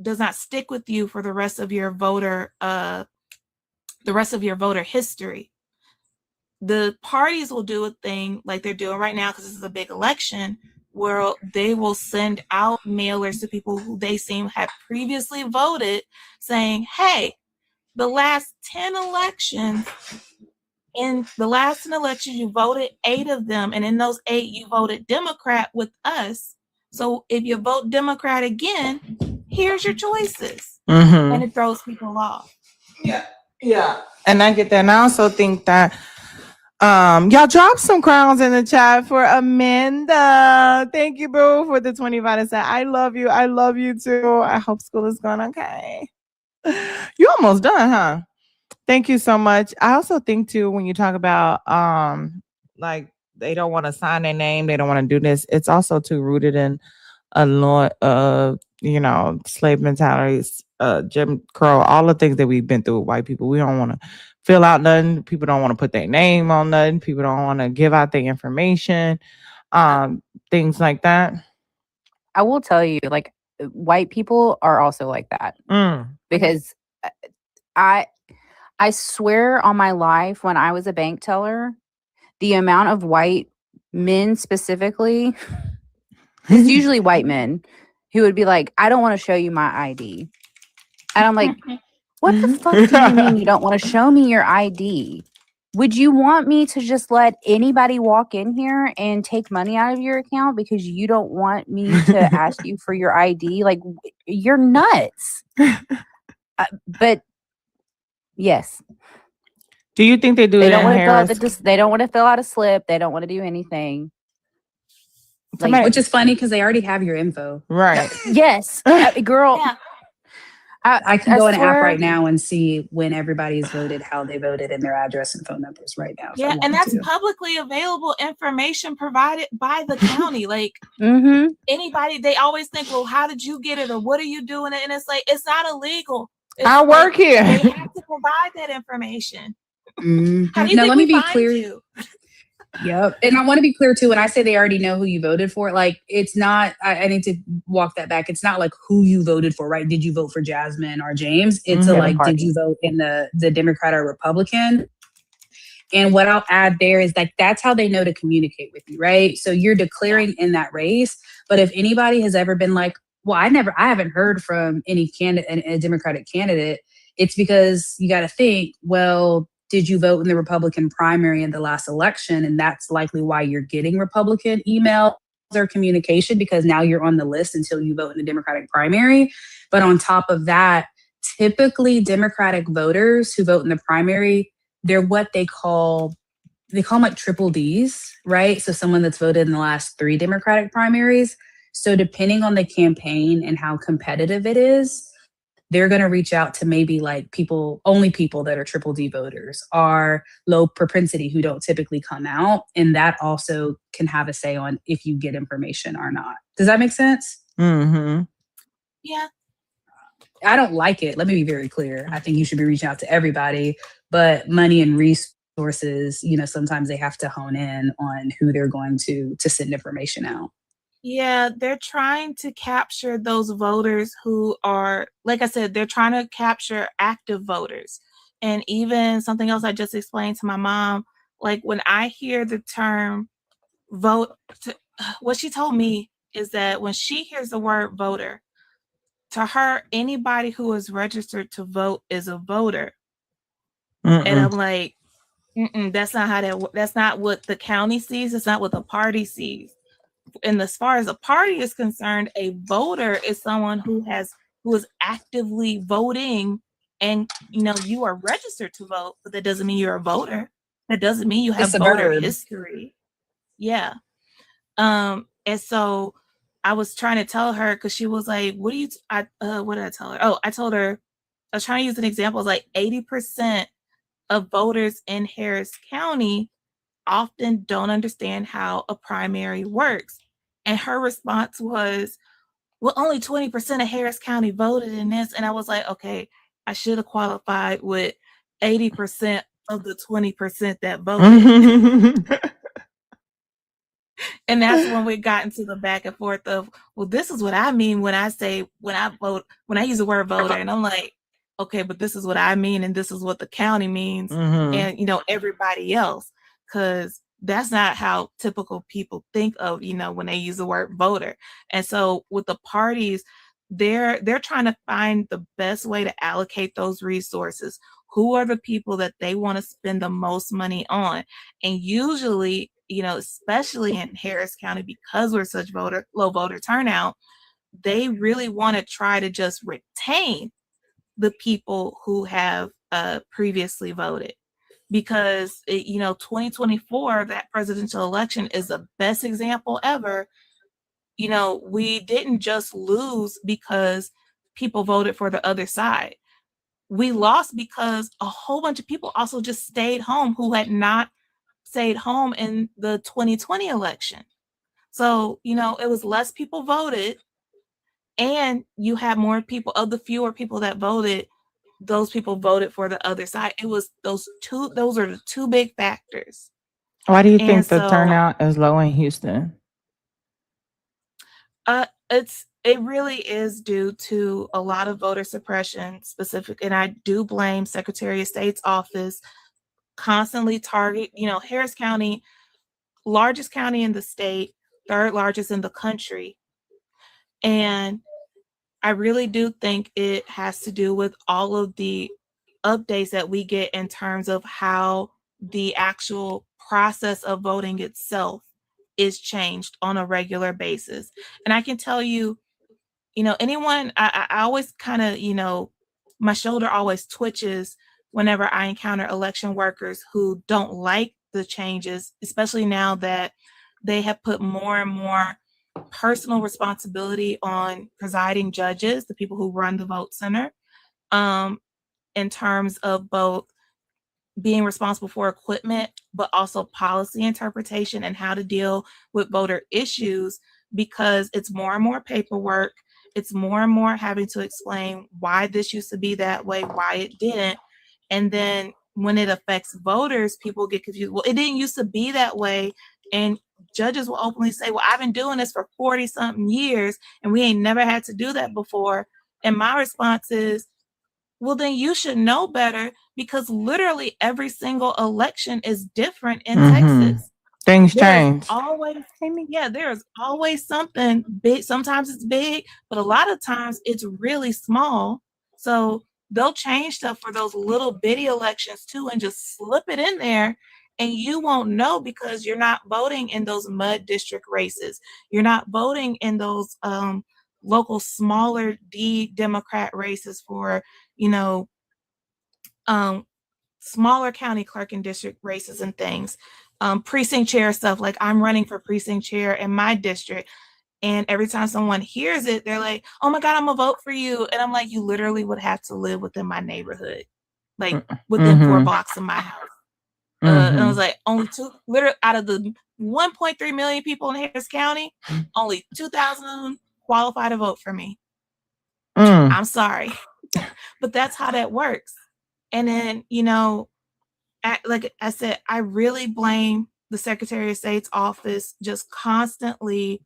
does not stick with you for the rest of your voter history. The parties will do a thing like they're doing right now, because this is a big election, where they will send out mailers to people who they seem have previously voted, saying, hey, the last 10 elections, you voted 8 of them, and in those 8 you voted Democrat with us. So if you vote Democrat again, here's your choices. And it throws people off. Yeah. And I get that. And I also think that y'all drop some crowns in the chat for Amanda. Thank you, boo, for the 25 cents. I love you. I love you too. I hope school is going okay. You almost done, huh? Thank you so much. I also think too, when you talk about like they don't want to sign their name, they don't want to do this, it's also too rooted in a lot of, slave mentalities, Jim Crow, all the things that we've been through with white people. We don't want to fill out nothing. People don't want to put their name on nothing. People don't want to give out their information, things like that. I will tell you, like, white people are also like that. Because I swear on my life, when I was a bank teller, the amount of white men specifically, it's usually white men, who would be like, I don't want to show you my ID. And I'm like, what the fuck do you mean you don't want to show me your ID? Would you want me to just let anybody walk in here and take money out of your account because you don't want me to ask you for your ID? Like, you're nuts. But yes. Do you think they do? They don't want to fill out they don't want to fill out a slip. They don't want to do anything. Like, which is funny because they already have your info. Right. Yes. Girl. Yeah. I can go in an app right now and see when everybody's voted, how they voted, and their address and phone numbers right now. Yeah, and that's publicly available information provided by the county. Like anybody, they always think, well, how did you get it, or what are you doing it? And it's like, it's not illegal. I work here. They have to provide that information. How do you now, think let me we be find clear. you? Yep. And I want to be clear too, when I say they already know who you voted for, like, it's not, I need to walk that back. It's not like who you voted for, right? Did you vote for Jasmine or James? It's did you vote in the Democrat or Republican? And what I'll add there is like, that's how they know to communicate with you, right? So you're declaring in that race. But if anybody has ever been like, well, I haven't heard from any candidate, a Democratic candidate, it's because you got to think, well, did you vote in the Republican primary in the last election? And that's likely why you're getting Republican email their communication because now you're on the list until you vote in the Democratic primary. But on top of that, typically Democratic voters who vote in the primary, they're what they call them like triple Ds, right? So someone that's voted in the last 3 Democratic primaries. So depending on the campaign and how competitive it is, they're going to reach out to maybe like only people that are triple D voters are low propensity who don't typically come out. And that also can have a say on if you get information or not. Does that make sense? Mm-hmm. Yeah. I don't like it. Let me be very clear. I think you should be reaching out to everybody, but money and resources, sometimes they have to hone in on who they're going to send information out. Yeah, they're trying to capture those voters who are, like I said, they're trying to capture active voters. And even something else I just explained to my mom, like when I hear the term vote, what she told me is that when she hears the word voter, to her, anybody who is registered to vote is a voter. And I'm like, that's not that's not what the county sees. It's not what the party sees. And as far as a party is concerned, a voter is someone who is actively voting, and you are registered to vote, but that doesn't mean you're a voter. That doesn't mean you have voter history. Yeah. And so I was trying to tell her, because she was like, what did I tell her? Oh, I told her, I was trying to use an example. It's like 80% of voters in Harris County often don't understand how a primary works. And her response was, well, only 20% of Harris County voted in this. And I was like, okay, I should have qualified with 80% of the 20% that voted. And that's when we got into the back and forth of, well, this is what I mean when I use the word voter. And I'm like, okay, but this is what I mean, and this is what the county means, and everybody else, because that's not how typical people think of, when they use the word voter. And so with the parties, they're trying to find the best way to allocate those resources. Who are the people that they want to spend the most money on? And usually, especially in Harris County, because we're such low voter turnout, they really want to try to just retain the people who have previously voted. Because 2024, that presidential election, is the best example ever. We didn't just lose because people voted for the other side. We lost because a whole bunch of people also just stayed home who had not stayed home in the 2020 election. So, it was less people voted, and you had more people. Of the fewer people that voted, those people voted for the other side. It was those are the 2 big factors. Why do you think the turnout is low in Houston? It really is due to a lot of voter suppression and I do blame Secretary of State's office constantly target, Harris County, largest county in the state, 3rd largest in the country. And I really do think it has to do with all of the updates that we get in terms of how the actual process of voting itself is changed on a regular basis. And I can tell you, anyone, I always kind of, my shoulder always twitches whenever I encounter election workers who don't like the changes, especially now that they have put more and more personal responsibility on presiding judges, the people who run the vote center, in terms of both being responsible for equipment, but also policy interpretation and how to deal with voter issues, because it's more and more paperwork. It's more and more having to explain why this used to be that way, why it didn't. And then when it affects voters, people get confused. Well, it didn't used to be that way. And judges will openly say, well, I've been doing this for 40 something years and we ain't never had to do that before. And my response is, well, then you should know better, because literally every single election is different in Texas. Things change. There's always something big. Sometimes it's big, but a lot of times it's really small. So they'll change stuff for those little bitty elections too, and just slip it in there. And you won't know because you're not voting in those mud district races. You're not voting in those local smaller D Democrat races for, smaller county clerk and district races and things. Precinct chair stuff, like I'm running for precinct chair in my district. And every time someone hears it, they're like, oh my God, I'm gonna vote for you. And I'm like, you literally would have to live within my neighborhood, like within 4 blocks of my house. And I was like, only literally out of the 1.3 million people in Harris County, only 2,000 of them qualify to vote for me. I'm sorry, but that's how that works. And then, like I said, I really blame the Secretary of State's office just constantly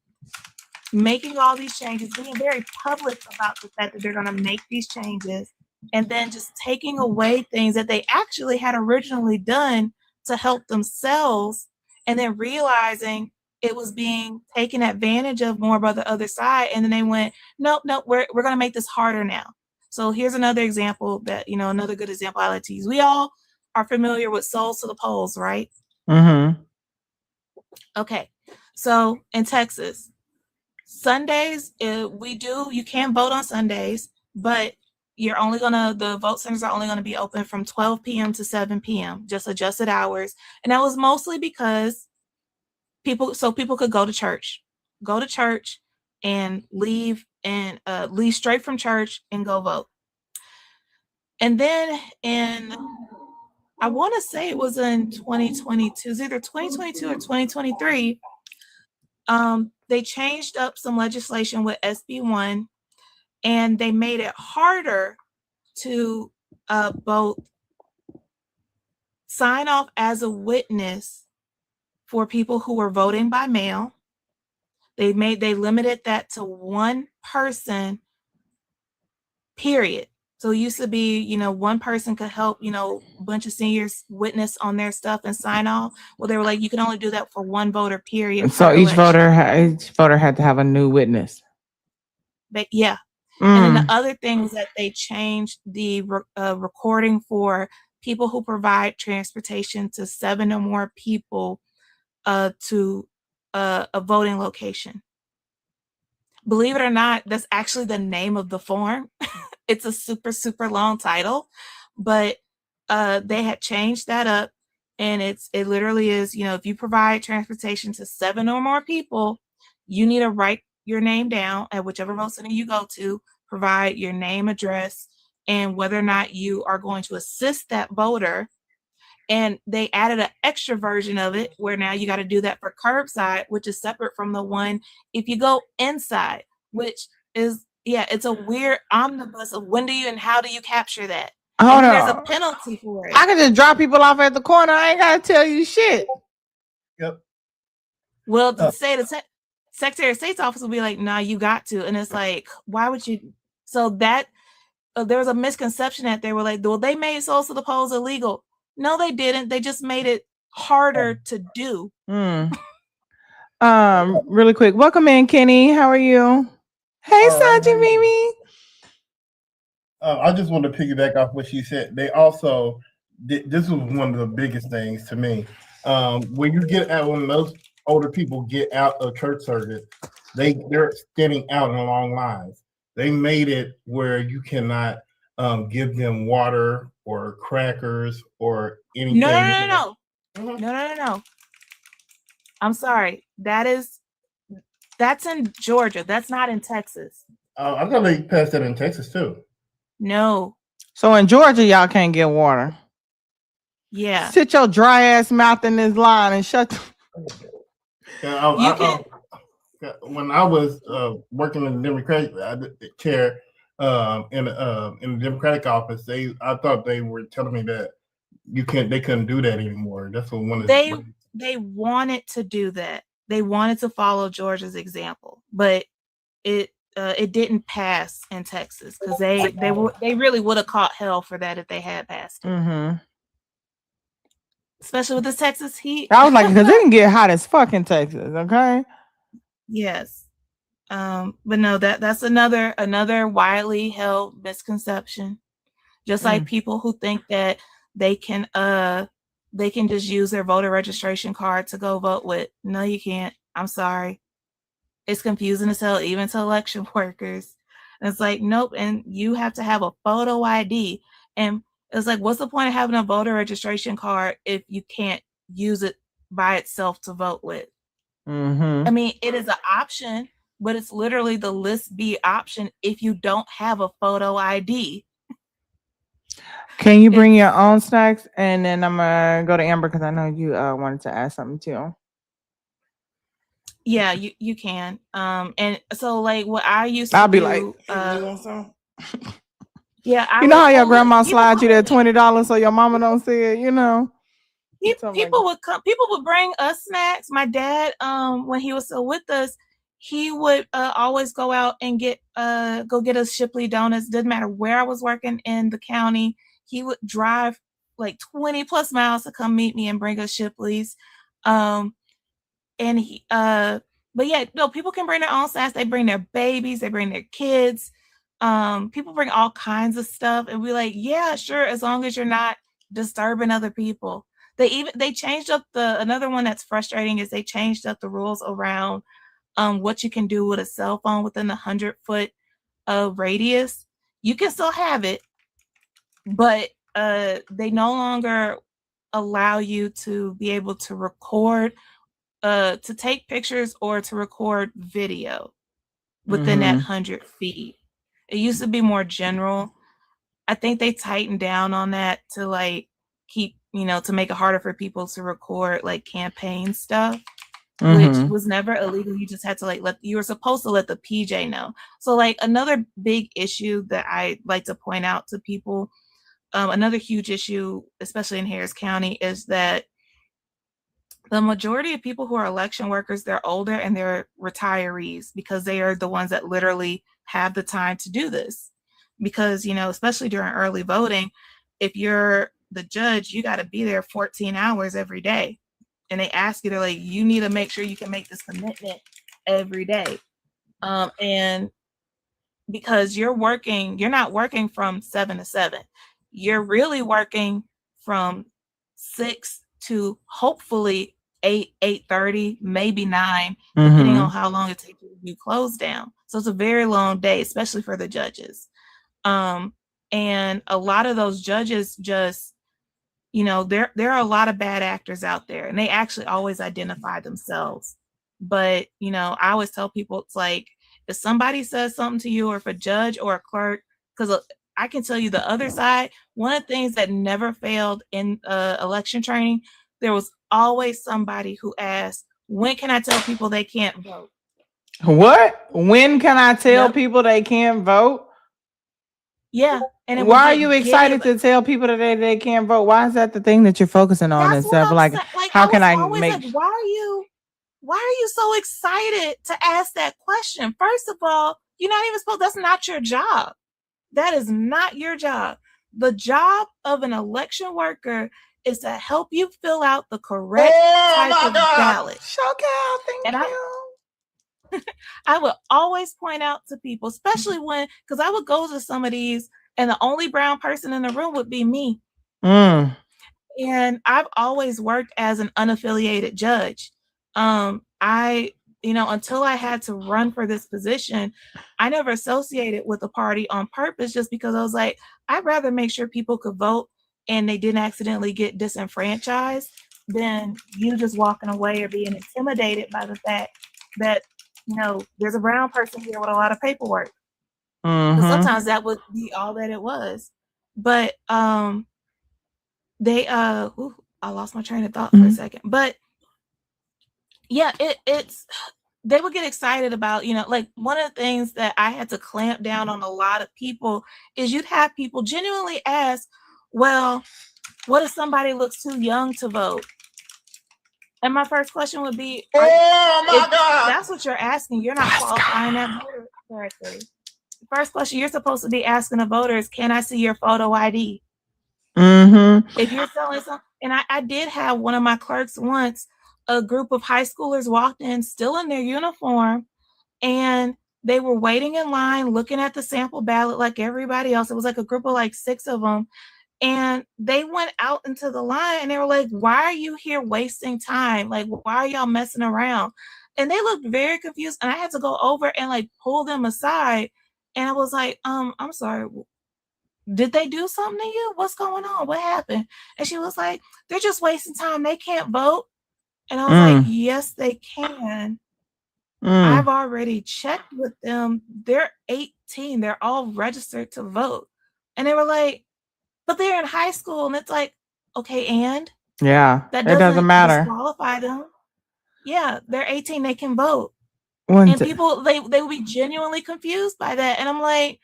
making all these changes, being very public about the fact that they're going to make these changes, and then just taking away things that they actually had originally done to help themselves, and then realizing it was being taken advantage of more by the other side. And then they went, nope, we're going to make this harder now. So here's another example that, another good example I like to use. We all are familiar with Souls to the Polls, right? Okay. So in Texas, Sundays, you can vote on Sundays, but the vote centers are only going to be open from 12 p.m. to 7 p.m., just adjusted hours. And that was mostly because people could go to church and leave straight from church and go vote. And then I want to say it was in 2022, it's either 2022 or 2023, they changed up some legislation with SB 1, and they made it harder to both sign off as a witness for people who were voting by mail. They limited that to one person, period. So it used to be, one person could help, a bunch of seniors witness on their stuff and sign off. Well, they were like, you can only do that for one voter, period. So each voter had to have a new witness. But yeah. And then the other thing was that they changed the recording for people who provide transportation to 7 or more people to a voting location. Believe it or not, that's actually the name of the form. It's a super, super long title, but they had changed that up, and it literally is, if you provide transportation to 7 or more people, you need to write your name down at whichever vote center you go to, provide your name, address, and whether or not you are going to assist that voter. And they added an extra version of it where now you got to do that for curbside, which is separate from the one if you go inside, which is, it's a weird omnibus of when do you and how do you capture that? And then there's a penalty for it. I can just drop people off at the corner. I ain't got to tell you shit. Yep. Well, the Secretary of State's office will be like, nah, you got to. And it's like, why would you? So that there was a misconception that they were like, well, they made Souls to the Polls illegal. No, they didn't. They just made it harder to do. Really quick. Welcome in, Kenny. How are you? Hey, Sanji Mimi. I just want to piggyback off what she said. They also this was one of the biggest things to me. When those older people get out of church service, they're standing out in long lines. They made it where you cannot give them water or crackers or anything. No. I'm sorry. That's in Georgia. That's not in Texas. I thought they passed that in Texas too. No. So in Georgia, y'all can't get water. Yeah. Sit your dry ass mouth in this line and shut when I was working in the Democratic chair in the Democratic office, I thought they were telling me that they couldn't do that anymore. That's what one of they wanted to do that. They wanted to follow Georgia's example, but it didn't pass in Texas because they really would have caught hell for that if they had passed it. Especially with this Texas heat. I was like, because it can get hot as fuck in Texas, okay? Yes. But no, that's another widely held misconception. Just like people who think that they can they can just use their voter registration card to go vote with. No, you can't. I'm sorry. It's confusing as hell, even to election workers. And it's like, nope. And you have to have a photo ID. And it's like, what's the point of having a voter registration card if you can't use it by itself to vote with? I mean, it is an option, but it's literally the list B option if you don't have a photo ID. Can you bring your own snacks? And then I'm gonna go to Amber because I know you wanted to ask something too. Yeah, you can. And so like what I used to I'll be do, like, you want some? Yeah, You know how your grandma slide you that $20 so your mama don't see it, you know? People would come. People would bring us snacks. My dad, when he was still with us, he would always go out and go get us Shipley donuts. Didn't matter where I was working in the county. He would drive like 20 plus miles to come meet me and bring us Shipley's. And he, but yeah, no, people can bring their own snacks. They bring their babies. They bring their kids. People bring all kinds of stuff, and we're like, yeah, sure, as long as you're not disturbing other people. They changed up another one that's frustrating is they changed up the rules around what you can do with a cell phone within the 100-foot radius. You can still have it, but they no longer allow you to be able to record, to take pictures or to record video within that 100 feet. It used to be more general. I think they tightened down on that to like keep, to make it harder for people to record like campaign stuff, which was never illegal. You just had to you were supposed to let the PJ know. So like another big issue that I like to point out to people, another huge issue, especially in Harris County, is that the majority of people who are election workers, they're older and they're retirees because they are the ones that literally have the time to do this. Because, especially during early voting, if you're the judge, you got to be there 14 hours every day. And they ask you, they're like, you need to make sure you can make this commitment every day. And because you're not working from 7 to 7. You're really working from 6 to hopefully 8:30, maybe 9, depending on how long it takes you to do close down. So it's a very long day, especially for the judges. And a lot of those judges just, there are a lot of bad actors out there, and they actually always identify themselves. But, I always tell people, it's like, if somebody says something to you, or if a judge or a clerk, because I can tell you the other side, one of the things that never failed in election training, there was always somebody who asked, when can I tell people they can't vote? What? When can I tell people they can't vote? Yeah. And why are you excited to tell people that they can't vote? Why is that the thing that you're focusing on instead of like how can I make like, why are you so excited to ask that question? First of all, you're not even supposed, that's not your job. That is not your job. The job of an election worker is to help you fill out the correct type of ballot. Thank you. I would always point out to people, especially because I would go to some of these and the only brown person in the room would be me. And I've always worked as an unaffiliated judge. Until I had to run for this position, I never associated with a party on purpose, just because I was like, I'd rather make sure people could vote and they didn't accidentally get disenfranchised than you just walking away or being intimidated by the fact that, there's a brown person here with a lot of paperwork. Sometimes that would be all that it was. But I lost my train of thought for a second. But yeah, they would get excited about, like one of the things that I had to clamp down on a lot of people is you'd have people genuinely ask, well, what if somebody looks too young to vote? And my first question would be, if that's what you're asking, you're not qualifying that voter correctly. First question you're supposed to be asking the voters, can I see your photo ID? If you're selling something, and I did have one of my clerks once, a group of high schoolers walked in still in their uniform, and they were waiting in line looking at the sample ballot like everybody else. It was like a group of like 6 of them. And they went out into the line and they were like, why are you here wasting time? Like, why are y'all messing around? And they looked very confused. And I had to go over and like pull them aside. And I was like, I'm sorry. Did they do something to you? What's going on? What happened? And she was like, they're just wasting time. They can't vote. And I was like, yes, they can. I've already checked with them. They're 18. They're all registered to vote. And they were like, but they're in high school. And it's like, okay, and? Yeah, That it doesn't matter. disqualify them. Yeah, they're 18. They can vote. One And t- people, they would be genuinely confused by that. And I'm like,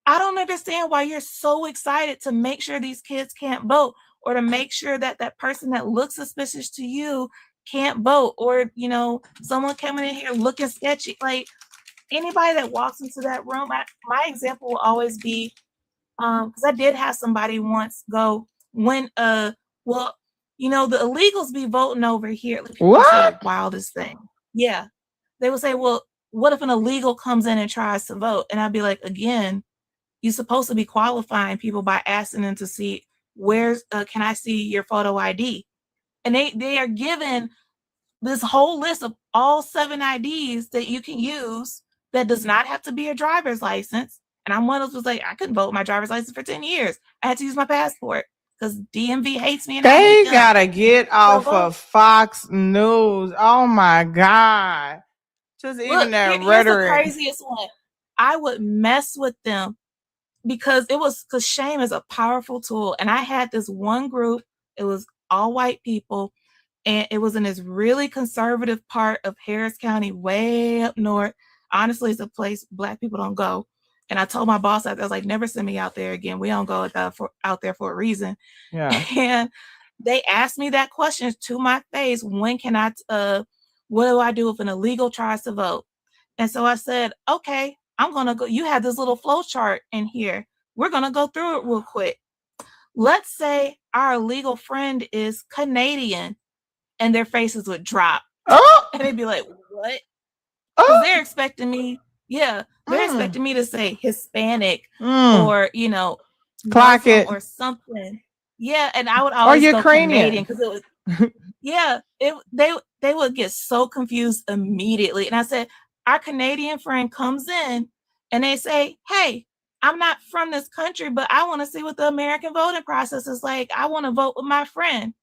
I don't understand why you're so excited to make sure these kids can't vote, or to make sure that that person that looks suspicious to you can't vote, or, you know, someone coming in here looking sketchy. Like, anybody that walks into that room, my example will always be, because I did have somebody once go when, well, you know, the illegals be voting over here. Like, people say the wildest thing. Yeah. They would say, well, what if an illegal comes in and tries to vote? And I'd be like, again, you're supposed to be qualifying people by asking them to see where's can I see your photo ID? And they are given this whole list of all 7 IDs that you can use that does not have to be a driver's license. And I'm one of those was like, I couldn't vote with my driver's license for 10 years. I had to use my passport because DMV hates me and I They hate them. gotta get off So, of Fox News. Oh my God. Just even look, that here's the rhetoric. craziest one. I would mess with them because shame is a powerful tool. And I had this one group, it was all white people, and it was in this really conservative part of Harris County, way up north. Honestly, it's a place Black people don't go. And I told my boss, I was like, never send me out there again. We don't go out there for a reason. Yeah. And they asked me that question to my face, when can I, what do I do if an illegal tries to vote? And so I said, okay, I'm going to go. You have this little flow chart in here. We're going to go through it real quick. Let's say our illegal friend is Canadian, and their faces would drop. And they'd be like, what? Because they're expecting me, they're expecting me to say Hispanic or, you know, Clock Muslim it. or something. Yeah, and I would always go Canadian because it was, they would get so confused immediately. And I said, our Canadian friend comes in and they say, hey, I'm not from this country, but I want to see what the American voting process is like. I want to vote with my friend.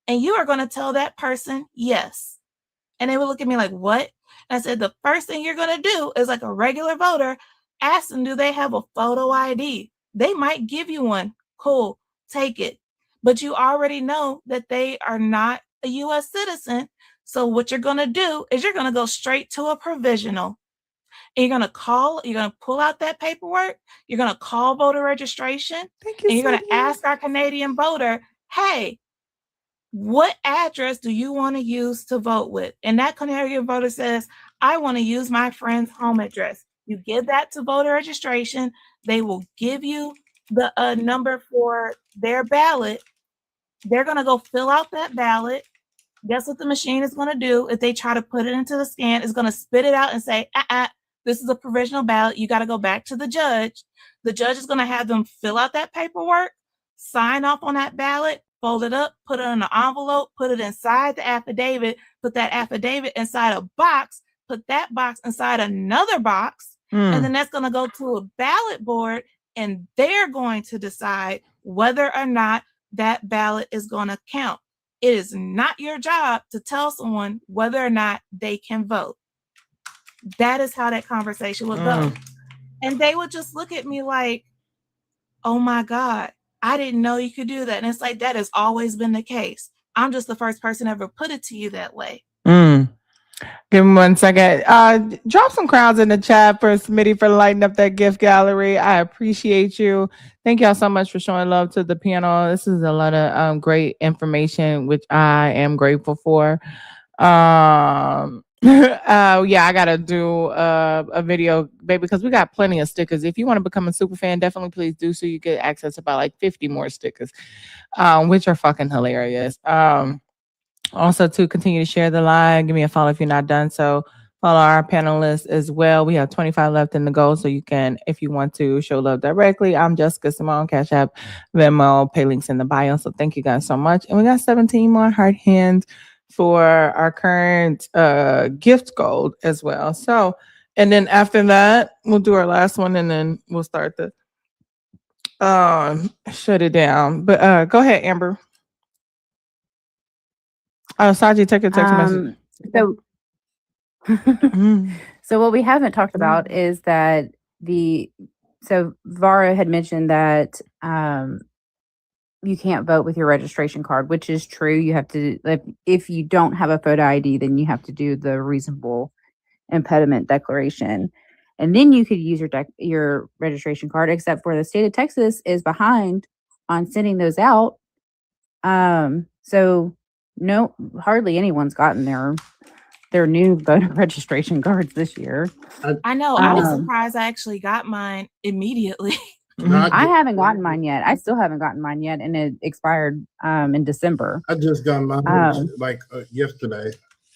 And you are going to tell that person yes. And they would look at me like, what? And I said, the first thing you're going to do is, like a regular voter, ask them, do they have a photo ID? They might give you one. Cool, take it. But you already know that they are not a US citizen. So what you're going to do is you're going to go straight to a provisional. And you're going to pull out that paperwork. You're going to call voter registration. And you're going to ask our Canadian voter, hey, what address do you want to use to vote with? And that Canadian voter says, I want to use my friend's home address. You give that to voter registration. They will give you the number for their ballot. They're going to go fill out that ballot. Guess what the machine is going to do? If they try to put it into the scan, it's going to spit it out and say, this is a provisional ballot. You got to go back to the judge. The judge is going to have them fill out that paperwork, sign off on that ballot, fold it up, put it in an envelope, put it inside the affidavit, put that affidavit inside a box, put that box inside another box, and then that's going to go to a ballot board, and they're going to decide whether or not that ballot is going to count. It is not your job to tell someone whether or not they can vote. That is how that conversation would go. And they would just look at me like, oh my God, I didn't know you could do that. And it's like, that has always been the case. I'm just the first person ever put it to you that way. Give me 1 second. Drop some crowns in the chat for Smitty for lighting up that gift gallery. I appreciate you. Thank y'all so much for showing love to the panel. This is a lot of great information, which I am grateful for. Yeah, I gotta do a video, baby, because we got plenty of stickers. If you want to become a super fan, definitely please do so. You get access to about like 50 more stickers, which are fucking hilarious. Also, to continue to share the live, give me a follow if you're not done so. Follow our panelists as well. We have 25 left in the goal, so you can, if you want to, show love directly. I'm Jessica Simone, Cash App, Venmo, pay links in the bio. So thank you guys so much. And we got 17 more heart hands for our current gift goal as well. So, and then after that, we'll do our last one, and then we'll start the shut it down. But go ahead, Amber. Oh, Saji, take a text message. So so what we haven't talked about is that so Vara had mentioned that you can't vote with your registration card, which is true. You have to, if you don't have a photo ID, then you have to do the reasonable impediment declaration, and then you could use your registration card. Except for the state of Texas is behind on sending those out. So no, hardly anyone's gotten their new voter registration cards this year. I know. I was surprised I actually got mine immediately. I haven't gotten mine yet. I still haven't gotten mine yet, and it expired in December. I just got mine yesterday.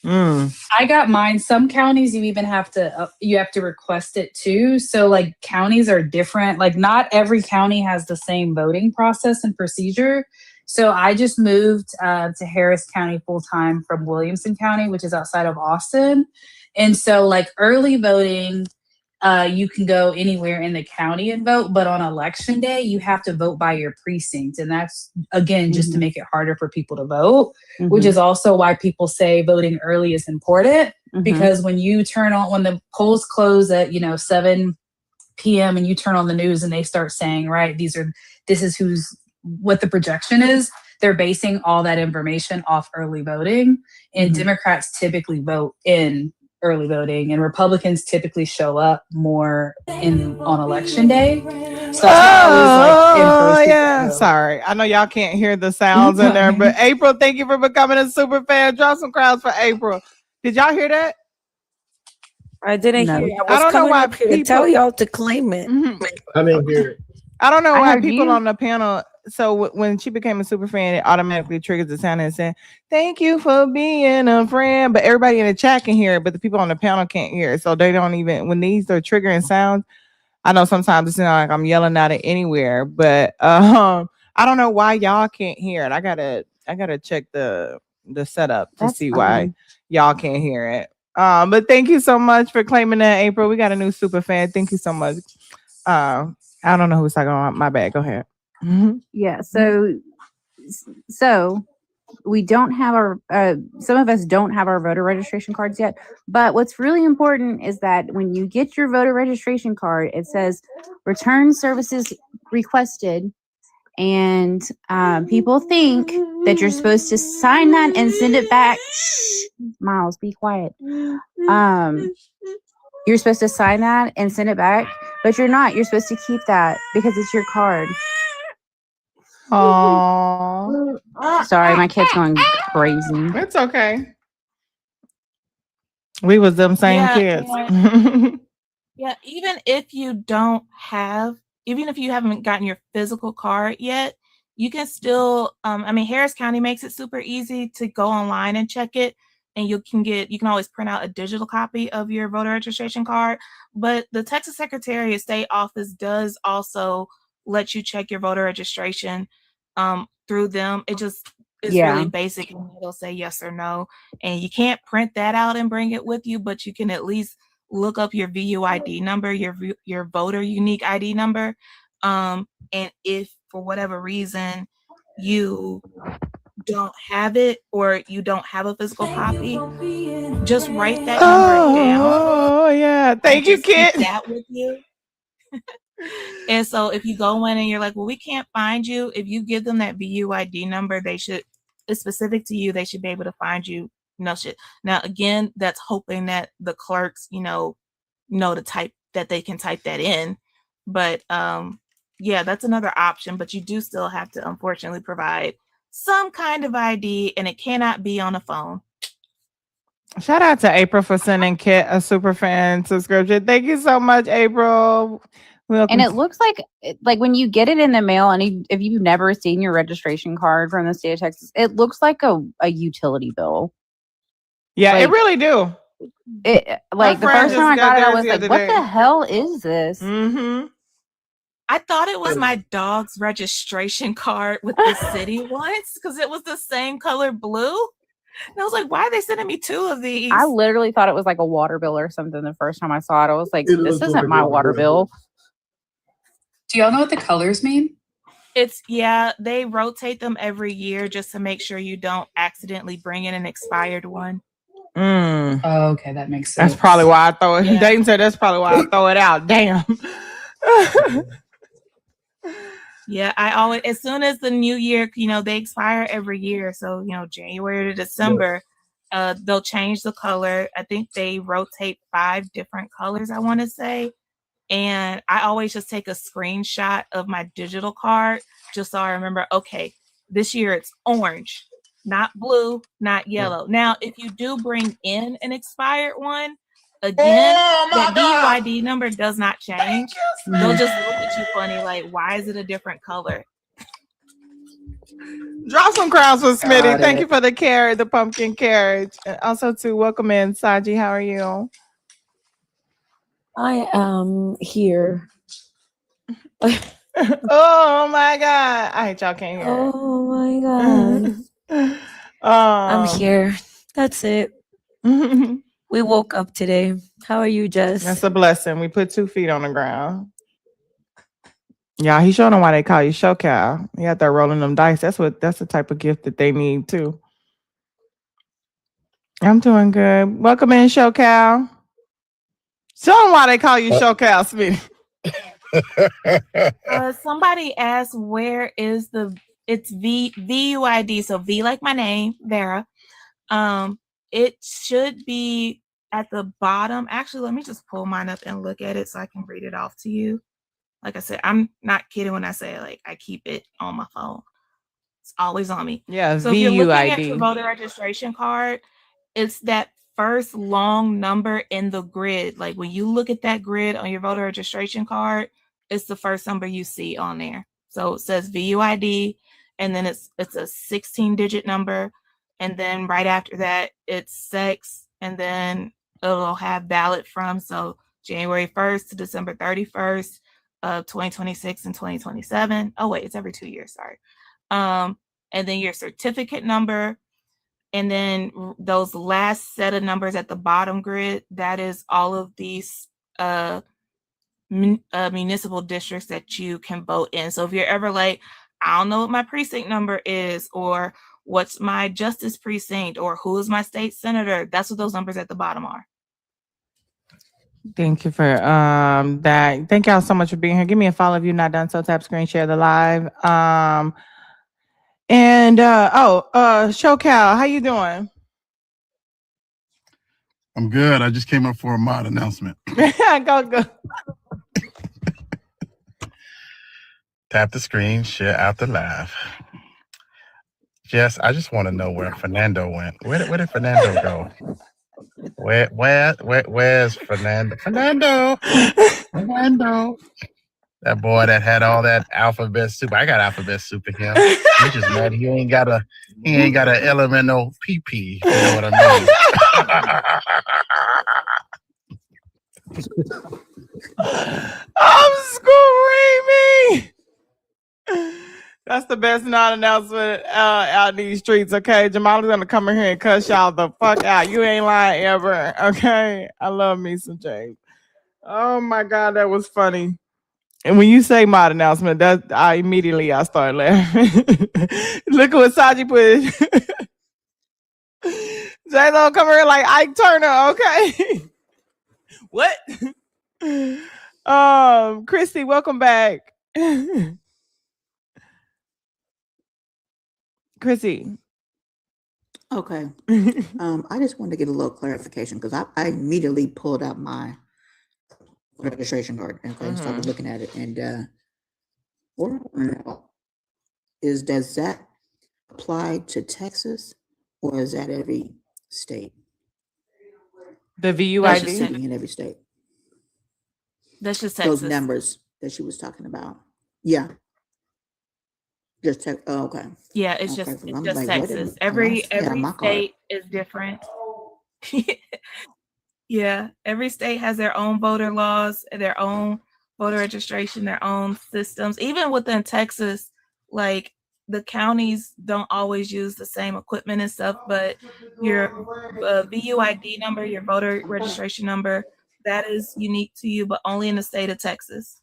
I got mine. Some counties you even have to request it too. So like counties are different. Like not every county has the same voting process and procedure. So I just moved to Harris County full time from Williamson County, which is outside of Austin. And so like early voting, you can go anywhere in the county and vote, but on election day, you have to vote by your precinct. And that's, again, just to make it harder for people to vote, which is also why people say voting early is important. Because when the polls close at, 7 p.m. and you turn on the news and they start saying, right, this is what the projection is, they're basing all that information off early voting. And Democrats typically vote in early voting, and Republicans typically show up more on election day. So yeah. Sorry, I know y'all can't hear the sounds in there, but April, thank you for becoming a super fan. Draw some crowds for April. Did y'all hear that? I didn't hear it. I was don't know coming why up here to tell y'all to claim it. I didn't hear it. I don't know why people on the panel. So when she became a super fan, it automatically triggers the sound and saying, "Thank you for being a friend." But everybody in the chat can hear it, but the people on the panel can't hear it. So they don't even, when these are triggering sounds, I know sometimes it sounds like I'm yelling at it anywhere, but I don't know why y'all can't hear it. I gotta check the setup to see why y'all can't hear it. But thank you so much for claiming that, April. We got a new super fan. Thank you so much. I don't know who's talking about. My bad. Go ahead. Yeah. So we don't have our, some of us don't have our voter registration cards yet. But what's really important is that when you get your voter registration card, it says return services requested. And people think that you're supposed to sign that and send it back. Shh, Miles, be quiet. You're supposed to sign that and send it back, but you're not. You're supposed to keep that because it's your card. Oh, sorry, my kid's going crazy. It's okay. We was them same kids. Yeah, even if you haven't gotten your physical card yet, you can still, Harris County makes it super easy to go online and check it. And you can always print out a digital copy of your voter registration card. But the Texas Secretary of State office does also let you check your voter registration through them. It just is really basic, and they'll say yes or no. And you can't print that out and bring it with you, but you can at least look up your VUID number, your voter unique ID number. And if for whatever reason you don't have it or you don't have a physical copy, just write that number down. Oh yeah, thank you, kid. Keep that with you. And so if you go in and you're like, well, we can't find you, if you give them that VUID number, it's specific to you. They should be able to find you. No shit. Now again, that's hoping that the clerks, know to type, that they can type that in. But yeah, that's another option. But you do still have to unfortunately provide some kind of ID, and it cannot be on a phone. Shout out to April for sending Kit a super fan subscription. Thank you so much, April. And it looks like when you get it in the mail, and if you've never seen your registration card from the state of Texas, it looks like a utility bill. Yeah, it really do. Like the first time I got it, I was like, the "What day. the hell is this?" Mm-hmm. I thought it was my dog's registration card with the city once because it was the same color blue. And I was like, why are they sending me two of these? I literally thought it was like a water bill or something the first time I saw it. I was like, It "This looks isn't like my a water bill." Do y'all know what the colors mean? They rotate them every year just to make sure you don't accidentally bring in an expired one. Mm. Oh, okay, that makes sense. That's probably why I throw it. Yeah. Dayton said that's probably why I throw it out. Damn. Yeah, I always, as soon as the new year, they expire every year. So, January to December, they'll change the color. I think they rotate 5 different colors, I want to say. And I always just take a screenshot of my digital card just so I remember, okay, this year it's orange, not blue, not yellow. Now, if you do bring in an expired one, again, that VUID number does not change. They'll just look at you funny, like, why is it a different color? Drop some crowns for Smitty. Got Thank it. you for the carrot, the pumpkin carriage. And also to welcome in Saji. How are you? I am here. Oh my God. I hate y'all can't hear it. Oh my God. I'm here. That's it. We woke up today. How are you, Jess? That's a blessing. We put 2 feet on the ground. Yeah, he's showing them why they call you show cow. You out there rolling them dice. That's the type of gift that they need too. I'm doing good. Welcome in, show cow. Show them why they call you show cow, Smitty. Somebody asked where is it's VUID, so V like my name, Vera. It should be at the bottom. Actually, let me just pull mine up and look at it so I can read it off to you. Like I said, I'm not kidding when I say like I keep it on my phone. It's always on me. Yeah, so if you're looking at VUID. your voter registration card, it's that first long number in the grid. Like when you look at that grid on your voter registration card, it's the first number you see on there. So it says VUID, and then it's a 16-digit number, and then right after that it's sex, and then it'll have valid from January 1st to December 31st of 2026 and 2027. Oh wait, it's every 2 years. Sorry. And then your certificate number, and then those last set of numbers at the bottom grid, that is all of these municipal districts that you can vote in. So if you're ever like, I don't know what my precinct number is, or what's my justice precinct, or who is my state senator, that's what those numbers at the bottom are. Thank you for that. Thank y'all so much for being here. Give me a follow if you're not done. So tap screen share the live. Show Cal, how you doing? I'm good. I just came up for a mod announcement. Go. Tap the screen, share out the live. Jess, I just want to know where Fernando went. Where did Fernando go? Where's Fernando? Fernando. That boy that had all that alphabet soup. I got alphabet soup in him. He just mad he ain't got a elemental PP. You know what I mean? I'm screaming. That's the best non-announcement out in these streets, okay? Jamal's gonna come in here and cuss y'all the fuck out. You ain't lying ever, okay? I love me some James. Oh my God, that was funny. And when you say mod announcement, I start laughing. Look at what Saji put. J-Lo come here like Ike Turner, okay? What? Christy, welcome back. Chrissy. Okay. I just wanted to get a little clarification because I immediately pulled out my registration card and started looking at it. And does that apply to Texas or is that every state? The VUID in every state. That's just Texas. Those numbers that she was talking about. Yeah. Just okay. Yeah, it's Okay, just I'm like, Texas. Every state is different. Yeah, every state has their own voter laws, their own voter registration, their own systems. Even within Texas, like the counties don't always use the same equipment and stuff, but your VUID number, your voter registration number, that is unique to you, but only in the state of Texas,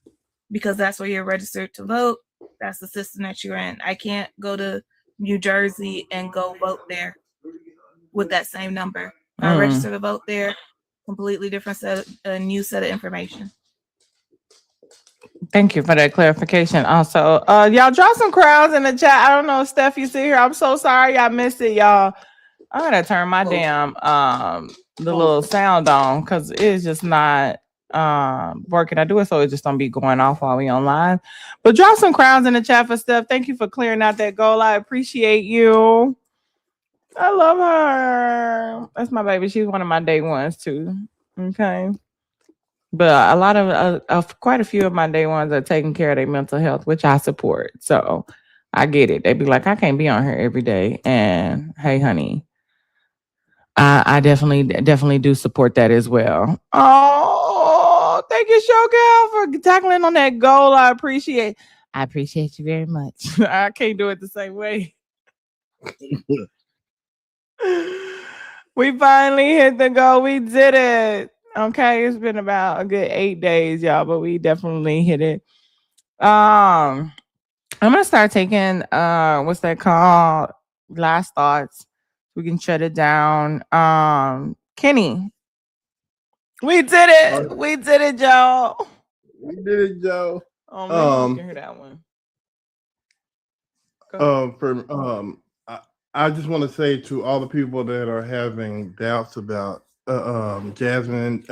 because that's where you're registered to vote. That's the system that you're in. I can't go to New Jersey and go vote there with that same number. I register to vote there. Completely different set, a new set of information. Thank you for that clarification. Also, y'all draw some crowds in the chat. I don't know if Steph, you see here. I'm so sorry y'all missed it, y'all. I gotta turn my damn the little sound on because it's just not working. I do it so it just don't be going off while we on live. But drop some crowds in the chat for Steph. Thank you for clearing out that goal. I appreciate you. I love her. That's my baby. She's one of my day ones too. Okay. But a lot of quite a few of my day ones are taking care of their mental health, which I support. So I get it. They be like, I can't be on here every day. And hey, honey, I definitely do support that as well. Oh, thank you, Showgirl, for tackling on that goal. I appreciate you very much. I can't do it the same way. We finally hit the goal. We did it. Okay, it's been about a good 8 days, y'all, but we definitely hit it. I'm gonna start taking what's that called? Last thoughts. We can shut it down. Kenny, we did it. We did it, Joe. We did it, Joe. Maybe we can hear that one. I just want to say to all the people that are having doubts about Jasmine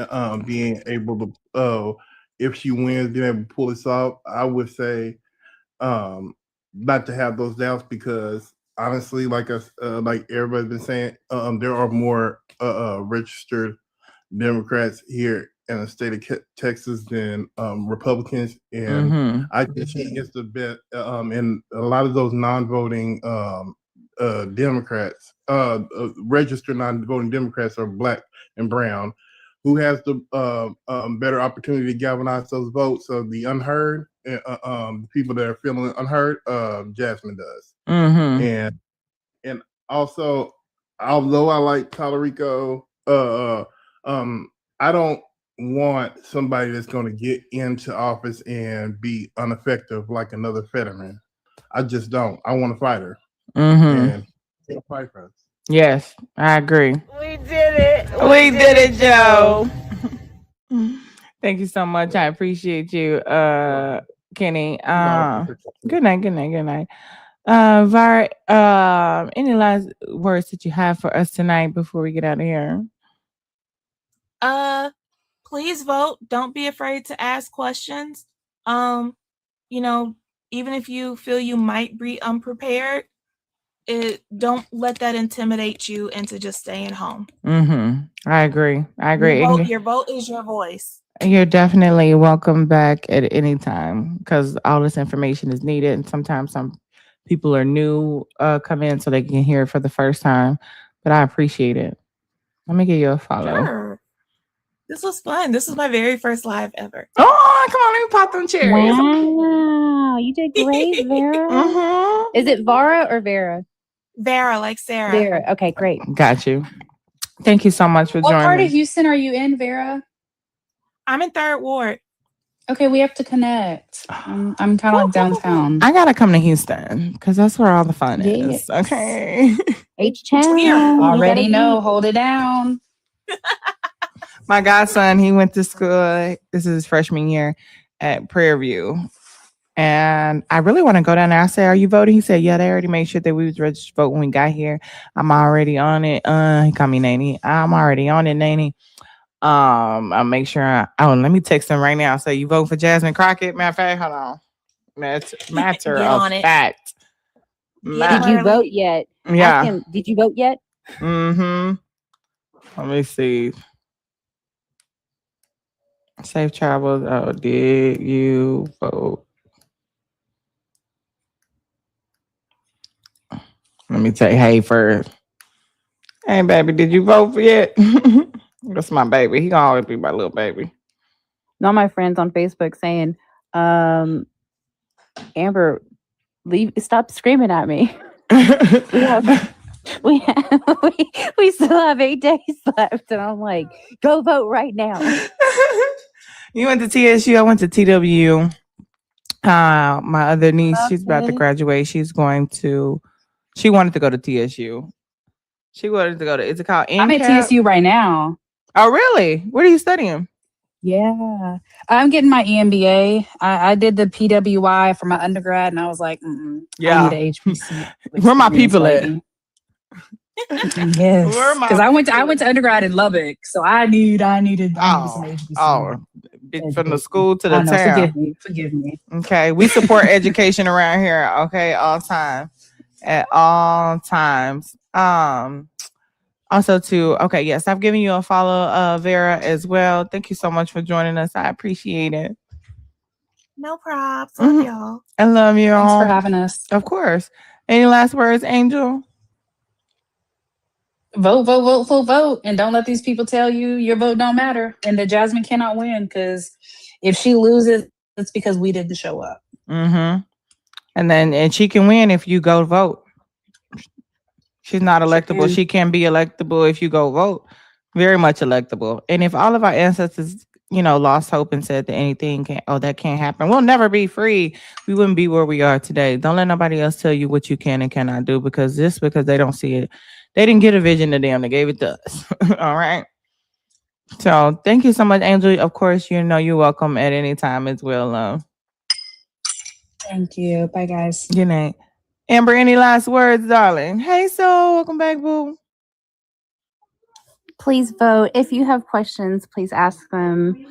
being able to, if she wins, being able to pull this off, I would say not to have those doubts because honestly, like everybody's been saying, there are more registered Democrats here in the state of Texas than Republicans, and I just think it's the best. And a lot of those non-voting Democrats, registered non-voting Democrats, are black and brown. Who has the better opportunity to galvanize those votes? So the unheard, people that are feeling unheard, Jasmine does. And also, although I like Tallarico, I don't want somebody that's going to get into office and be ineffective like another Fetterman. I just don't. I want to fight her. And she'll fight for us. Yes, I agree. We did it. We did it, Joe. Thank you so much. I appreciate you, Kenny. Good night. Good night. Good night. Var, any last words that you have for us tonight before we get out of here? Please vote. Don't be afraid to ask questions. You know, even if you feel you might be unprepared, don't let that intimidate you into just staying home. I agree. Your vote is your voice. You're definitely welcome back at any time because all this information is needed, and sometimes some people are new, come in so they can hear it for the first time. But I appreciate it. Let me give you a follow. Sure. This was fun. This was my very first live ever. Oh, come on, let me pop them cherries. Wow, you did great, Vera. Is it Vara or Vera? Vera, like Sarah. Vera. Okay, great. Got you. Thank you so much for What joining. What part of Houston are you in, Vera? I'm in 3rd Ward. Okay, we have to connect. I'm kind of like downtown. I gotta come to Houston because that's where all the fun is. Okay. H-Town. Already know. Hold it down. My godson, he went to school. This is his freshman year at Prairie View. And I really want to go down there. I said, "Are you voting?" He said, "Yeah, they already made sure that we was registered to vote when we got here. I'm already on it." He called me Nanny. I'm already on it, Nanny. I'll make sure. Let me text him right now. Say, "You vote for Jasmine Crockett?" Matter of fact, hold on. Matter of fact. Did you vote yet? Yeah. Ask him, did you vote yet? Let me see. Safe travels. Oh, did you vote? Let me say hey first. Hey, baby, did you vote for yet? That's my baby. He gonna always be my little baby. All my friends on Facebook saying, Amber, stop screaming at me. we still have 8 days left. And I'm like, go vote right now. You went to TSU, I went to TWU. My other niece, she's about to graduate. She wanted to go to TSU. She wanted to go to, is it called NCAP? I'm at TSU right now. Oh, really? What are you studying? Yeah. I'm getting my EMBA. I did the PWI for my undergrad, and I was like, Yeah. I need a HBC. Where my people at? Yes. Because I went to undergrad in Lubbock, so I needed some HBC. From the school to the town. Forgive me. Okay, we support education around here. Okay, at all times. Also too. Okay, yes, I've given you a follow, Vera, as well. Thank you so much for joining us. I appreciate it. No props. Love y'all. I love you all. Thanks for having us. Of course. Any last words, Angel? Vote. And don't let these people tell you your vote don't matter and that Jasmine cannot win, because if she loses, it's because we didn't show up. Mm-hmm. And she can win if you go vote. She's not electable. She can be electable if you go vote. Very much electable. And if all of our ancestors, lost hope and said that anything that can't happen, we'll never be free. We wouldn't be where we are today. Don't let nobody else tell you what you can and cannot do, because they don't see it. They didn't get a vision to them. They gave it to us. All right. So thank you so much, Angel. Of course, you're welcome at any time as well, love. Thank you. Bye, guys. Good night. Amber, any last words, darling? Hey, so welcome back, boo. Please vote. If you have questions, please ask them.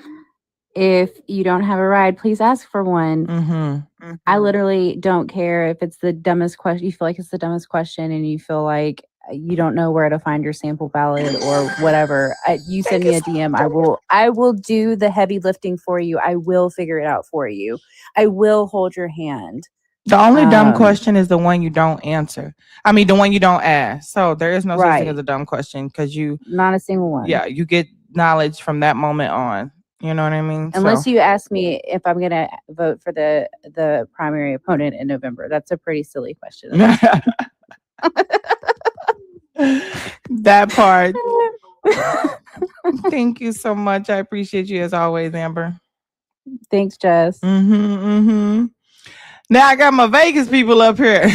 If you don't have a ride, please ask for one. Mm-hmm. I literally don't care if it's the dumbest question. You feel like it's the dumbest question and you feel like you don't know where to find your sample ballot or whatever. You send me a DM. I will do the heavy lifting for you. I will figure it out for you. I will hold your hand. The only dumb question is the one you don't answer. I mean, the one you don't ask. So there is no such thing as a dumb question, because not a single one. Yeah, you get knowledge from that moment on. You know what I mean? Unless you ask me if I'm going to vote for the primary opponent in November. That's a pretty silly question. That part. Thank you so much. I appreciate you as always, Amber. Thanks, Jess. Now I got my Vegas people up here.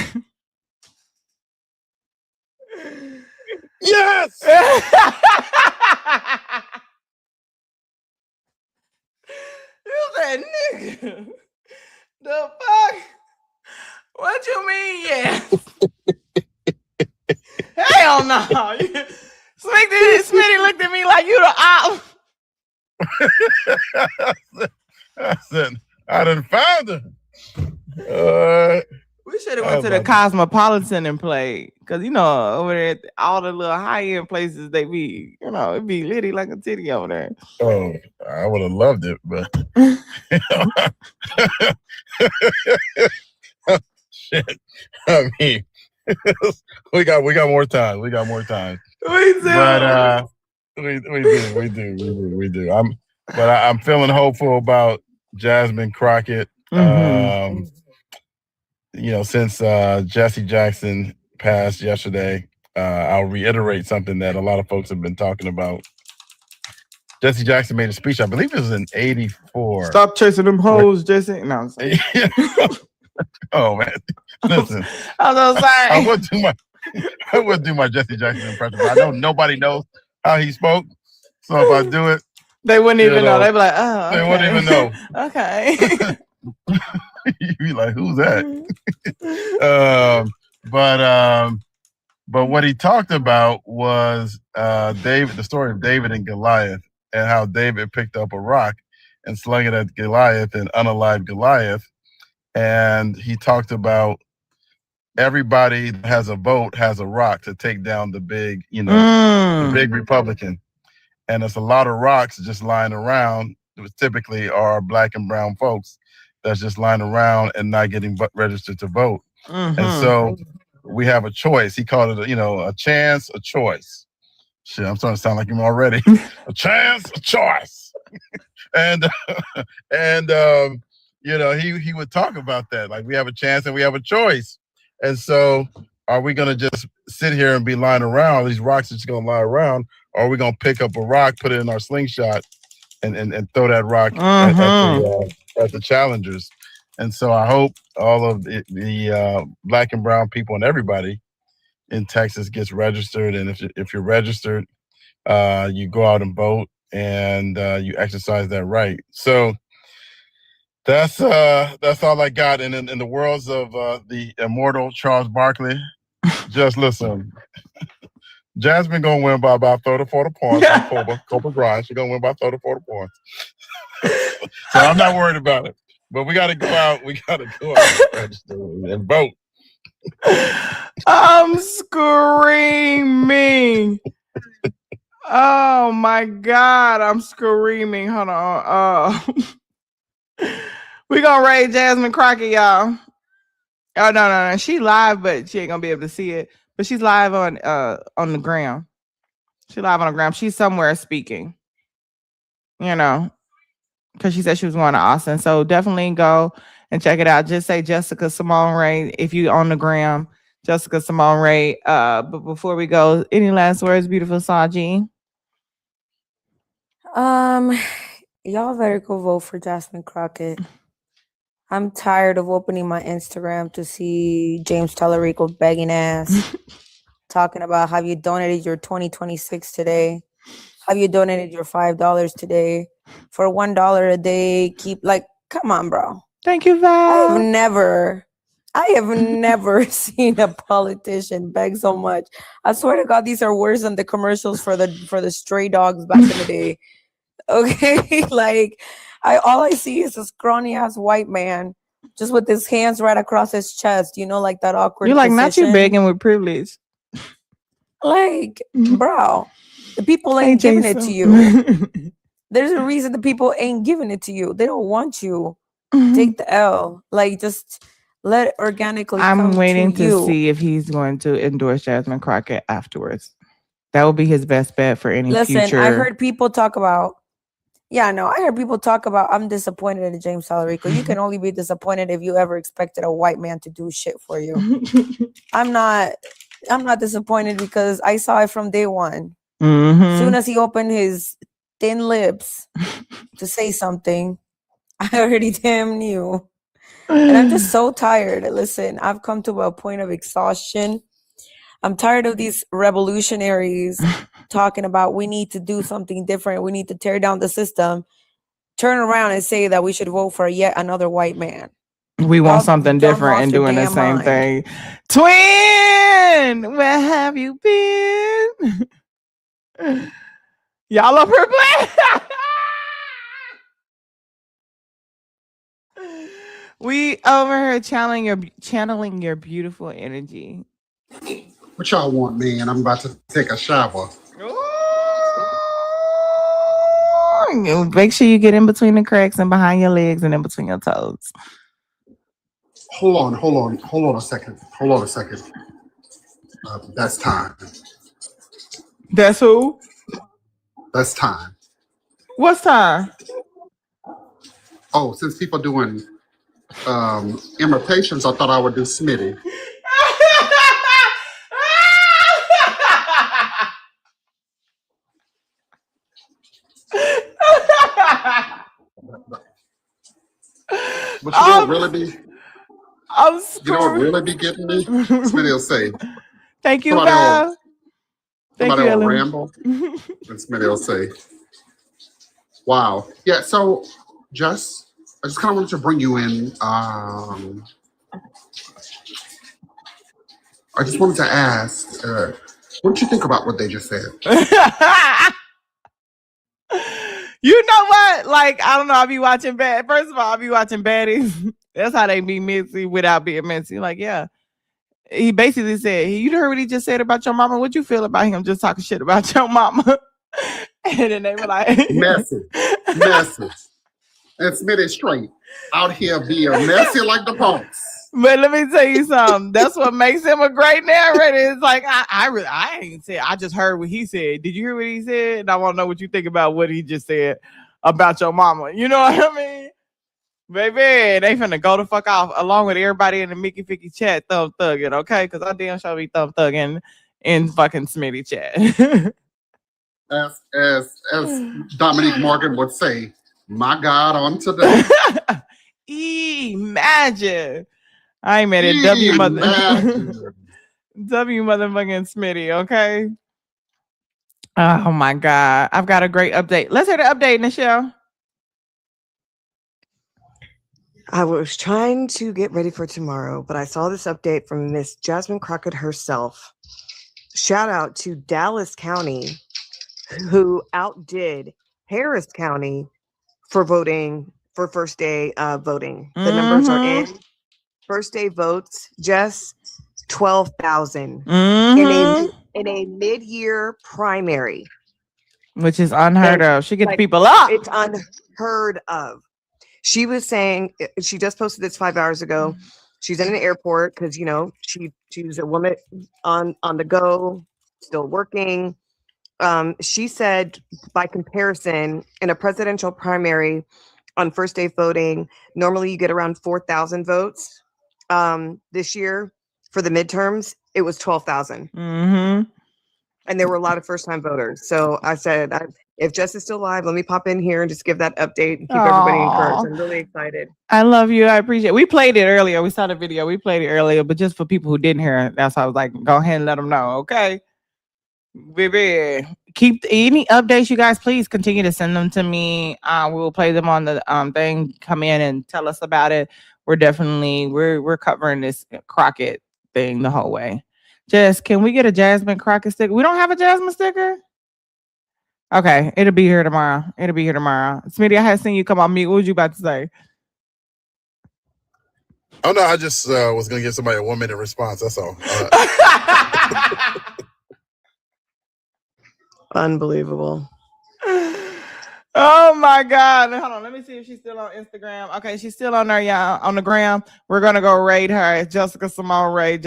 Yes. You said nigga. The fuck? What you mean, yes? Hell no. Smitty looked at me like you the op. I said, I done found her. We should have went to the Cosmopolitan and played. Because, over there, all the little high-end places, they be, it be litty like a titty over there. Oh, I would have loved it, but shit. I mean, we got more time. We got more time. We do. But we do. I'm feeling hopeful about Jasmine Crockett. Since Jesse Jackson passed yesterday, I'll reiterate something that a lot of folks have been talking about. Jesse Jackson made a speech, I believe it was in 84. Stop chasing them hoes, Jesse. No, I'm sorry. Oh, man. Listen. I'm so sorry. I would do my Jesse Jackson impression, but I know nobody knows how he spoke. So if I do it, they wouldn't even know. They'd be like, oh, okay. They wouldn't even know. Okay. You'd be like, who's that? But what he talked about was the story of David and Goliath, and how David picked up a rock and slung it at Goliath and unalived Goliath. And he talked about everybody that has a vote has a rock to take down the big, the big Republican. And there's a lot of rocks just lying around, which typically are Black and brown folks that's just lying around and not getting registered to vote. And so we have a choice. He called it, a chance, a choice. Shit, I'm starting to sound like him already. A chance, a choice. And you know, he would talk about that. Like, we have a chance and we have a choice. And so are we gonna just sit here and be lying around? These rocks are just gonna lie around, or are we gonna pick up a rock, put it in our slingshot, and throw that rock at the challengers? And so I hope all of the Black and brown people and everybody in Texas gets registered. And if you're registered, you go out and vote, and you exercise that right. So that's all I got. And in the worlds of the immortal Charles Barkley, just listen. Jasmine gonna win by about 30 or 40 points. Cobra Grind. She's gonna win by 30 or 40 points. So I'm not worried about it. But we gotta go out. We gotta go out and register and vote. I'm screaming. Oh my God, I'm screaming. Hold on. We're gonna raid Jasmine Crockett, y'all. Oh no. She live, but she ain't gonna be able to see it. But she's live on the gram. She live on the gram. She's somewhere speaking. You know, because she said she was going to Austin. So definitely go and check it out. Just say Jessica Simone Ray if you on the gram. Jessica Simone Ray. But before we go, any last words, beautiful Saji? Y'all better go vote for Jasmine Crockett. I'm tired of opening my Instagram to see James Tallarico begging ass, talking about, have you donated your 2026 today? Have you donated your $5 today? For $1 a day, come on, bro. Thank you, Val. I have never seen a politician beg so much. I swear to God, these are worse than the commercials for the stray dogs back in the day. Okay, all I see is a scrawny ass white man just with his hands right across his chest, like that awkward You're like, position. not you begging with privilege. Bro, the people ain't giving it to you. There's a reason the people ain't giving it to you. They don't want you. Take the L. Just let it organically come I'm waiting to you. see if he's going to endorse Jasmine Crockett afterwards. That would be his best bet for any future. I heard people talk about. I heard people talk about, I'm disappointed in James Tallarico. You can only be disappointed if you ever expected a white man to do shit for you. I'm not disappointed because I saw it from day one. As soon as he opened his thin lips to say something, I already damn knew. And I'm just so tired. Listen, I've come to a point of exhaustion. I'm tired of these revolutionaries talking about we need to do something different. We need to tear down the system. Turn around and say that we should vote for yet another white man. We want something different and doing the same thing. Twin, where have you been? Y'all up here playing? We over here channeling your beautiful energy. What y'all want, man? I'm about to take a shower. Make sure you get in between the cracks and behind your legs and in between your toes. Hold on a second. That's time. That's who? That's time. What's time? Oh, since people doing imitations, I thought I would do Smitty. But you don't really be. I'm screwed. You don't really be getting me. Smitty will say. Thank you, Val. Somebody will ramble, and Smitty will say, "Wow, yeah." So, I just kind of wanted to bring you in. I just wanted to ask, what did you think about what they just said? You know what? I don't know. I'll be watching Bad. First of all, I'll be watching Baddies. That's how they be messy without being messy. Yeah. He basically said, you heard what he just said about your mama? What'd you feel about him just talking shit about your mama? And then they were like, messy. And Smitty straight out here being messy like the punks. But let me tell you something. That's what makes him a great narrator. It's like I ain't said. I just heard what he said. Did you hear what he said? And I want to know what you think about what he just said about your mama. You know what I mean? Baby, they finna go the fuck off along with everybody in the Mickey Ficky chat thumb thugging, okay? Because I damn sure be thumb thugging in fucking Smitty chat. As Dominique Morgan would say, my God, on today. Imagine. I ain't mad at W motherfucking Smitty, okay? Oh my God. I've got a great update. Let's hear the update, Nichelle. I was trying to get ready for tomorrow, but I saw this update from Miss Jasmine Crockett herself. Shout out to Dallas County, who outdid Harris County for voting for first day voting. The numbers are in. First day votes, just 12,000 in a mid-year primary, which is unheard of. She gets people up. It's unheard of. She was saying, she just posted this 5 hours ago. She's in an airport because, you know, she's a woman on the go, still working. She said, by comparison, in a presidential primary on first day voting, normally you get around 4,000 votes. This year for the midterms, it was 12,000. And there were a lot of first time voters. So I said, if Jess is still alive, let me pop in here and just give that update and keep everybody encouraged. I'm really excited. I love you. I appreciate it. We played it earlier. We saw the video. We played it earlier, but just for people who didn't hear it, that's why I was like, go ahead and let them know. Okay. Baby, keep any updates, you guys. Please continue to send them to me. We will play them on the thing. Come in and tell us about it. We're definitely we're covering this Crockett thing the whole way. Jess, can we get a Jasmine Crockett sticker? We don't have a Jasmine sticker. Okay, it'll be here tomorrow. Smitty, I had seen you come on mute. What was you about to say? Oh no, I just was gonna give somebody a 1 minute response. That's all. Unbelievable. Oh my God. Hold on. Let me see if she's still on Instagram. Okay, she's still on there, y'all. On the gram. We're gonna go raid her. It's Jessica Simone Raid.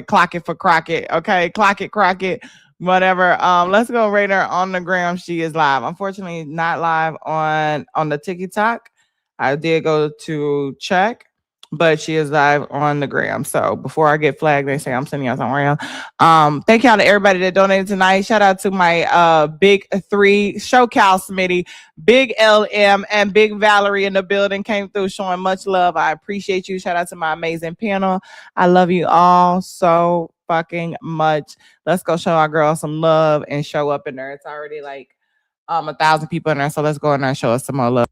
Clock it for Crockett. Okay, clock it, Crockett. Whatever. Let's go raid her on the gram. She is live. Unfortunately, not live on the TikTok. I did go to check, but she is live on the gram. So before I get flagged, they say I'm sending y'all somewhere else. Thank y'all to everybody that donated tonight. Shout out to my big three, SoCal Smitty, Big LM, and Big Valerie in the building. Came through showing much love. I appreciate you. Shout out to my amazing panel. I love you all so fucking much. Let's go show our girls some love and show up in there. It's already like 1,000 people in there. So let's go in there and show us some more love.